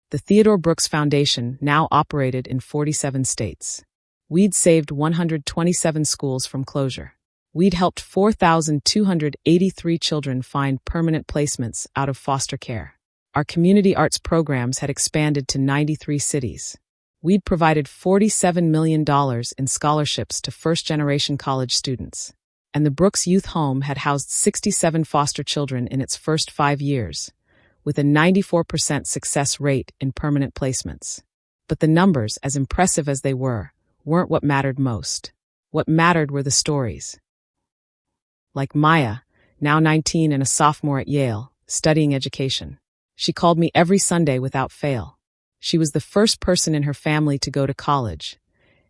S1: The Theodore Brooks Foundation now operated in 47 states. We'd saved 127 schools from closure. We'd helped 4,283 children find permanent placements out of foster care. Our community arts programs had expanded to 93 cities. We'd provided $47 million in scholarships to first-generation college students. And the Brooks Youth Home had housed 67 foster children in its first 5 years, with a 94% success rate in permanent placements. But the numbers, as impressive as they were, weren't what mattered most. What mattered were the stories. Like Maya, now 19 and a sophomore at Yale, studying education. She called me every Sunday without fail. She was the first person in her family to go to college,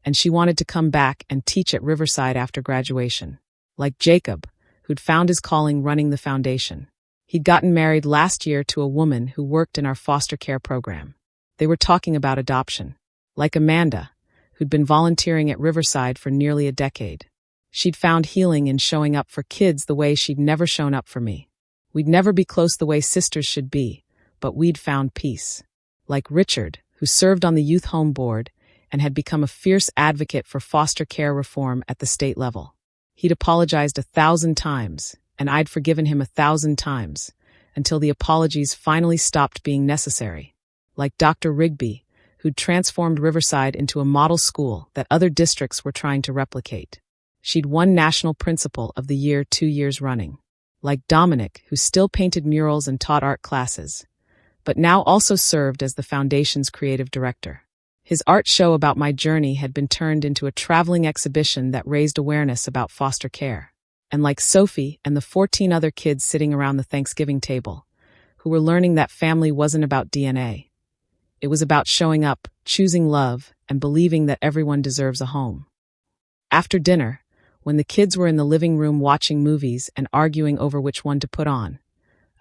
S1: and she wanted to come back and teach at Riverside after graduation. Like Jacob, who'd found his calling running the foundation. He'd gotten married last year to a woman who worked in our foster care program. They were talking about adoption. Like Amanda, who'd been volunteering at Riverside for nearly a decade. She'd found healing in showing up for kids the way she'd never shown up for me. We'd never be close the way sisters should be, but we'd found peace. Like Richard, who served on the youth home board and had become a fierce advocate for foster care reform at the state level. He'd apologized 1,000 times, and I'd forgiven him 1,000 times, until the apologies finally stopped being necessary. Like Dr. Rigby, who'd transformed Riverside into a model school that other districts were trying to replicate. She'd won National Principal of the Year 2 years running. Like Dominic, who still painted murals and taught art classes, but now also served as the foundation's creative director. His art show about my journey had been turned into a traveling exhibition that raised awareness about foster care. And like Sophie and the 14 other kids sitting around the Thanksgiving table, who were learning that family wasn't about DNA. It was about showing up, choosing love, and believing that everyone deserves a home. After dinner, when the kids were in the living room watching movies and arguing over which one to put on,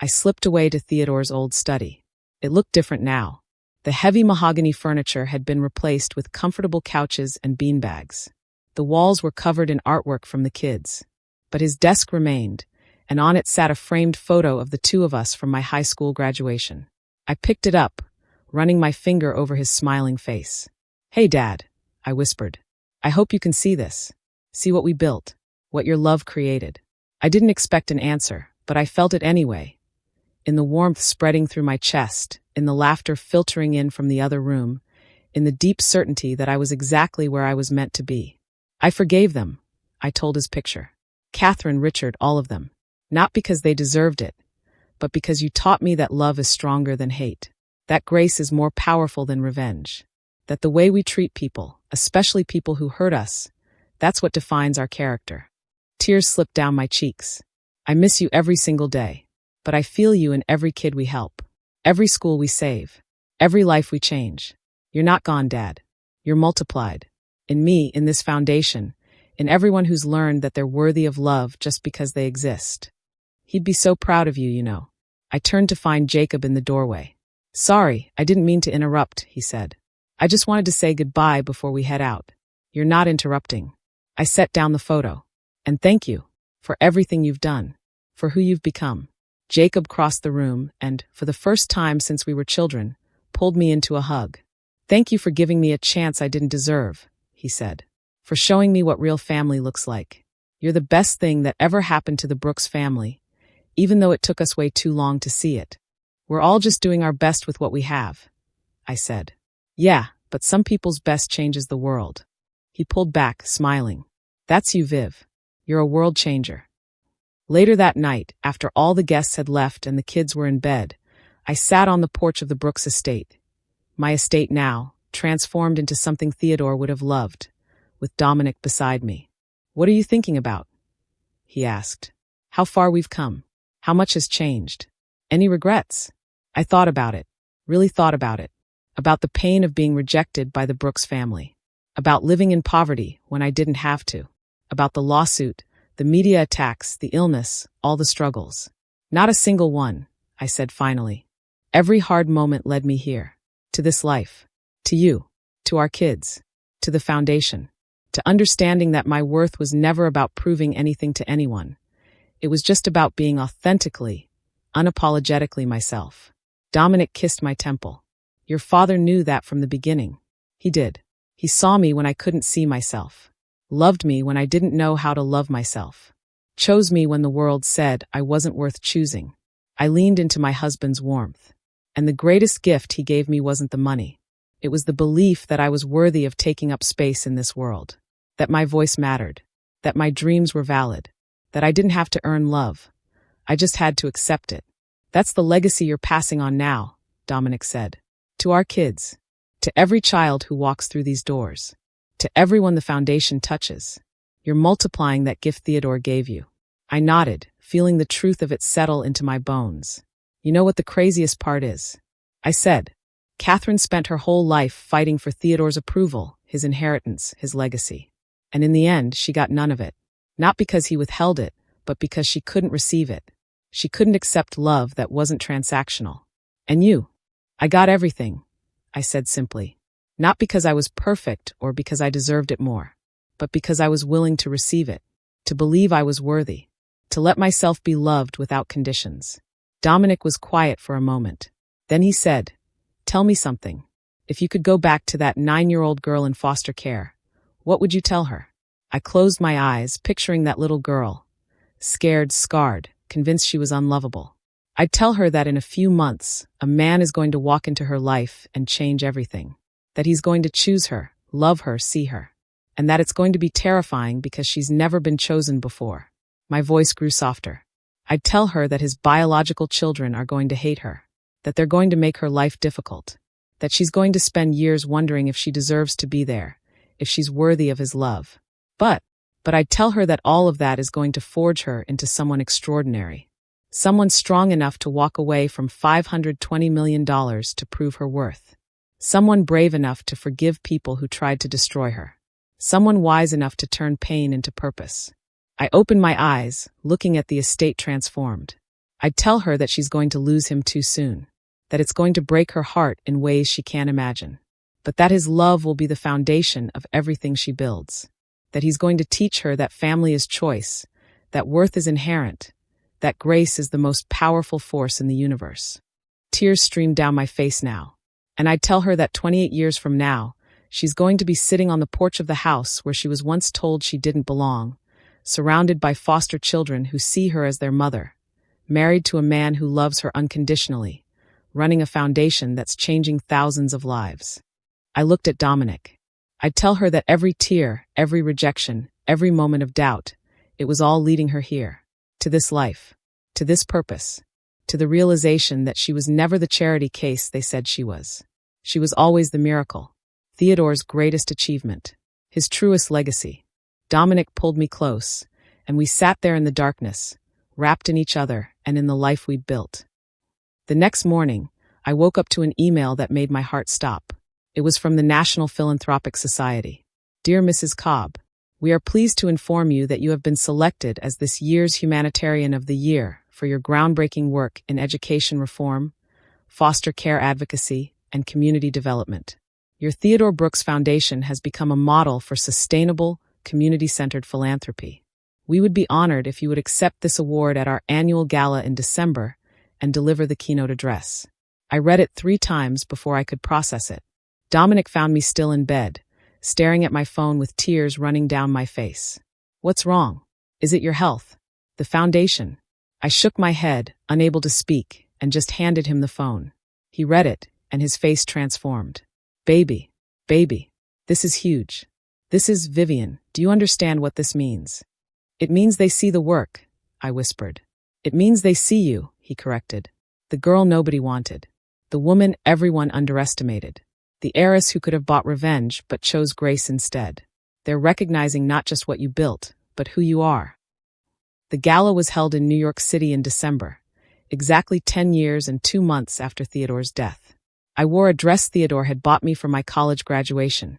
S1: I slipped away to Theodore's old study. It looked different now. The heavy mahogany furniture had been replaced with comfortable couches and beanbags. The walls were covered in artwork from the kids. But his desk remained, and on it sat a framed photo of the two of us from my high school graduation. I picked it up, running my finger over his smiling face. "Hey, Dad," I whispered. "I hope you can see this. See what we built, what your love created." I didn't expect an answer, but I felt it anyway. In the warmth spreading through my chest, in the laughter filtering in from the other room, in the deep certainty that I was exactly where I was meant to be. "I forgave them," I told his picture. "Catherine, Richard, all of them. Not because they deserved it, but because you taught me that love is stronger than hate, that grace is more powerful than revenge, that the way we treat people, especially people who hurt us, that's what defines our character." Tears slipped down my cheeks. "I miss you every single day, but I feel you in every kid we help, every school we save, every life we change. You're not gone, Dad. You're multiplied. In me, in this foundation, in everyone who's learned that they're worthy of love just because they exist. He'd be so proud of you, you know." I turned to find Jacob in the doorway. "Sorry, I didn't mean to interrupt," he said. "I just wanted to say goodbye before we head out." "You're not interrupting." I set down the photo. "And thank you for everything you've done, for who you've become." Jacob crossed the room and, for the first time since we were children, pulled me into a hug. "Thank you for giving me a chance I didn't deserve," he said. "For showing me what real family looks like. You're the best thing that ever happened to the Brooks family, even though it took us way too long to see it. We're all just doing our best with what we have," I said. "Yeah, but some people's best changes the world." He pulled back, smiling. "That's you, Viv. You're a world changer." Later that night, after all the guests had left and the kids were in bed, I sat on the porch of the Brooks estate. My estate now, transformed into something Theodore would have loved, with Dominic beside me. "What are you thinking about?" he asked. "How far we've come. How much has changed. Any regrets?" I thought about it, really thought about it. About the pain of being rejected by the Brooks family. About living in poverty when I didn't have to. About the lawsuit, the media attacks, the illness, all the struggles. "Not a single one," I said finally. "Every hard moment led me here. To this life. To you. To our kids. To the foundation. To understanding that my worth was never about proving anything to anyone. It was just about being authentically, unapologetically myself." Dominic kissed my temple. "Your father knew that from the beginning. He did. He saw me when I couldn't see myself. Loved me when I didn't know how to love myself. Chose me when the world said I wasn't worth choosing." I leaned into my husband's warmth. And the greatest gift he gave me wasn't the money. It was the belief that I was worthy of taking up space in this world. That my voice mattered. That my dreams were valid. That I didn't have to earn love. I just had to accept it. "That's the legacy you're passing on now," Dominic said. "To our kids. To every child who walks through these doors. To everyone the foundation touches. You're multiplying that gift Theodore gave you." I nodded, feeling the truth of it settle into my bones. "You know what the craziest part is?" I said. "Catherine spent her whole life fighting for Theodore's approval, his inheritance, his legacy. And in the end, she got none of it. Not because he withheld it, but because she couldn't receive it. She couldn't accept love that wasn't transactional. And you? I got everything," I said simply. "Not because I was perfect or because I deserved it more, but because I was willing to receive it, to believe I was worthy. to let myself be loved without conditions. Dominic was quiet for a moment. Then he said, "Tell me something. If you could go back to that 9-year-old girl in foster care, what would you tell her?" I closed my eyes, picturing that little girl, scared, scarred, convinced she was unlovable. I'd tell her that in a few months, a man is going to walk into her life and change everything. That he's going to choose her, love her, see her. And that it's going to be terrifying because she's never been chosen before. My voice grew softer. I'd tell her that his biological children are going to hate her. That they're going to make her life difficult. That she's going to spend years wondering if she deserves to be there, if she's worthy of his love. But I'd tell her that all of that is going to forge her into someone extraordinary. Someone strong enough to walk away from $520 million to prove her worth. Someone brave enough to forgive people who tried to destroy her. Someone wise enough to turn pain into purpose. I opened my eyes, looking at the estate transformed. I'd tell her that she's going to lose him too soon. That it's going to break her heart in ways she can't imagine. But that his love will be the foundation of everything she builds. That he's going to teach her that family is choice, that worth is inherent, that grace is the most powerful force in the universe. Tears streamed down my face now. And I'd tell her that 28 years from now, she's going to be sitting on the porch of the house where she was once told she didn't belong, surrounded by foster children who see her as their mother, married to a man who loves her unconditionally, running a foundation that's changing thousands of lives. I looked at Dominic. I'd tell her that every tear, every rejection, every moment of doubt, it was all leading her here, to this life, to this purpose, to the realization that she was never the charity case they said she was. She was always the miracle, Theodore's greatest achievement, his truest legacy. Dominic pulled me close, and we sat there in the darkness, wrapped in each other and in the life we'd built. The next morning, I woke up to an email that made my heart stop. It was from the National Philanthropic Society. "Dear Mrs. Cobb, we are pleased to inform you that you have been selected as this year's Humanitarian of the Year for your groundbreaking work in education reform, foster care advocacy, and community development. Your Theodore Brooks Foundation has become a model for sustainable, community-centered philanthropy. We would be honored if you would accept this award at our annual gala in December and deliver the keynote address." I read it 3 times before I could process it. Dominic found me still in bed, staring at my phone with tears running down my face. "What's wrong? Is it your health? The foundation?" I shook my head, unable to speak, and just handed him the phone. He read it, and his face transformed. Baby, this is huge. This is, Vivian, do you understand what this means?" "It means they see the work," I whispered. "It means they see you," he corrected. "The girl nobody wanted. The woman everyone underestimated. The heiress who could have bought revenge but chose grace instead. They're recognizing not just what you built, but who you are." The gala was held in New York City in December, exactly 10 years and 2 months after Theodore's death. I wore a dress Theodore had bought me for my college graduation.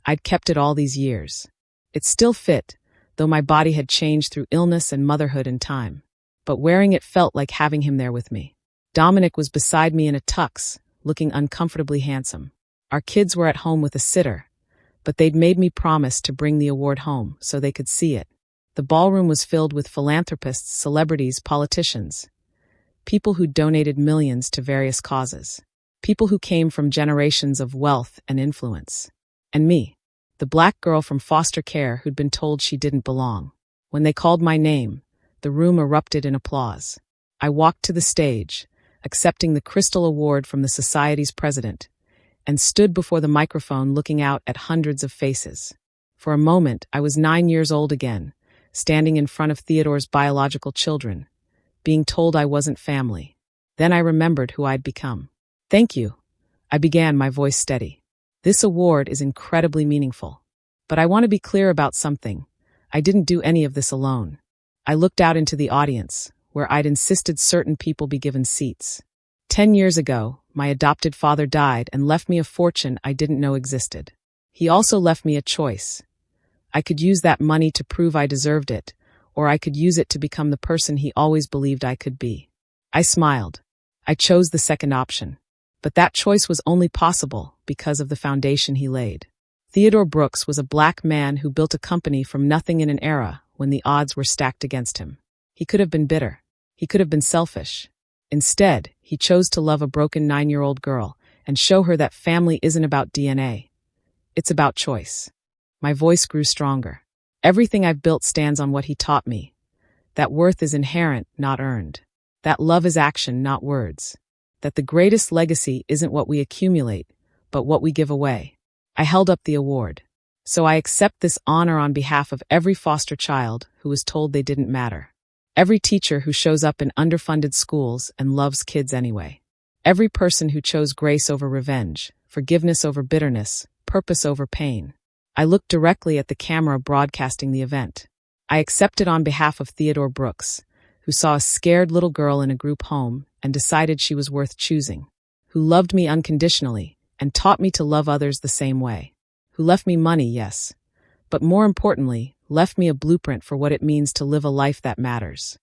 S1: I'd kept it all these years. It still fit, though my body had changed through illness and motherhood and time. But wearing it felt like having him there with me. Dominic was beside me in a tux, looking uncomfortably handsome. Our kids were at home with a sitter, but they'd made me promise to bring the award home so they could see it. The ballroom was filled with philanthropists, celebrities, politicians, people who donated millions to various causes, people who came from generations of wealth and influence. And me, the black girl from foster care who'd been told she didn't belong. When they called my name, the room erupted in applause. I walked to the stage, accepting the Crystal Award from the Society's president, and stood before the microphone looking out at hundreds of faces. For a moment, I was 9 years old again, standing in front of Theodore's biological children, being told I wasn't family. Then I remembered who I'd become. "Thank you," I began, my voice steady. "This award is incredibly meaningful. But I want to be clear about something. I didn't do any of this alone." I looked out into the audience, where I'd insisted certain people be given seats. 10 years ago, my adopted father died and left me a fortune I didn't know existed. He also left me a choice. I could use that money to prove I deserved it, or I could use it to become the person he always believed I could be. I smiled. I chose the second option. But that choice was only possible because of the foundation he laid. Theodore Brooks was a black man who built a company from nothing in an era when the odds were stacked against him. He could have been bitter. He could have been selfish. Instead, he chose to love a broken 9-year-old girl and show her that family isn't about DNA. It's about choice. My voice grew stronger. Everything I've built stands on what he taught me. That worth is inherent, not earned. That love is action, not words. That the greatest legacy isn't what we accumulate, but what we give away. I held up the award. So I accept this honor on behalf of every foster child who was told they didn't matter. Every teacher who shows up in underfunded schools and loves kids anyway. Every person who chose grace over revenge, forgiveness over bitterness, purpose over pain. I looked directly at the camera broadcasting the event. I accept it on behalf of Theodore Brooks, who saw a scared little girl in a group home and decided she was worth choosing, who loved me unconditionally and taught me to love others the same way, who left me money, yes, but more importantly, left me a blueprint for what it means to live a life that matters.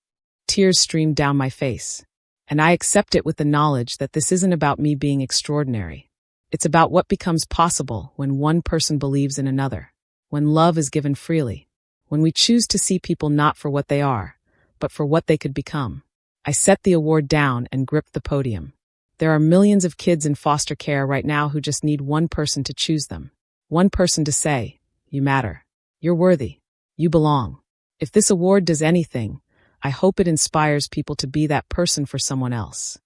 S1: Tears streamed down my face, and I accept it with the knowledge that this isn't about me being extraordinary. It's about what becomes possible when one person believes in another, when love is given freely, when we choose to see people not for what they are, but for what they could become. I set the award down and gripped the podium. There are millions of kids in foster care right now who just need one person to choose them. One person to say, "You matter. You're worthy. You belong." If this award does anything, I hope it inspires people to be that person for someone else.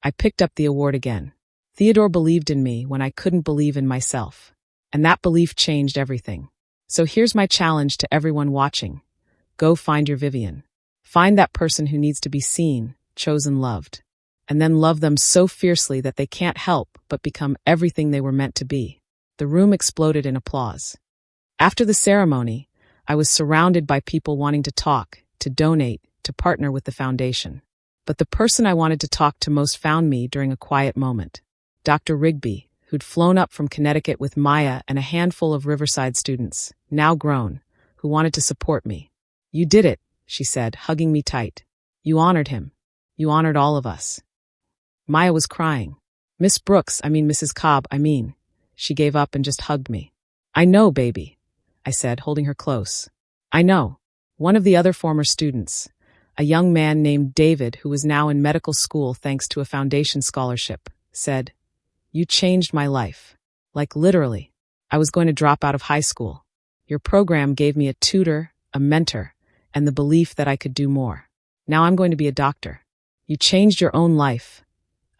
S1: I picked up the award again. Theodore believed in me when I couldn't believe in myself. And that belief changed everything. So here's my challenge to everyone watching. Go find your Vivian. Find that person who needs to be seen, chosen, loved. And then love them so fiercely that they can't help but become everything they were meant to be. The room exploded in applause. After the ceremony, I was surrounded by people wanting to talk, to donate, to partner with the foundation. But the person I wanted to talk to most found me during a quiet moment. Dr. Rigby, who'd flown up from Connecticut with Maya and a handful of Riverside students, now grown, who wanted to support me. "You did it," she said, hugging me tight. "You honored him. You honored all of us." Maya was crying. Mrs. Cobb. She gave up and just hugged me. "I know, baby," I said, holding her close. "I know." One of the other former students, a young man named David who was now in medical school thanks to a foundation scholarship, said, "You changed my life. Like literally. I was going to drop out of high school. Your program gave me a tutor, a mentor, and the belief that I could do more. Now I'm going to be a doctor." "You changed your own life,"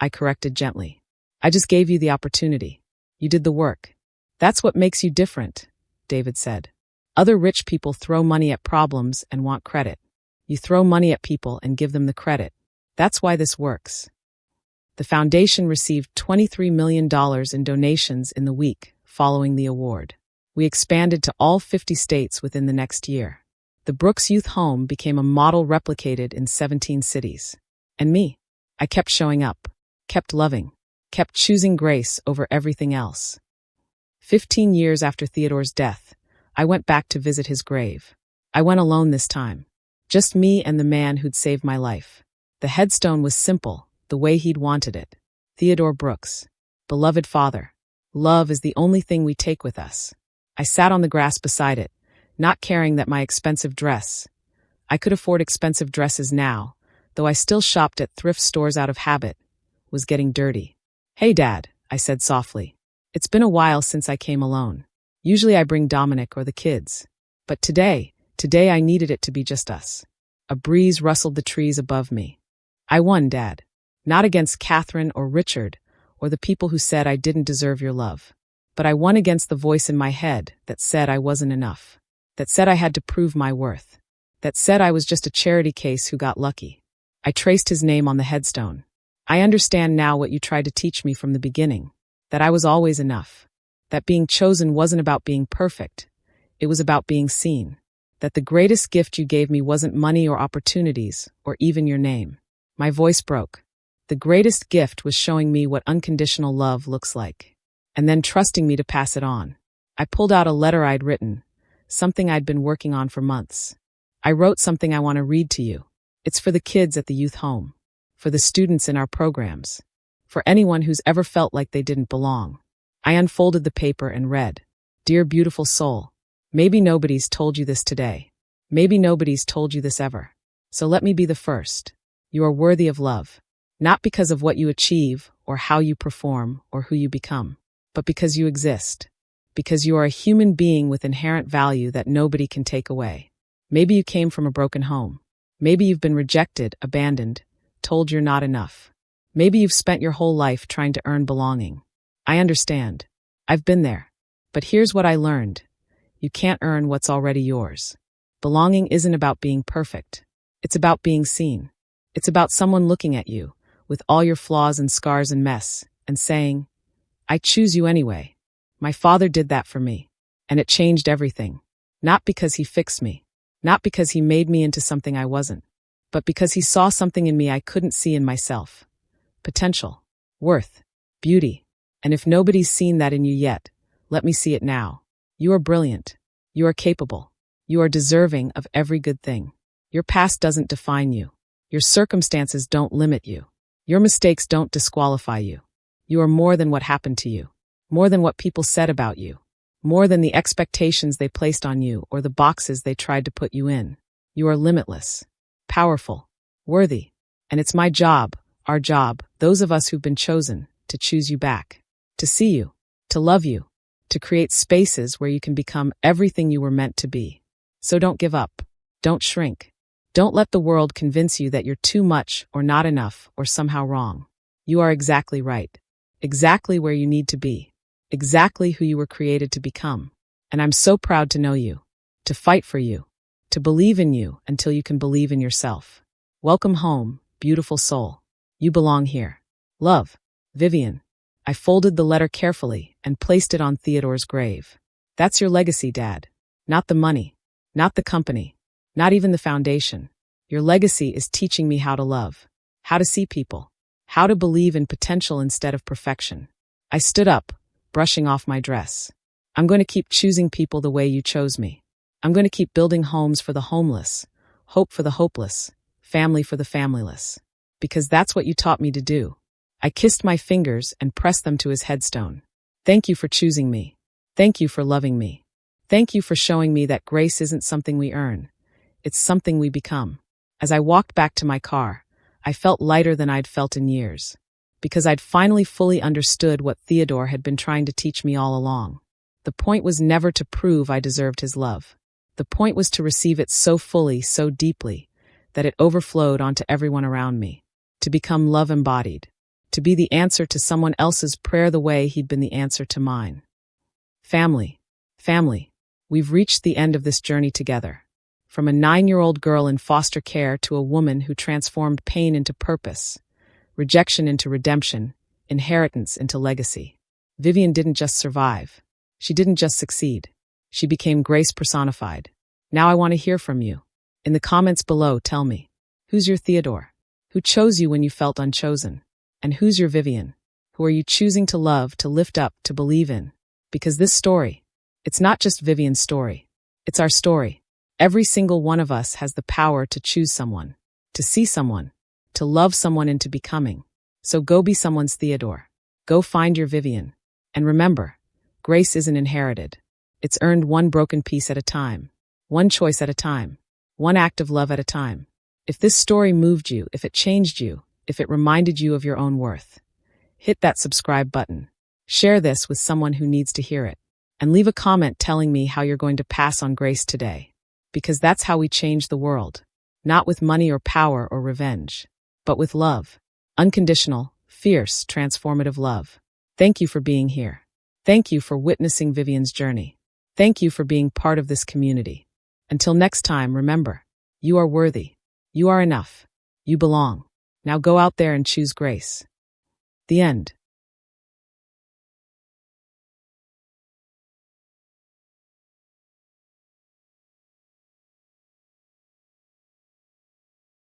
S1: I corrected gently. "I just gave you the opportunity. You did the work. That's what makes you different," David said. "Other rich people throw money at problems and want credit. You throw money at people and give them the credit. That's why this works." The foundation received $23 million in donations in the week following the award. We expanded to all 50 states within the next year. The Brooks Youth Home became a model replicated in 17 cities. And me, I kept showing up, kept loving, kept choosing grace over everything else. 15 years after Theodore's death, I went back to visit his grave. I went alone this time. Just me and the man who'd saved my life. The headstone was simple, the way he'd wanted it. Theodore Brooks. Beloved father. Love is the only thing we take with us. I sat on the grass beside it, not caring that my expensive dress. I could afford expensive dresses now, though I still shopped at thrift stores out of habit, was getting dirty. "Hey, Dad," I said softly. "It's been a while since I came alone. Usually I bring Dominic or the kids. But today I needed it to be just us." A breeze rustled the trees above me. "I won, Dad. Not against Catherine or Richard or the people who said I didn't deserve your love. But I won against the voice in my head that said I wasn't enough. That said I had to prove my worth. That said I was just a charity case who got lucky." I traced his name on the headstone. "I understand now what you tried to teach me from the beginning. That I was always enough. That being chosen wasn't about being perfect. It was about being seen. That the greatest gift you gave me wasn't money or opportunities, or even your name." My voice broke. The greatest gift was showing me what unconditional love looks like. And then trusting me to pass it on. I pulled out a letter I'd written, something I'd been working on for months. I wrote something I want to read to you. It's for the kids at the youth home. For the students in our programs. For anyone who's ever felt like they didn't belong. I unfolded the paper and read, "Dear beautiful soul, maybe nobody's told you this today. Maybe nobody's told you this ever. So let me be the first. You are worthy of love, not because of what you achieve or how you perform or who you become, but because you exist, because you are a human being with inherent value that nobody can take away. Maybe you came from a broken home. Maybe you've been rejected, abandoned, told you're not enough. Maybe you've spent your whole life trying to earn belonging. I understand. I've been there. But here's what I learned. You can't earn what's already yours. Belonging isn't about being perfect. It's about being seen. It's about someone looking at you, with all your flaws and scars and mess, and saying, I choose you anyway. My father did that for me. And it changed everything. Not because he fixed me. Not because he made me into something I wasn't. But because he saw something in me I couldn't see in myself. Potential. Worth. Beauty. And if nobody's seen that in you yet, let me see it now. You are brilliant. You are capable. You are deserving of every good thing. Your past doesn't define you. Your circumstances don't limit you. Your mistakes don't disqualify you. You are more than what happened to you. More than what people said about you. More than the expectations they placed on you or the boxes they tried to put you in. You are limitless. Powerful. Worthy. And it's my job, our job, those of us who've been chosen, to choose you back. To see you. To love you. To create spaces where you can become everything you were meant to be. So don't give up. Don't shrink. Don't let the world convince you that you're too much or not enough or somehow wrong. You are exactly right. Exactly where you need to be. Exactly who you were created to become. And I'm so proud to know you. To fight for you. To believe in you until you can believe in yourself. Welcome home, beautiful soul. You belong here. Love, Vivian. I folded the letter carefully and placed it on Theodore's grave. That's your legacy, Dad. Not the money. Not the company. Not even the foundation. Your legacy is teaching me how to love. How to see people. How to believe in potential instead of perfection. I stood up, brushing off my dress. I'm going to keep choosing people the way you chose me. I'm going to keep building homes for the homeless, hope for the hopeless, family for the familyless. Because that's what you taught me to do. I kissed my fingers and pressed them to his headstone. Thank you for choosing me. Thank you for loving me. Thank you for showing me that grace isn't something we earn. It's something we become. As I walked back to my car, I felt lighter than I'd felt in years. Because I'd finally fully understood what Theodore had been trying to teach me all along. The point was never to prove I deserved his love. The point was to receive it so fully, so deeply, that it overflowed onto everyone around me. To become love embodied. To be the answer to someone else's prayer the way he'd been the answer to mine. Family. Family. We've reached the end of this journey together. From a 9-year-old girl in foster care to a woman who transformed pain into purpose, rejection into redemption, inheritance into legacy. Vivian didn't just survive. She didn't just succeed. She became grace personified. Now I want to hear from you. In the comments below, tell me, who's your Theodore? Who chose you when you felt unchosen? And who's your Vivian? Who are you choosing to love, to lift up, to believe in? Because this story, it's not just Vivian's story. It's our story. Every single one of us has the power to choose someone, to see someone, to love someone into becoming. So go be someone's Theodore. Go find your Vivian. And remember, grace isn't inherited. It's earned one broken piece at a time, one choice at a time, one act of love at a time. If this story moved you, if it changed you, if it reminded you of your own worth, hit that subscribe button. Share this with someone who needs to hear it. And leave a comment telling me how you're going to pass on grace today. Because that's how we change the world. Not with money or power or revenge, but with love. Unconditional, fierce, transformative love. Thank you for being here. Thank you for witnessing Vivian's journey. Thank you for being part of this community. Until next time, remember, you are worthy. You are enough. You belong. Now go out there and choose grace. The end.